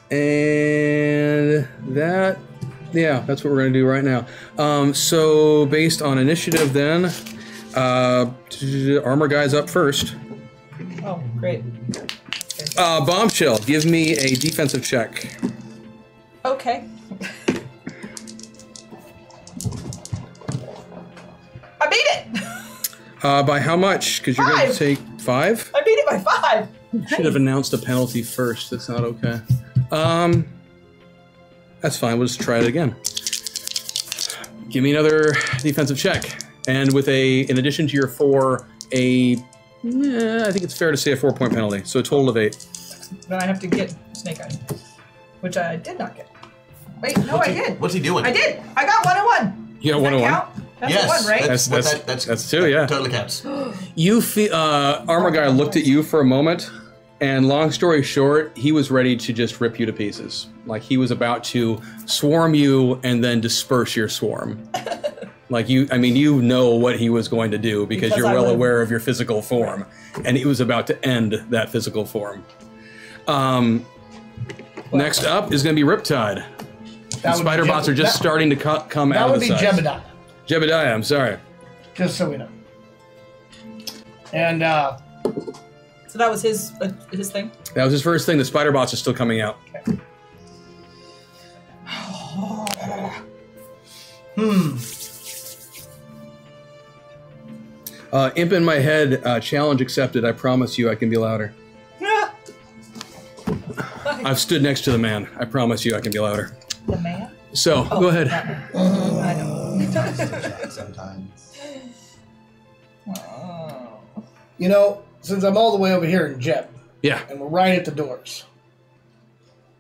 And that, yeah, that's what we're going to do right now. So based on initiative then, Armor Guy's up first. Oh, great. Bombshell, give me a defensive check. Okay. I beat it! By how much? Because you're going to 5. take 5? I beat it by 5! Should have announced a penalty first. That's not okay. That's fine. We'll just try it again. Give me another defensive check. And with in addition to your 4, I think it's fair to say a 4-point penalty. So a total of 8. Then I have to get Snake Eyes, which I did not get. Wait, no, I did. What's he doing? I did. I got 101. You got Does 101? that count? That's Yes, a 1, right? That's 2, yeah. Totally counts. You feel Armor Guy looked at you for a moment, and long story short, he was ready to just rip you to pieces. Like he was about to swarm you and then disperse your swarm. Like you know what he was going to do because you're well aware of your physical form, and he was about to end that physical form. Next up is going to be Riptide. The spider bots are just starting to come out of the sides. That would be Jebediah. Jebediah, I'm sorry. Just so we know. And so that was his thing. That was his first thing. The spider bots are still coming out. Okay. Imp in my head, challenge accepted. I promise you I can be louder. I've stood next to the man. I promise you I can be louder. The man? So, go ahead. I know. Sometimes. You know, since I'm all the way over here in Jeb, Yeah. and we're right at the doors,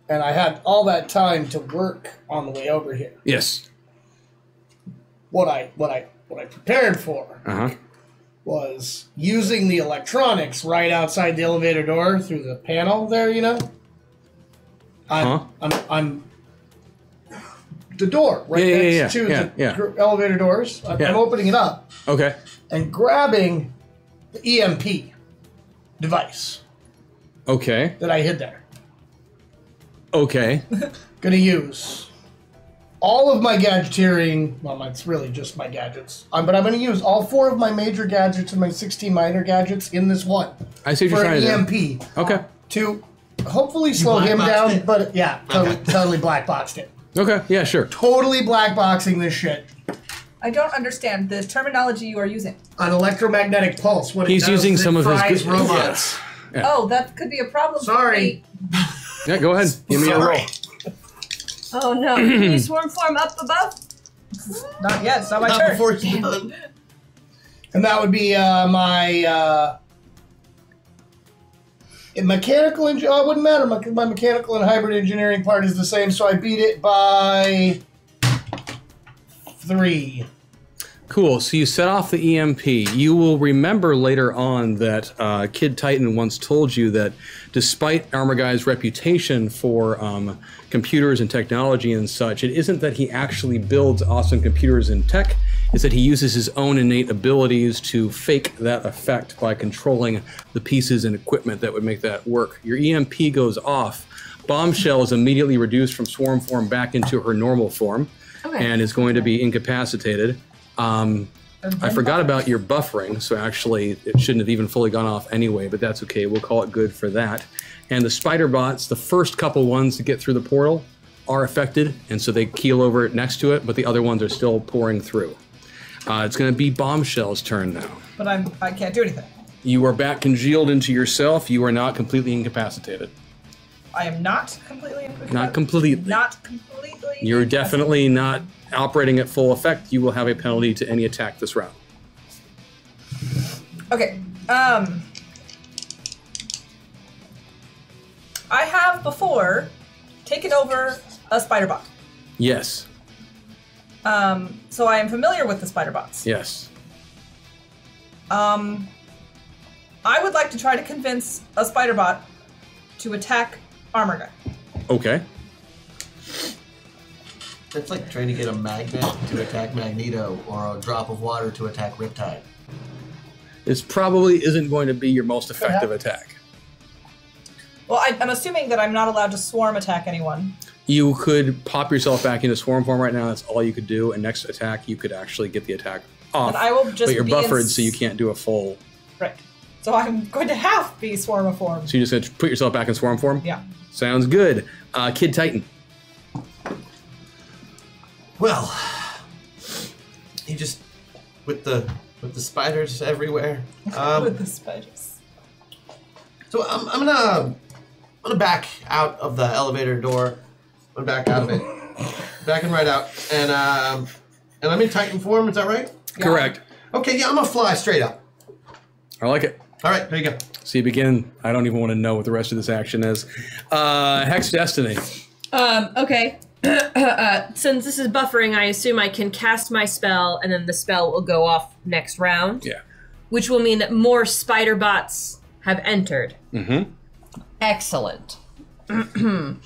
and I had all that time to work on the way over here, Yes. what I prepared for was using the electronics right outside the elevator door through the panel there, you know? I'm the door right next to the elevator doors. I'm opening it up. Okay. And grabbing the EMP device. Okay. That I hid there. Okay. Gonna use all of my gadgeteering. Well, it's really just my gadgets. But I'm gonna use all 4 of my major gadgets and my 16 minor gadgets in this one. I see what you're trying to do. EMP. Okay. To hopefully slow him down, but yeah, totally black boxed it. Okay, yeah, sure. Totally black boxing this shit. I don't understand the terminology you are using. An electromagnetic pulse. What He's it does using is some it of his fries good robots. Yeah. Oh, that could be a problem. Sorry. Yeah, go ahead. Give me a roll. Oh no! Can you swarm form up above? Not yet. It's not my Not turn. before he's done. And that would be my mechanical. It wouldn't matter. My mechanical and hybrid engineering part is the same, so I beat it by 3. Cool. So you set off the EMP. You will remember later on that Kid Titan once told you that despite Armor Guy's reputation for computers and technology and such, it isn't that he actually builds awesome computers and tech. It's that he uses his own innate abilities to fake that effect by controlling the pieces and equipment that would make that work. Your EMP goes off. Bombshell is immediately reduced from swarm form back into her normal form and is going to be incapacitated. I forgot about your buffering, so actually it shouldn't have even fully gone off anyway, but that's okay. We'll call it good for that. And the spider bots, the first couple ones to get through the portal are affected, and so they keel over next to it, but the other ones are still pouring through. It's going to be Bombshell's turn now. But I can't do anything. You are back congealed into yourself. You are not completely incapacitated. I am not completely incapacitated. Not completely. Not completely. You're definitely not operating at full effect. You will have a penalty to any attack this round. Okay. I have before taken over a spider bot. Yes. So I am familiar with the spider bots. Yes. I would like to try to convince a spider bot to attack Armor Guy. Okay. It's like trying to get a magnet to attack Magneto or a drop of water to attack Riptide. This probably isn't going to be your most effective attack. Well, I'm assuming that I'm not allowed to swarm attack anyone. You could pop yourself back into swarm form right now. That's all you could do. And next attack, you could actually get the attack off. And I will just but you're be buffered, so you can't do a full. Right. So I'm going to have be swarm form. So you're just going to put yourself back in swarm form? Yeah. Sounds good. Kid Titan. Well, he just with the spiders everywhere. With the spiders. So I'm gonna back out of the elevator door. I'm back out of it, backing right out, and I'm in Titan form. Is that right? Yeah. Correct. Okay, yeah, I'm gonna fly straight up. I like it. All right, there you go. So you begin. I don't even want to know what the rest of this action is. Hex Destiny. Okay. Since this is buffering, I assume I can cast my spell, and then the spell will go off next round. Yeah. Which will mean that more spider bots have entered. Mm-hmm. Excellent. I'm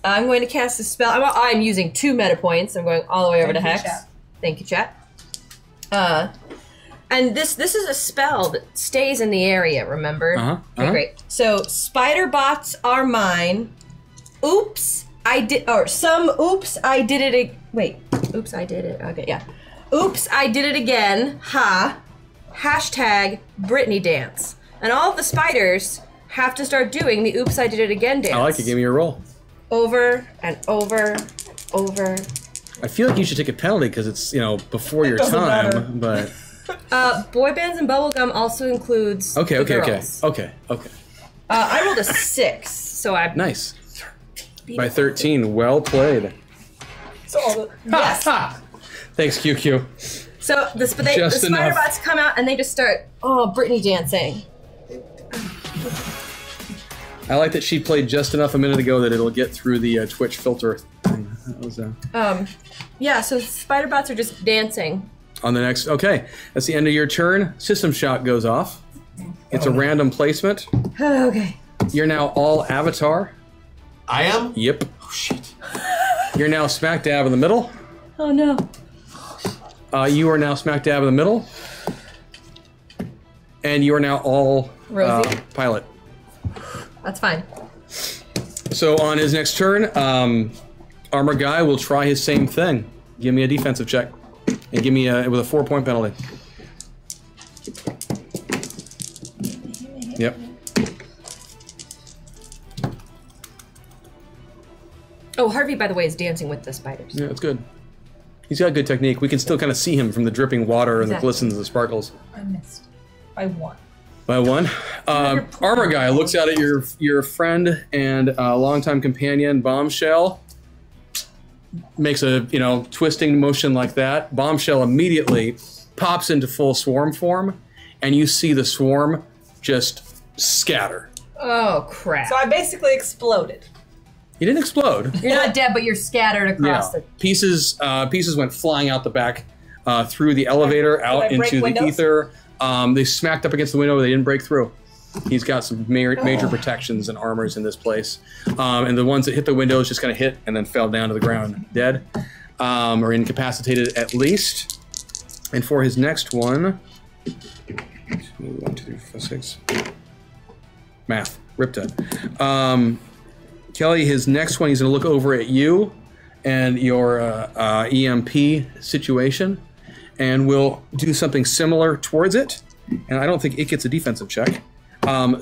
going to cast a spell. I'm using 2 meta points. I'm going all the way over to Hex. Chat. Thank you, chat. And this is a spell that stays in the area, remember? Okay, great. So spider bots are mine. Oops, I did it. Wait, oops, I did it. Okay, yeah. Oops, I did it again. Ha. Hashtag Britney dance. And all of the spiders have to start doing the oops, I did it again dance. I like it. Give me your roll. Over and over, over. I feel like you should take a penalty because it's, before your time, but... Boy bands and bubblegum also includes Okay. I rolled a 6, so I... Nice. By 13, well played. So, yes. Thanks, QQ. So the spider bots come out and they just start, Britney dancing. I like that she played just enough a minute ago that it'll get through the Twitch filter thing. That was, yeah, so spider bots are just dancing. On the next, okay, that's the end of your turn. System shot goes off. It's a random placement. Okay. You're now all avatar. I am? Yep. Oh, shit. You're now smack dab in the middle. Oh, no. You are now smack dab in the middle. And you are now all Rosie. pilot. That's fine. So on his next turn, Armor Guy will try his same thing. Give me a defensive check. And give me with a 4-point penalty. Yep. Oh, Harvey, by the way, is dancing with the spiders. Yeah, it's good. He's got good technique. We can still kind of see him from the dripping water and the glistens and the sparkles. I missed. By 1. By 1. Armor Guy looks out at your friend and longtime companion, Bombshell. Makes a, twisting motion like that. Bombshell immediately pops into full swarm form, and you see the swarm just scatter. Oh, crap. So I basically exploded. You didn't explode. You're not dead, but you're scattered across the... Pieces went flying out the back through the elevator, out into the ether. They smacked up against the window, but they didn't break through. He's got some major protections and armors in this place. And the ones that hit the windows just kind of hit and then fell down to the ground dead. Or incapacitated at least. And for his next one... 1, 2, 3, 4, 6. Math. Riptide. Kelly, his next one, he's going to look over at you and your EMP situation. And we'll do something similar towards it. And I don't think it gets a defensive check.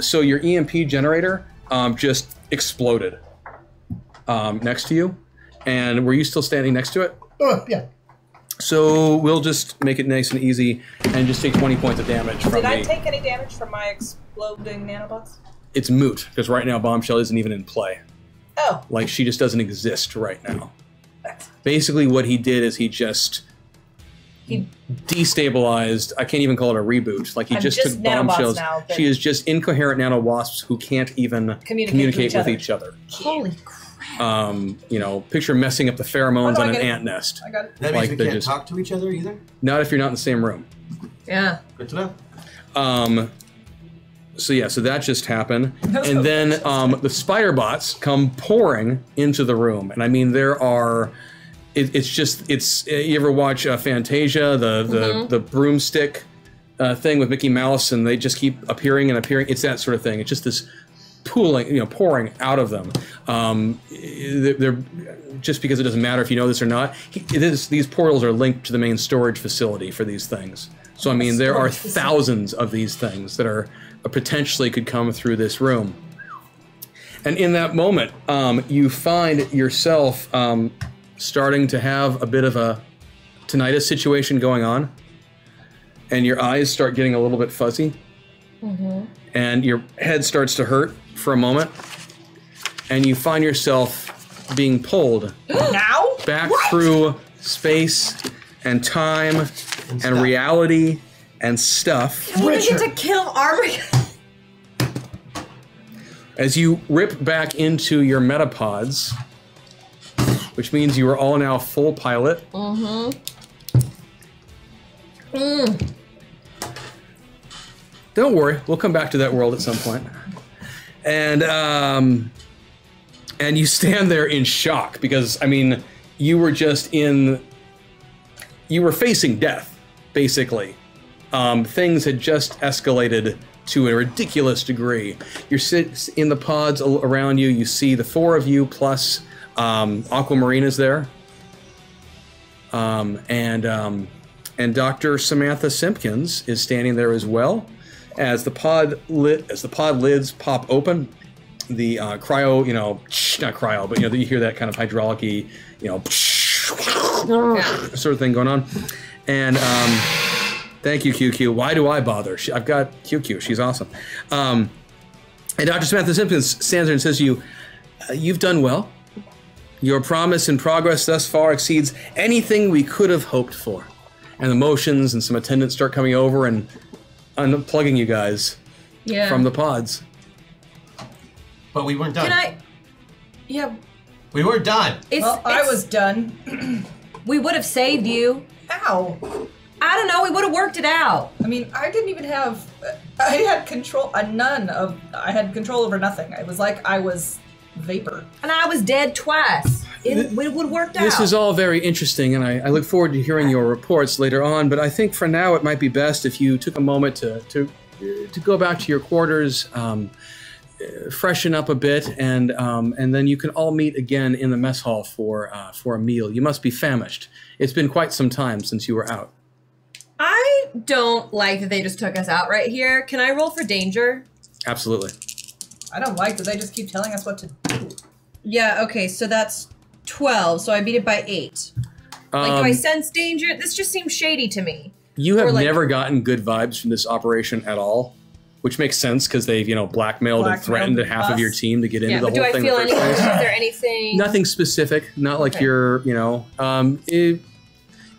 So your EMP generator just exploded next to you. And were you still standing next to it? Yeah. So we'll just make it nice and easy and just take 20 points of damage from me. Did I take any damage from my exploding nanobots? It's moot, because right now Bombshell isn't even in play. Oh. Like, she just doesn't exist right now. Basically what he did is he destabilized. I can't even call it a reboot. Like, he just took Bombshells. Now, she is just incoherent nano-wasps who can't even communicate with each other. Holy crap. Picture messing up the pheromones on an ant nest. I got it. That means we can't talk to each other either? Not if you're not in the same room. Yeah. Good to know. So that just happened. And then the spider bots come pouring into the room. And I mean, there are... you ever watch Fantasia, the broomstick thing with Mickey Mouse, and they just keep appearing and appearing? It's that sort of thing. It's just this pouring out of them. They're just because it doesn't matter if you know this or not. These portals are linked to the main storage facility for these things. So I mean, there are thousands of these things that are potentially could come through this room. And in that moment, you find yourself starting to have a bit of a tinnitus situation going on, and your eyes start getting a little bit fuzzy, and your head starts to hurt for a moment, and you find yourself being pulled back through space and time and reality and stuff. Can we get to kill Armor? As you rip back into your metapods, which means you are all now full pilot. Don't worry, we'll come back to that world at some point. And you stand there in shock because, I mean, you were facing death. basically. Things had just escalated to a ridiculous degree. You're sitting in the pods around you. You see the 4 of you plus Aquamarine is there, and Dr. Samantha Simpkins is standing there as well. As the pod lids pop open, the cryo, not cryo, but you hear that kind of hydraulic-y, sort of thing going on. And thank you, QQ. Why do I bother? I've got QQ. She's awesome. And Dr. Samantha Simpkins stands there and says to you, "You've done well. Your promise and progress thus far exceeds anything we could have hoped for." And the motions and some attendants start coming over and unplugging you guys from the pods. But we weren't done. Yeah. We weren't done. I was done. We would have saved you. Ow. I don't know. We would have worked it out. I mean, I didn't even have. I had control. I had control over nothing. It was like I was vapor. And I was dead twice. It would have worked out. This is all very interesting, and I look forward to hearing your reports later on. But I think for now it might be best if you took a moment to go back to your quarters, freshen up a bit, and then you can all meet again in the mess hall for a meal. You must be famished. It's been quite some time since you were out. I don't like that they just took us out right here. Can I roll for danger? Absolutely. I don't like that they just keep telling us what to do. Yeah, okay, so that's 12, so I beat it by 8. Do I sense danger? This just seems shady to me. You have never gotten good vibes from this operation at all, which makes sense because they've, blackmailed and threatened half of your team to get into the whole thing. Do I feel anything? Is there anything? Nothing specific. Not like you're,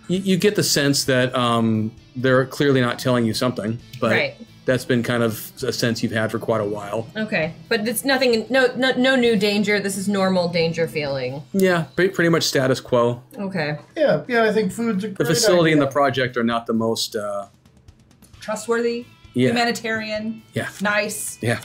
you get the sense that they're clearly not telling you something, but that's been kind of a sense you've had for quite a while. Okay, but it's nothing, no new danger. This is normal danger feeling. Yeah, pretty much status quo. Okay. Yeah, I think food's a great The facility idea. and the project are not the most trustworthy, humanitarian, nice. Yeah.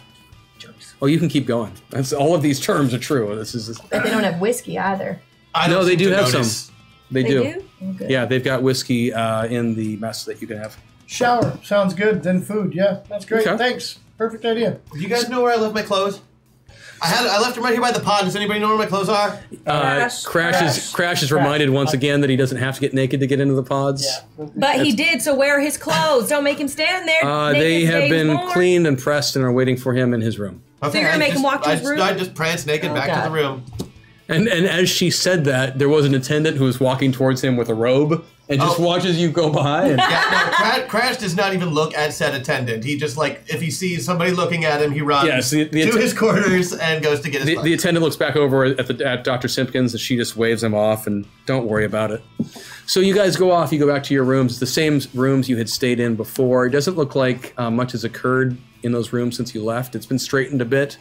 Oh, you can keep going. That's all of these terms are true. This is. But they don't have whiskey either. No, they do have some. They do. Okay. Yeah, they've got whiskey in the mess that you can have. Shower. Sounds good. Then food. Yeah, that's great. Okay. Thanks. Perfect idea. Do you guys know where I left my clothes? I left them right here by the pod. Does anybody know where my clothes are? Crash is reminded once again that he doesn't have to get naked to get into the pods. Yeah. But he did, so wear his clothes. Don't make him stand there. They have been cleaned and pressed and are waiting for him in his room. So you're gonna make him walk to his room? I just pranced naked back to the room. And as she said that, there was an attendant who was walking towards him with a robe and just watches you go by. And Crash does not even look at said attendant. He just, if he sees somebody looking at him, he runs to his quarters and goes to get his the attendant looks back over at Dr. Simpkins and she just waves him off and don't worry about it. So you guys go off, you go back to your rooms, the same rooms you had stayed in before. It doesn't look like much has occurred in those rooms since you left. It's been straightened a bit.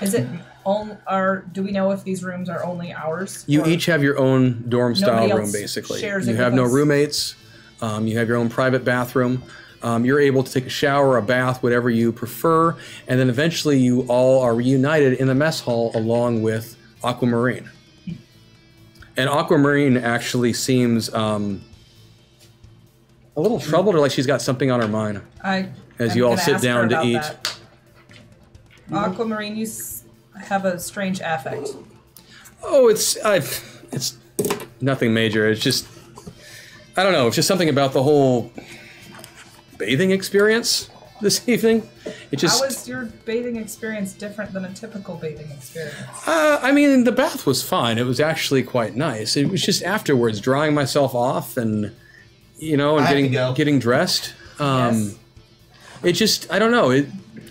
Is it... do we know if these rooms are only ours? You each have your own dorm-style room, else basically. shares You it have with no us? roommates. You have your own private bathroom. You're able to take a shower, a bath, whatever you prefer, and then eventually you all are reunited in the mess hall along with Aquamarine. And Aquamarine actually seems a little troubled, or like she's got something on her mind. As you all sit down to eat. Aquamarine, you have a strange affect. Oh, it's nothing major. It's just, I don't know. It's just something about the whole bathing experience this evening. It just. How was your bathing experience different than a typical bathing experience? I mean, the bath was fine. It was actually quite nice. It was just afterwards, drying myself off and, and getting dressed. Yes. It just, I don't know.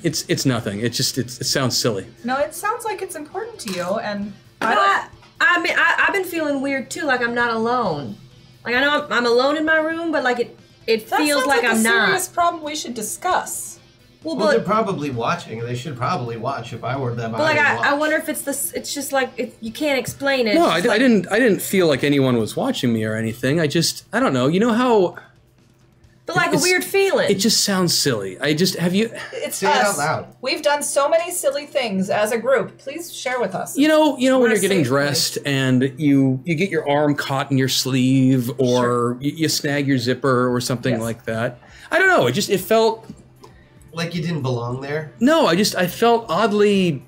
It's nothing. It sounds silly. No, it sounds like it's important to you, and I've been feeling weird too, like I'm not alone. Like I know I'm alone in my room, but it feels like I'm not. That's a serious problem we should discuss. Well, they're probably watching. They should probably watch. If I were them, but I wonder if it's this. It's just like you can't explain it. No, I didn't feel like anyone was watching me or anything. I don't know. You know how But like a weird feeling. It just sounds silly. Have you? It's Say it us. out loud. We've done so many silly things as a group. Please share with us. You know We're when a you're getting safe dressed and you get your arm caught in your sleeve, or you snag your zipper or something like that. I don't know. It felt like you didn't belong there. No, I felt oddly.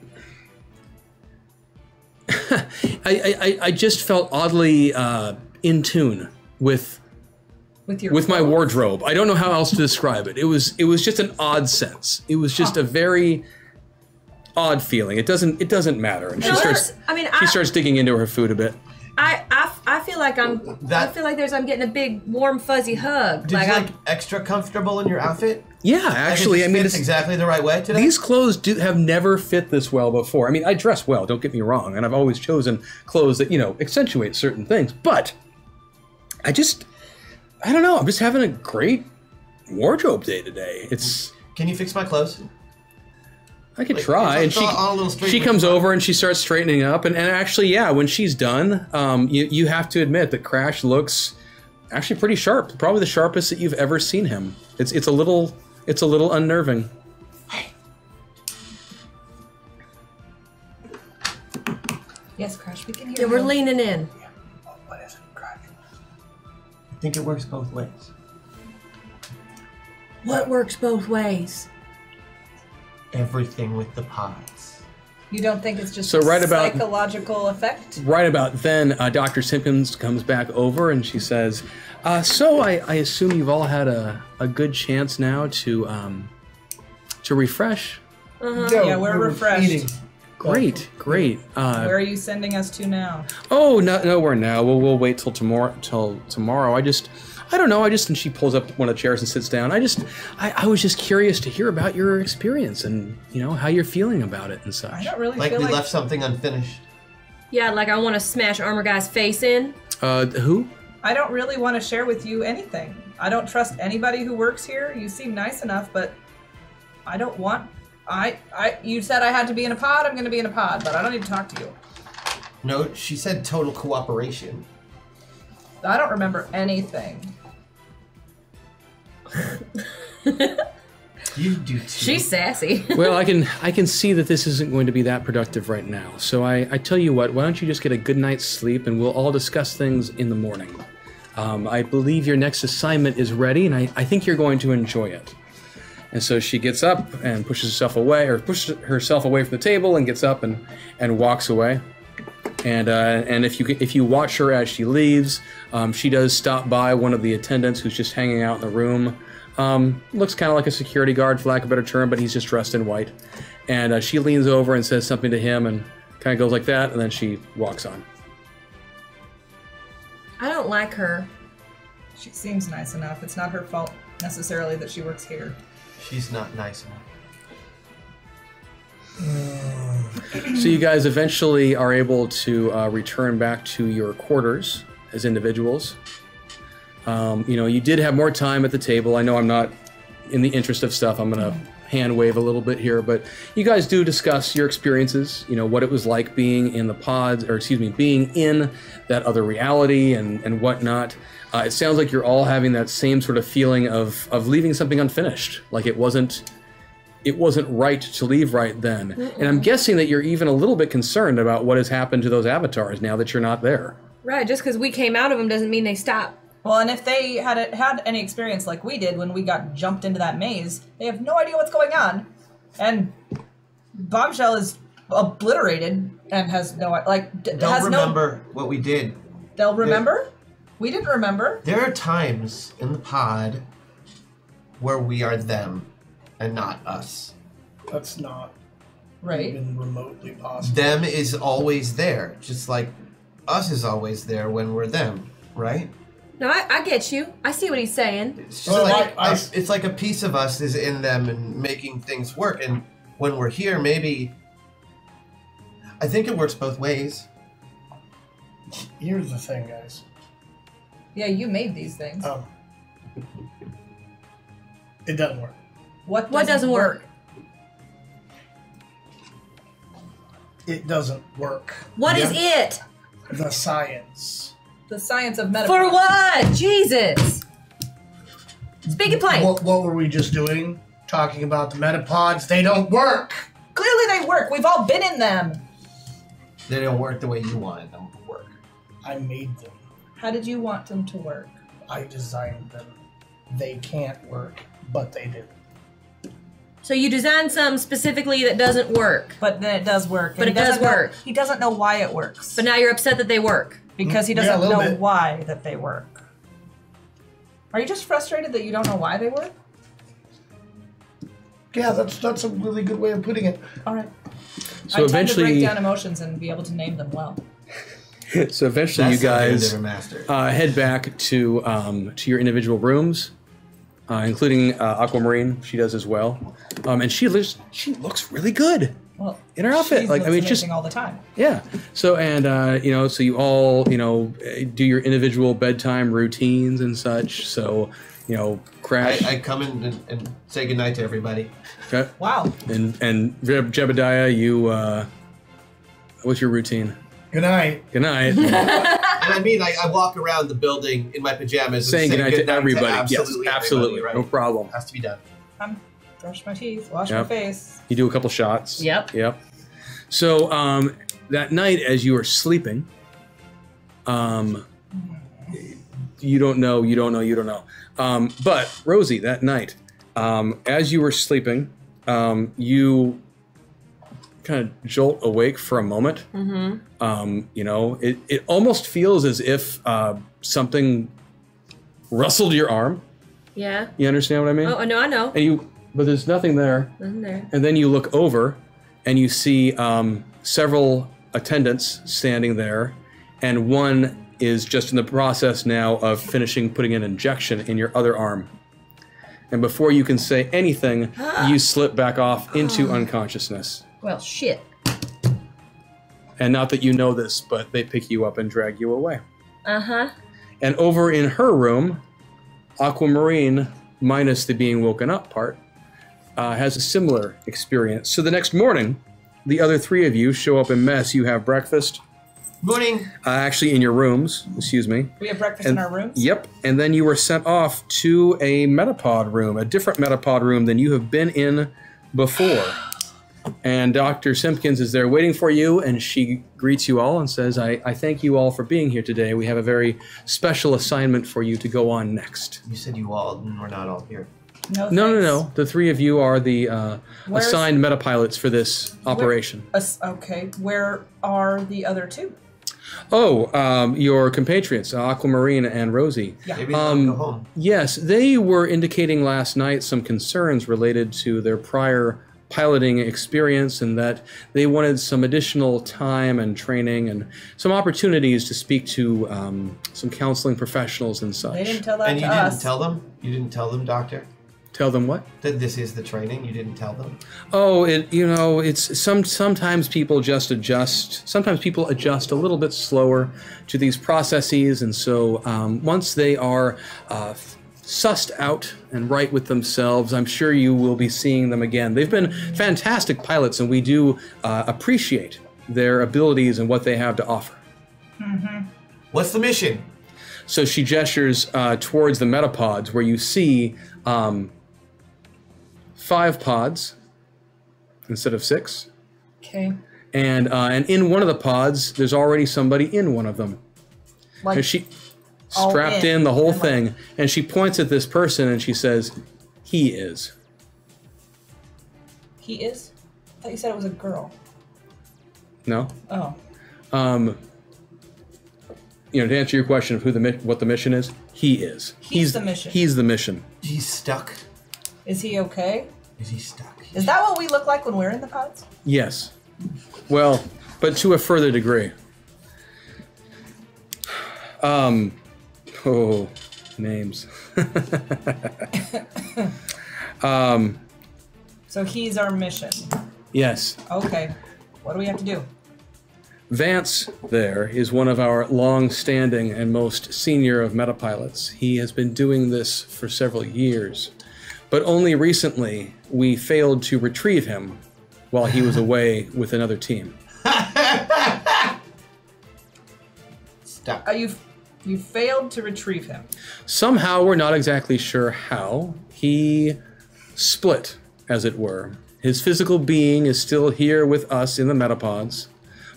I just felt oddly in tune with my wardrobe. I don't know how else to describe it. It was just an odd sense. It was just a very odd feeling. It doesn't matter. And she starts digging into her food a bit. I feel like I'm getting a big warm fuzzy hug. Did you extra comfortable in your outfit? Yeah, actually, I mean, it's exactly the right way today. These clothes have never fit this well before. I mean, I dress well, don't get me wrong, and I've always chosen clothes that accentuate certain things. But I don't know. I'm just having a great wardrobe day today. Can you fix my clothes? I could try. And she comes over and she starts straightening up. And actually, yeah, when she's done, you have to admit that Crash looks actually pretty sharp. Probably the sharpest that you've ever seen him. It's a little unnerving. Yes, Crash, we can hear you. Yeah, we're leaning in. What is it, Crash? I think it works both ways. What works both ways? Everything with the pods. You don't think it's just psychological effect? Right about then, Dr. Simpkins comes back over and she says, so I assume you've all had a good chance now to refresh? Yeah, we're refreshed. Eating. Great. Where are you sending us to now? Oh, nowhere now. We'll wait till tomorrow. I don't know. And she pulls up one of the chairs and sits down. I was just curious to hear about your experience and how you're feeling about it and such. I don't really feel like we left something unfinished. Yeah, like I want to smash Armor Guy's face in. Who? I don't really want to share with you anything. I don't trust anybody who works here. You seem nice enough, but I don't want. You said I had to be in a pod. I'm going to be in a pod, but I don't need to talk to you. No, she said total cooperation. I don't remember anything. You do too. She's sassy. Well, I can see that this isn't going to be that productive right now. So I tell you what, why don't you just get a good night's sleep and we'll all discuss things in the morning. I believe your next assignment is ready and I think you're going to enjoy it. And so she gets up and pushes herself away from the table and gets up and walks away. And if you watch her as she leaves, she does stop by one of the attendants who's just hanging out in the room. Looks kind of like a security guard, for lack of a better term, but he's just dressed in white. And she leans over and says something to him and kind of goes like that, and then she walks on. I don't like her. She seems nice enough. It's not her fault necessarily that she works here. She's not nice enough. So you guys eventually are able to return back to your quarters as individuals. You did have more time at the table. I know I'm not, in the interest of stuff, I'm going to hand wave a little bit here, but you guys do discuss your experiences, what it was like being in the pods, being in that other reality and whatnot. It sounds like you're all having that same sort of feeling of leaving something unfinished, like it wasn't right to leave right then. And I'm guessing that you're even a little bit concerned about what has happened to those avatars now that you're not there. Right, just because we came out of them doesn't mean they stop. Well, and if they had any experience like we did when we got jumped into that maze, they have no idea what's going on. And Bombshell is obliterated and has no, They'll remember what we did. They'll remember? We didn't remember. There are times in the pod where we are them and not us. That's not right. Even remotely possible. Them is always there, just like us is always there when we're them, right? No, I get you. I see what he's saying. It's just it's like a piece of us is in them and making things work. And when we're here, maybe I think it works both ways. Here's the thing, guys. Yeah, you made these things. It doesn't work. What doesn't work? It doesn't work. What is it? The science. The science of Metaverse. For what? Jesus! Speaking plain. What were we just doing? Talking about the metapods. They don't work. Clearly they work. We've all been in them. They don't work the way you wanted them to work. I made them. How did you want them to work? I designed them. They can't work, but they do. So you designed some specifically that doesn't work. But then it does work. But it does work. He doesn't know why it works. But now you're upset that they work. Because he Yeah, a doesn't little know bit. why that they work. Are you just frustrated that you don't know why they work? Yeah, that's a really good way of putting it. All right. So I tend to break eventually, down emotions and be able to name them well. so eventually, you guys head back to your individual rooms, including Aquamarine. She does as well, and she looks really good. Well, in her outfit, she like I looks mean, just amazing all the time. yeah. So and so you all do your individual bedtime routines and such. So Crash. I come in and say goodnight to everybody. Okay. Wow. And Jebediah, you what's your routine? Good night. Good night. And I mean, I walk around the building in my pajamas Saying and goodnight to everybody. To Yes, absolutely. right? No problem. Has to be done. Brush my teeth, wash Yep. my face. You do a couple shots. Yep. Yep. So that night, as you are sleeping, you don't know. But Rosie, that night, as you were sleeping, you kind of jolt awake for a moment. It almost feels as if something rustled your arm. Yeah. You understand what I mean? Oh, no, I know. But there's nothing there. Nothing there. And then you look over and you see several attendants standing there, and one is just in the process now of putting an injection in your other arm. And before you can say anything, you slip back off into unconsciousness. Well, shit. And not that you know this, but they pick you up and drag you away. Uh-huh. And over in her room, Aquamarine, minus the being woken up part, has a similar experience. So the next morning, the other three of you show up in mess. You have breakfast. Morning. Actually, in your rooms, excuse me. We have breakfast in our rooms? Yep. And then you were sent off to a metapod room, a different metapod room than you have been in before. And Dr. Simpkins is there waiting for you, and she greets you all and says, I thank you all for being here today. We have a very special assignment for you to go on next. You said you all, and we're not all here. No. The three of you are the assigned metapilots for this operation. Okay. Where are the other two? Oh, your compatriots, Aquamarine and Rosie. Yeah. Maybe they'll go home. Yes, they were indicating last night some concerns related to their prior piloting experience, and that they wanted some additional time and training and some opportunities to speak to some counseling professionals and such. They didn't tell that And to you us. didn't tell them? You didn't tell them, Doctor? Tell them what? That this is the training? You didn't tell them? Oh, it's sometimes people just adjust. Sometimes people adjust a little bit slower to these processes, and so once they are sussed out and right with themselves, I'm sure you will be seeing them again. They've been fantastic pilots, and we do appreciate their abilities and what they have to offer. Mm-hmm. What's the mission? So she gestures towards the metapods, where you see 5 pods instead of 6. Okay. And in one of the pods, there's already somebody in one of them. Like, and she strapped in the whole thing, and she points at this person and she says, "He is." He is? I thought you said it was a girl. No. Oh. To answer your question of what the mission is, he is. He's the mission. He's the mission. He's stuck. Is he okay? Is he stuck? Is that what we look like when we're in the pods? Yes. Well, but to a further degree. Names. So he's our mission. Yes. Okay. What do we have to do? Vance there is one of our long-standing and most senior of metapilots. He has been doing this for several years, but only recently we failed to retrieve him while he was away with another team. Stuck. Are you You failed to retrieve him. Somehow, we're not exactly sure how, he split, as it were. His physical being is still here with us in the metapods,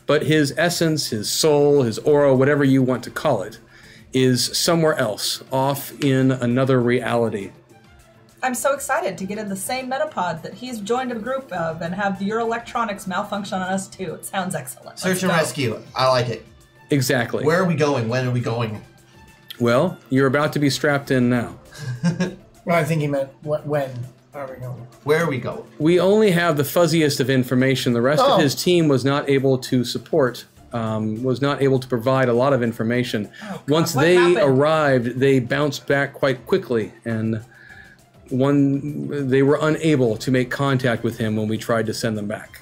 but his essence, his soul, his aura, whatever you want to call it, is somewhere else, off in another reality. I'm so excited to get in the same metapod that he's joined a group of and have your electronics malfunction on us too. It sounds excellent. Search and rescue. I like it. Exactly. Where are we going? When are we going? Well, you're about to be strapped in now. Well, I think he meant when are we going? Where are we going? We only have the fuzziest of information. The rest of his team was not able to support, was not able to provide a lot of information. Oh, God, Once what they happened? arrived, they bounced back quite quickly, and they were unable to make contact with him when we tried to send them back.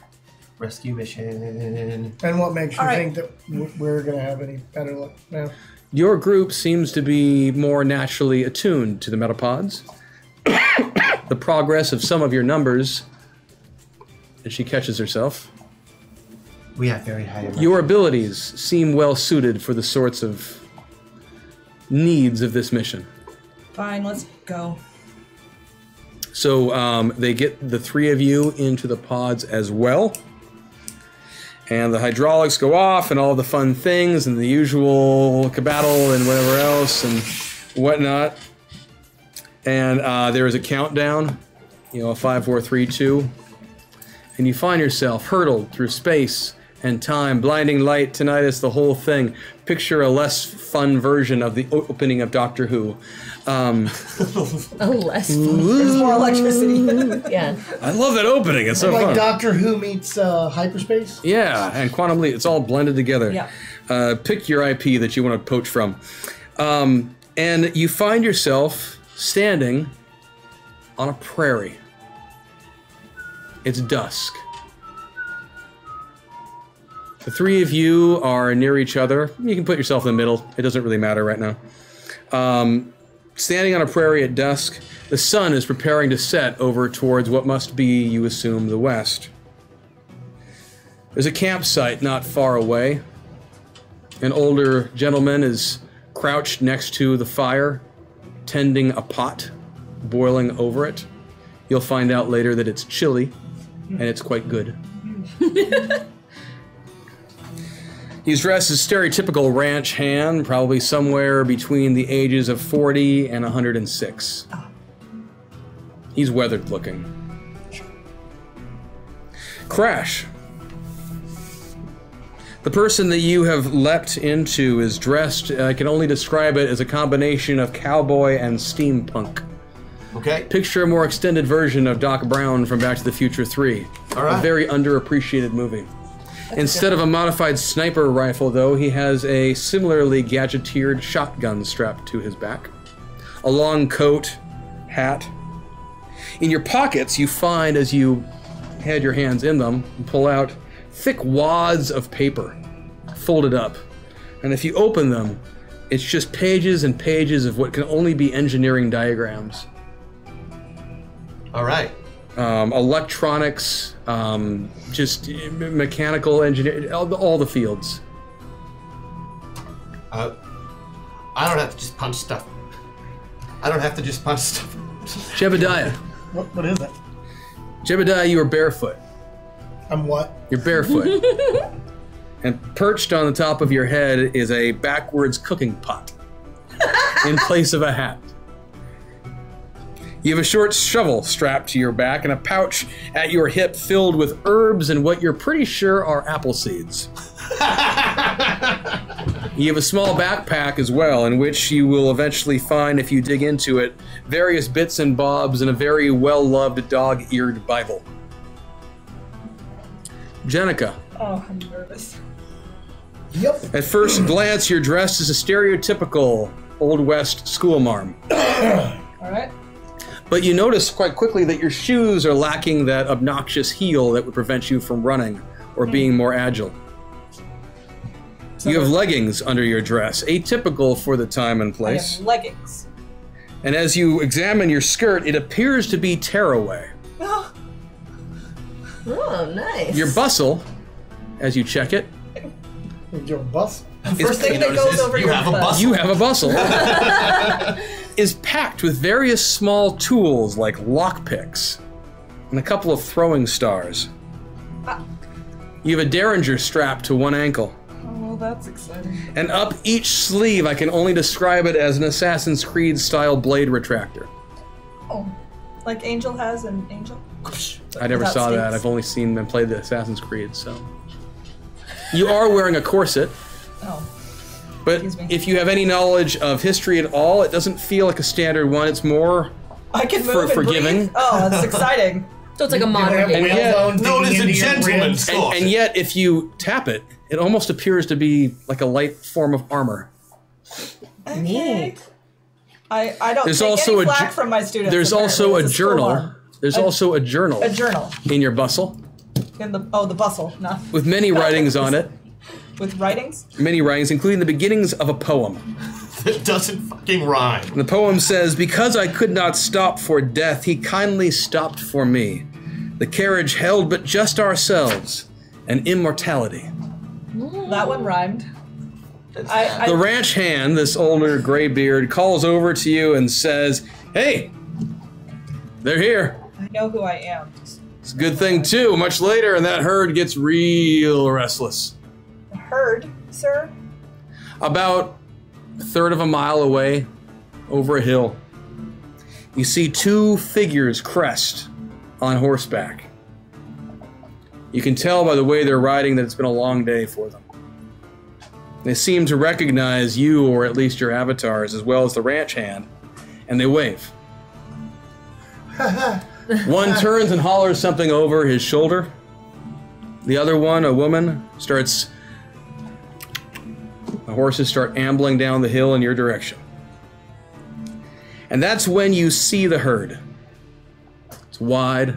Rescue mission. And what makes you All right. think that we're going to have any better luck now? Your group seems to be more naturally attuned to the metapods. The progress of some of your numbers, and she catches herself. We have very high. Your abilities seem well suited for the sorts of needs of this mission. Fine, let's go. So they get the three of you into the pods as well. And the hydraulics go off and all the fun things and the usual cabattle and whatever else and whatnot. And there is a countdown, a 5, 4, 3, 2. And you find yourself hurtled through space and time, blinding light, tinnitus, the whole thing. Picture a less fun version of the opening of Doctor Who. A less fun. There's more electricity. Yeah. I love that opening. It's so Like fun. Doctor Who meets hyperspace? Yeah, and Quantum Leap. It's all blended together. Yeah. Pick your IP that you want to poach from. And you find yourself standing on a prairie. It's dusk. The three of you are near each other. You can put yourself in the middle. It doesn't really matter right now. Standing on a prairie at dusk, the sun is preparing to set over towards what must be, you assume, the west. There's a campsite not far away. An older gentleman is crouched next to the fire, tending a pot, boiling over it. You'll find out later that it's chili, and it's quite good. He's dressed as stereotypical ranch hand, probably somewhere between the ages of 40 and 106. He's weathered looking. Crash. The person that you have leapt into is dressed, I can only describe it as a combination of cowboy and steampunk. Okay. Picture a more extended version of Doc Brown from Back to the Future 3. All right. A very underappreciated movie. Instead of a modified sniper rifle, though, he has a similarly gadgeteered shotgun strapped to his back. A long coat, hat. In your pockets, you find, as you had your hands in them, and pull out thick wads of paper, folded up. And if you open them, it's just pages and pages of what can only be engineering diagrams. All right. Electronics, just mechanical engineering, all the fields. I don't have to just punch stuff. I don't have to just punch stuff. Jebediah. What is it? Jebediah, you are barefoot. I'm what? You're barefoot. And perched on the top of your head is a backwards cooking pot in place of a hat. You have a short shovel strapped to your back and a pouch at your hip filled with herbs and what you're pretty sure are apple seeds. You have a small backpack as well, in which you will eventually find, if you dig into it, various bits and bobs and a very well-loved dog-eared Bible. Jenica. Oh, I'm nervous. Yep. At first glance, you're dressed as a stereotypical Old West schoolmarm. All right. But you notice quite quickly that your shoes are lacking that obnoxious heel that would prevent you from running or being more agile. You have leggings under your dress, atypical for the time and I place. have leggings. And as you examine your skirt, it appears to be tearaway. Oh, nice. Your bustle, as you check it, Your bus. First thing Thing that goes over you your have a butt. bustle. You have a bustle. Is packed with various small tools like lockpicks and a couple of throwing stars. You have a derringer strapped to one ankle. Oh, that's exciting. And up each sleeve, I can only describe it as an Assassin's Creed style blade retractor. Oh, like Angel has an Angel? I never Without saw that. stakes. I've only seen them play the Assassin's Creed, so. You are wearing a corset, Oh. but Excuse me. if you have any knowledge of history at all, it doesn't feel like a standard one. It's more I can move For and forgiving. breathe? Oh, that's exciting. So it's like a You modern have day. whalebone Known as digging a into your gentleman's ribs. sword. and yet if you tap it, it almost appears to be like a light form of armor. Okay. I don't There's take also any a flack ju- from my students. There's apparently. also a It's full journal. on. There's also a journal A journal. in your bustle In the the bustle, not with many writings on it. with writings. Many writings, including the beginnings of a poem. It doesn't fucking rhyme. The poem says, "Because I could not stop for death, he kindly stopped for me. The carriage held but just ourselves, and immortality." That one rhymed. The ranch hand, this older gray beard, calls over to you and says, "Hey, they're here." I know who I am. It's a good thing, too. Much later, and that herd gets real restless. Heard, sir? About a third of a mile away, over a hill, you see two figures crest on horseback. You can tell by the way they're riding that it's been a long day for them. They seem to recognize you, or at least your avatars, as well as the ranch hand, and they wave. One turns and hollers something over his shoulder. The other one, a woman, starts... The horses start ambling down the hill in your direction. And that's when you see the herd. It's wide,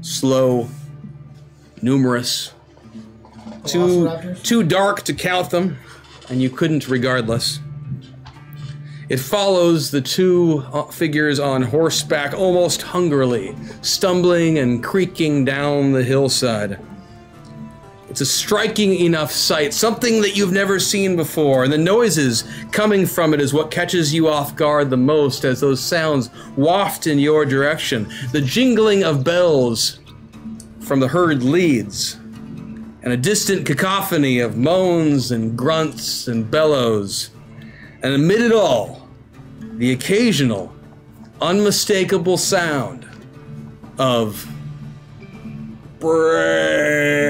slow, numerous, Velociraptors? too dark to count them, and you couldn't regardless. It follows the two figures on horseback almost hungrily, stumbling and creaking down the hillside. It's a striking enough sight, something that you've never seen before, and the noises coming from it is what catches you off guard the most as those sounds waft in your direction. The jingling of bells from the herd leads, and a distant cacophony of moans and grunts and bellows. And amid it all, the occasional, unmistakable sound of brains.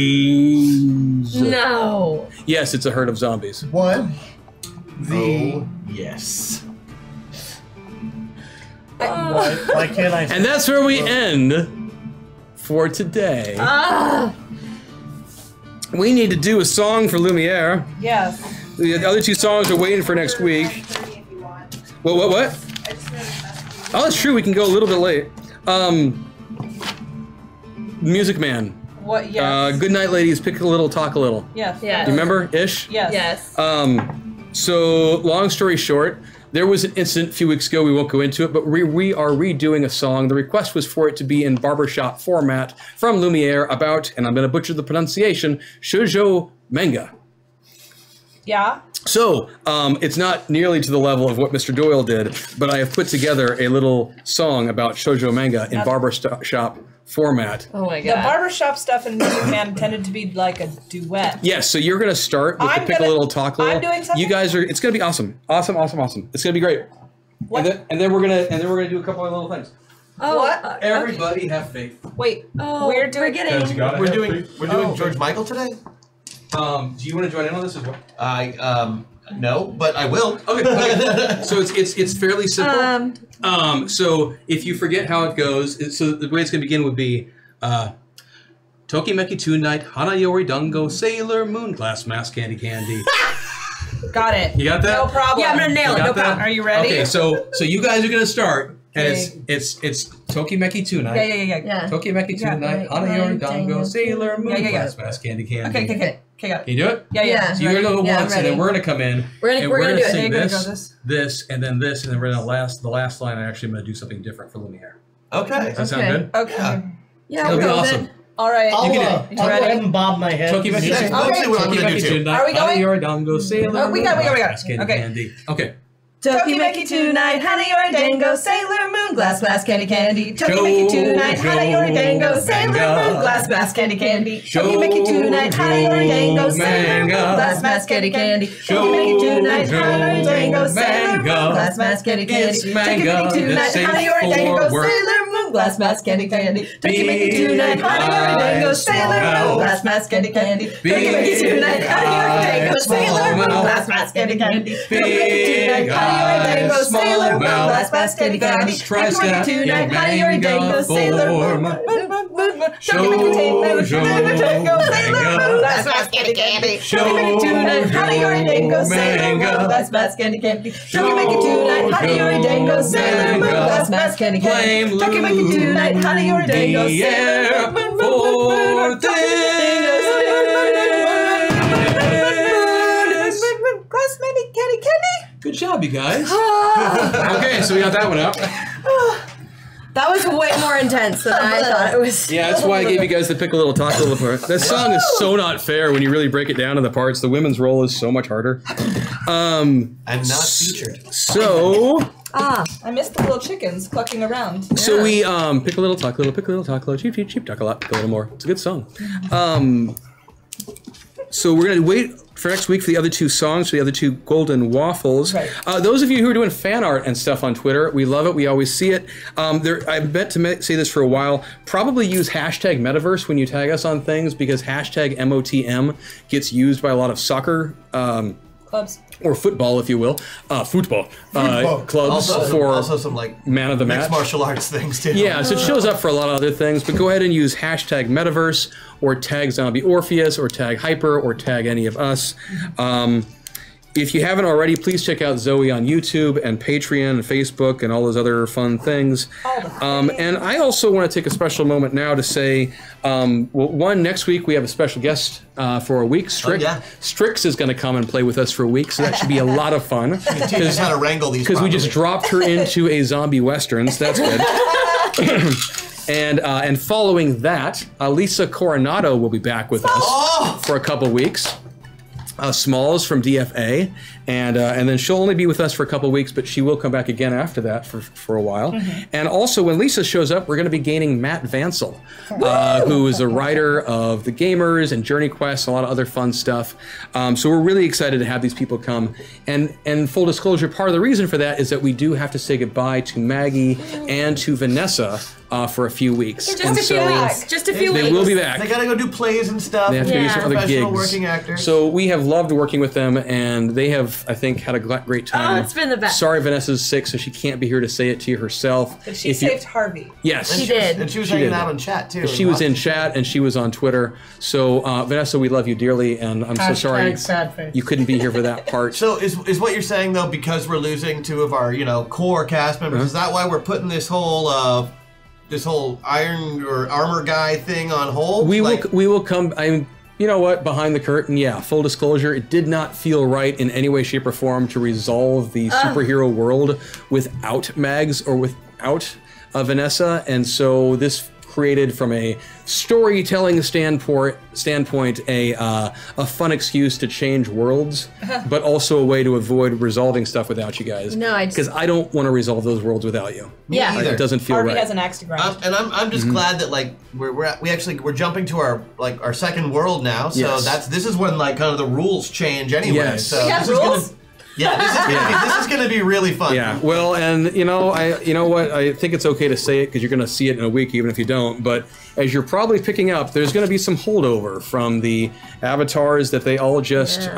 Brains. No. Yes, it's a herd of zombies. What? Oh, yes. Why can't I? And that's where we end for today. We need to do a song for Lumiere. Yes. The other two songs are waiting for next week. What? Oh, that's true. We can go a little bit late. Music Man. What? Yes. Good night, ladies. Pick a little, talk a little. Yes. Yeah. You remember? Ish? Yes. Yes. So, long story short, there was an incident a few weeks ago. We won't go into it, but we are redoing a song. The request was for it to be in barbershop format from Lumiere about, and I'm going to butcher the pronunciation, shoujo manga. Yeah. So, it's not nearly to the level of what Mr. Doyle did, but I have put together a little song about shoujo manga in barbershop format. Oh my The god. barbershop stuff in Music Man intended to be like a duet. Yes, so you're going to start with the I'm pick a gonna- little, talk a little. I'm doing something? You guys are, it's going to be awesome. Awesome. It's going to be great. What? And then we're going to do a couple of little things. Oh, What? Everybody have faith. Wait. Oh, we're doing. forgetting. We're doing George Michael today? Do you want to join in on this as well? No, but I will. Okay. So it's fairly simple. So if you forget how it goes, so the way it's going to begin would be Tokimeki Tonight, Hana Yori Dungo, Sailor Moon, Glass Mask, Candy Candy. Got it. You got that? No problem. Yeah, I'm gonna nail it. You No got that? problem. Are you ready? Okay, so you guys are going to start, and Okay. it's Tokimeki Tonight. Yeah. Yeah. Tokimeki Yeah, Tonight, right, Hana Yori right, Dango, dang. Sailor Moon, Yeah. Glass Mask, Candy Candy. Okay, got it. Can you do it? Yeah. So you're gonna go Yeah, once, I'm and then ready. we're gonna come in. We're gonna do it. sing You're gonna this, go this. this, and then this, and then we're gonna the last line. I actually am gonna do something different for Lumiere. Okay. Does that sound Okay. good? Okay. Yeah. Yeah, It'll be we'll awesome. All right. I'll go ahead and bob my head. Chucky Becky That's mostly what I'm going to do too. Are we going? Your dango sailor. Oh, we got it. Candy, Okay. candy. Okay. Toki Meki tonight, honey, you're a dango, Sailor Moon, glass, candy, candy. Toki Meki tonight, honey, you're a dango, Sailor Moon, glass, candy, candy. Toki Meki tonight, honey, you're a dango, Sailor Moon, glass, candy, candy. Toki Meki tonight, honey, you're a dango, Sailor Moon, glass, candy, candy. Toki Meki tonight, honey, you're a dango, Sailor Moon, glass, candy, candy. Toki Meki tonight, honey, you're a dango, Sailor Moon, glass, candy, candy. Toki Meki tonight, honey, you're a dango, Sailor Moon, glass, candy, candy. Toki Meki tonight, honey, you're a dango, Sailor Moon, glass, candy, candy. Tri-step Tonight, honey, you're a dango, Sailor Moon. Toki Meki tonight, honey, you're a dango, Sailor Moon, glass, candy, candy. Toki Meki tonight, honey, you're a dango, Sailor Moon, glass, candy, candy. Toki Meki tonight, honey, you're a dango, Sailor Moon, glass, candy, candy. Toki Meki tonight, honey, you're a dango, Sailor Moon, glass, candy, candy. Good job, you guys. Okay, so we got that one up. That was way more intense than I thought it was. Yeah, that's why I gave you guys the pick a little, talk a little part. That song is so not fair when you really break it down to the parts. The women's role is so much harder. I'm not featured. So I missed the little chickens clucking around. So we pick a little, talk a little, pick a little, talk a little, cheep, cheep, cheep, talk a lot, pick a little more. It's a good song. So we're gonna wait for next week for the other two songs, for the other two golden waffles. Right. Those of you who are doing fan art and stuff on Twitter, we love it. We always see it. I've meant to say this for a while. Probably use hashtag Metaverse when you tag us on things, because hashtag MOTM gets used by a lot of soccer Clubs. or football, if you will, football clubs Also some like man of the match. mixed martial arts things too. Yeah, so it shows up for a lot of other things, but go ahead and use hashtag Metaverse or tag Zombie Orpheus or tag Hyper or tag any of us. If you haven't already, please check out Zoe on YouTube and Patreon and Facebook and all those other fun things. And I also want to take a special moment now to say, well, next week we have a special guest for a week. Strix is going to come and play with us for a week, so that should be a lot of fun. Teach us how to wrangle these. Because we just dropped her into a zombie westerns. That's good. And following that, Lisa Coronado will be back with us for a couple weeks. Smalls from DFA, and then she'll only be with us for a couple weeks, but she will come back again after that for a while. And also, when Lisa shows up, we're going to be gaining Matt Vansel, who is a writer of The Gamers and Journey Quest, and a lot of other fun stuff. So we're really excited to have these people come. And full disclosure, part of the reason for that is that we do have to say goodbye to Maggie and to Vanessa for a few weeks. Just a few weeks. They will be back. They gotta go do plays and stuff. They have to do some other gigs. Working actors. So we have loved working with them, and they have, I think, had a great time. Oh, it's been the best. Sorry, Vanessa's sick, so she can't be here to say it to you herself. But she saved Harvey. Yes, she did. And she was hanging out on chat too. She was in chat and she was on Twitter. So Vanessa, we love you dearly, and I'm so sorry you couldn't be here for that part. So is what you're saying though, because we're losing two of our core cast members? Is that why we're putting this whole iron or armor guy thing on hold? We will come. You know what? Behind the curtain, yeah. Full disclosure, it did not feel right in any way, shape, or form to resolve the superhero world without Mags or without Vanessa, and so this created, from a storytelling standpoint, a fun excuse to change worlds, but also a way to avoid resolving stuff without you guys. No, because I don't want to resolve those worlds without you. Yeah, it doesn't feel Harvey right. has an axe to grind. And I'm just glad that like we're jumping to our second world now. So this is when like kind of the rules change anyway. Yes. So We have rules? This is gonna be really fun. Yeah, well, and you know what? I think it's okay to say it because you're going to see it in a week, even if you don't. But as you're probably picking up, there's going to be some holdover from the avatars that they all just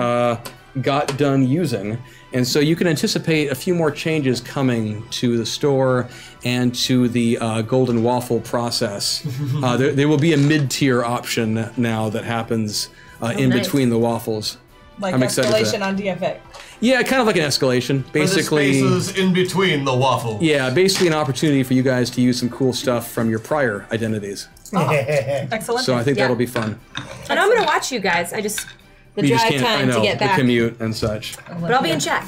got done using, and so you can anticipate a few more changes coming to the store and to the golden waffle process. There will be a mid-tier option now that happens in between the waffles. Like I'm excited for escalation that. on DFA. Yeah, kind of like an escalation. Basically, for the spaces in between the waffle. Yeah, basically an opportunity for you guys to use some cool stuff from your prior identities. Excellent. So I think that'll be fun. And I'm gonna watch you guys. The You just drive can't, I time know, to get the back. commute and such. But I'll be in chat.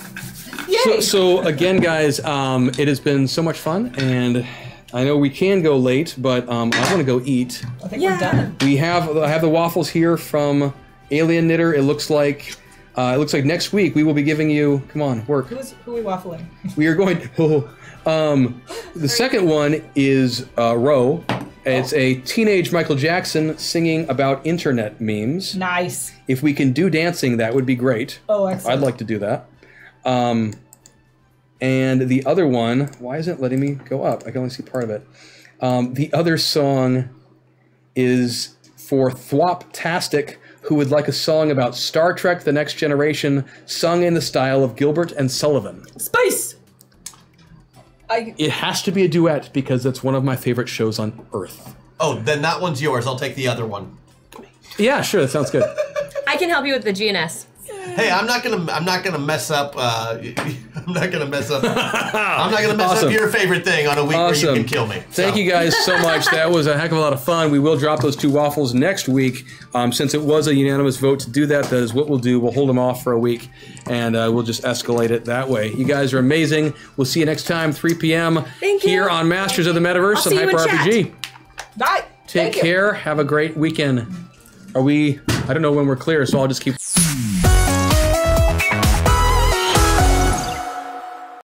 Yay! So again, guys, it has been so much fun, and I know we can go late, but I want to go eat. I think we're done. I have the waffles here from Alien Knitter. It looks like next week we will be giving you. Come on, work. Who are we waffling? We are going. The second one is Ro. It's a teenage Michael Jackson singing about internet memes. Nice. If we can do dancing, that would be great. Oh, excellent. I'd like to do that. And the other one, why isn't it letting me go up? I can only see part of it. The other song is for Thwop-tastic, who would like a song about Star Trek The Next Generation, sung in the style of Gilbert and Sullivan. Space! It has to be a duet because it's one of my favorite shows on Earth. Oh, then that one's yours. I'll take the other one. Yeah, sure, that sounds good. I can help you with the GNS. Hey, I'm not gonna mess up. I'm not gonna mess up your favorite thing on a week where you can kill me. Thank you guys so much. That was a heck of a lot of fun. We will drop those 2 waffles next week. Since it was a unanimous vote to do that, that is what we'll do. We'll hold them off for a week, and we'll just escalate it that way. You guys are amazing. We'll see you next time, 3 p.m. here on Masters of the Metaverse and Hyper RPG. Bye. Take care. Have a great weekend. I don't know when we're clear, so I'll just keep...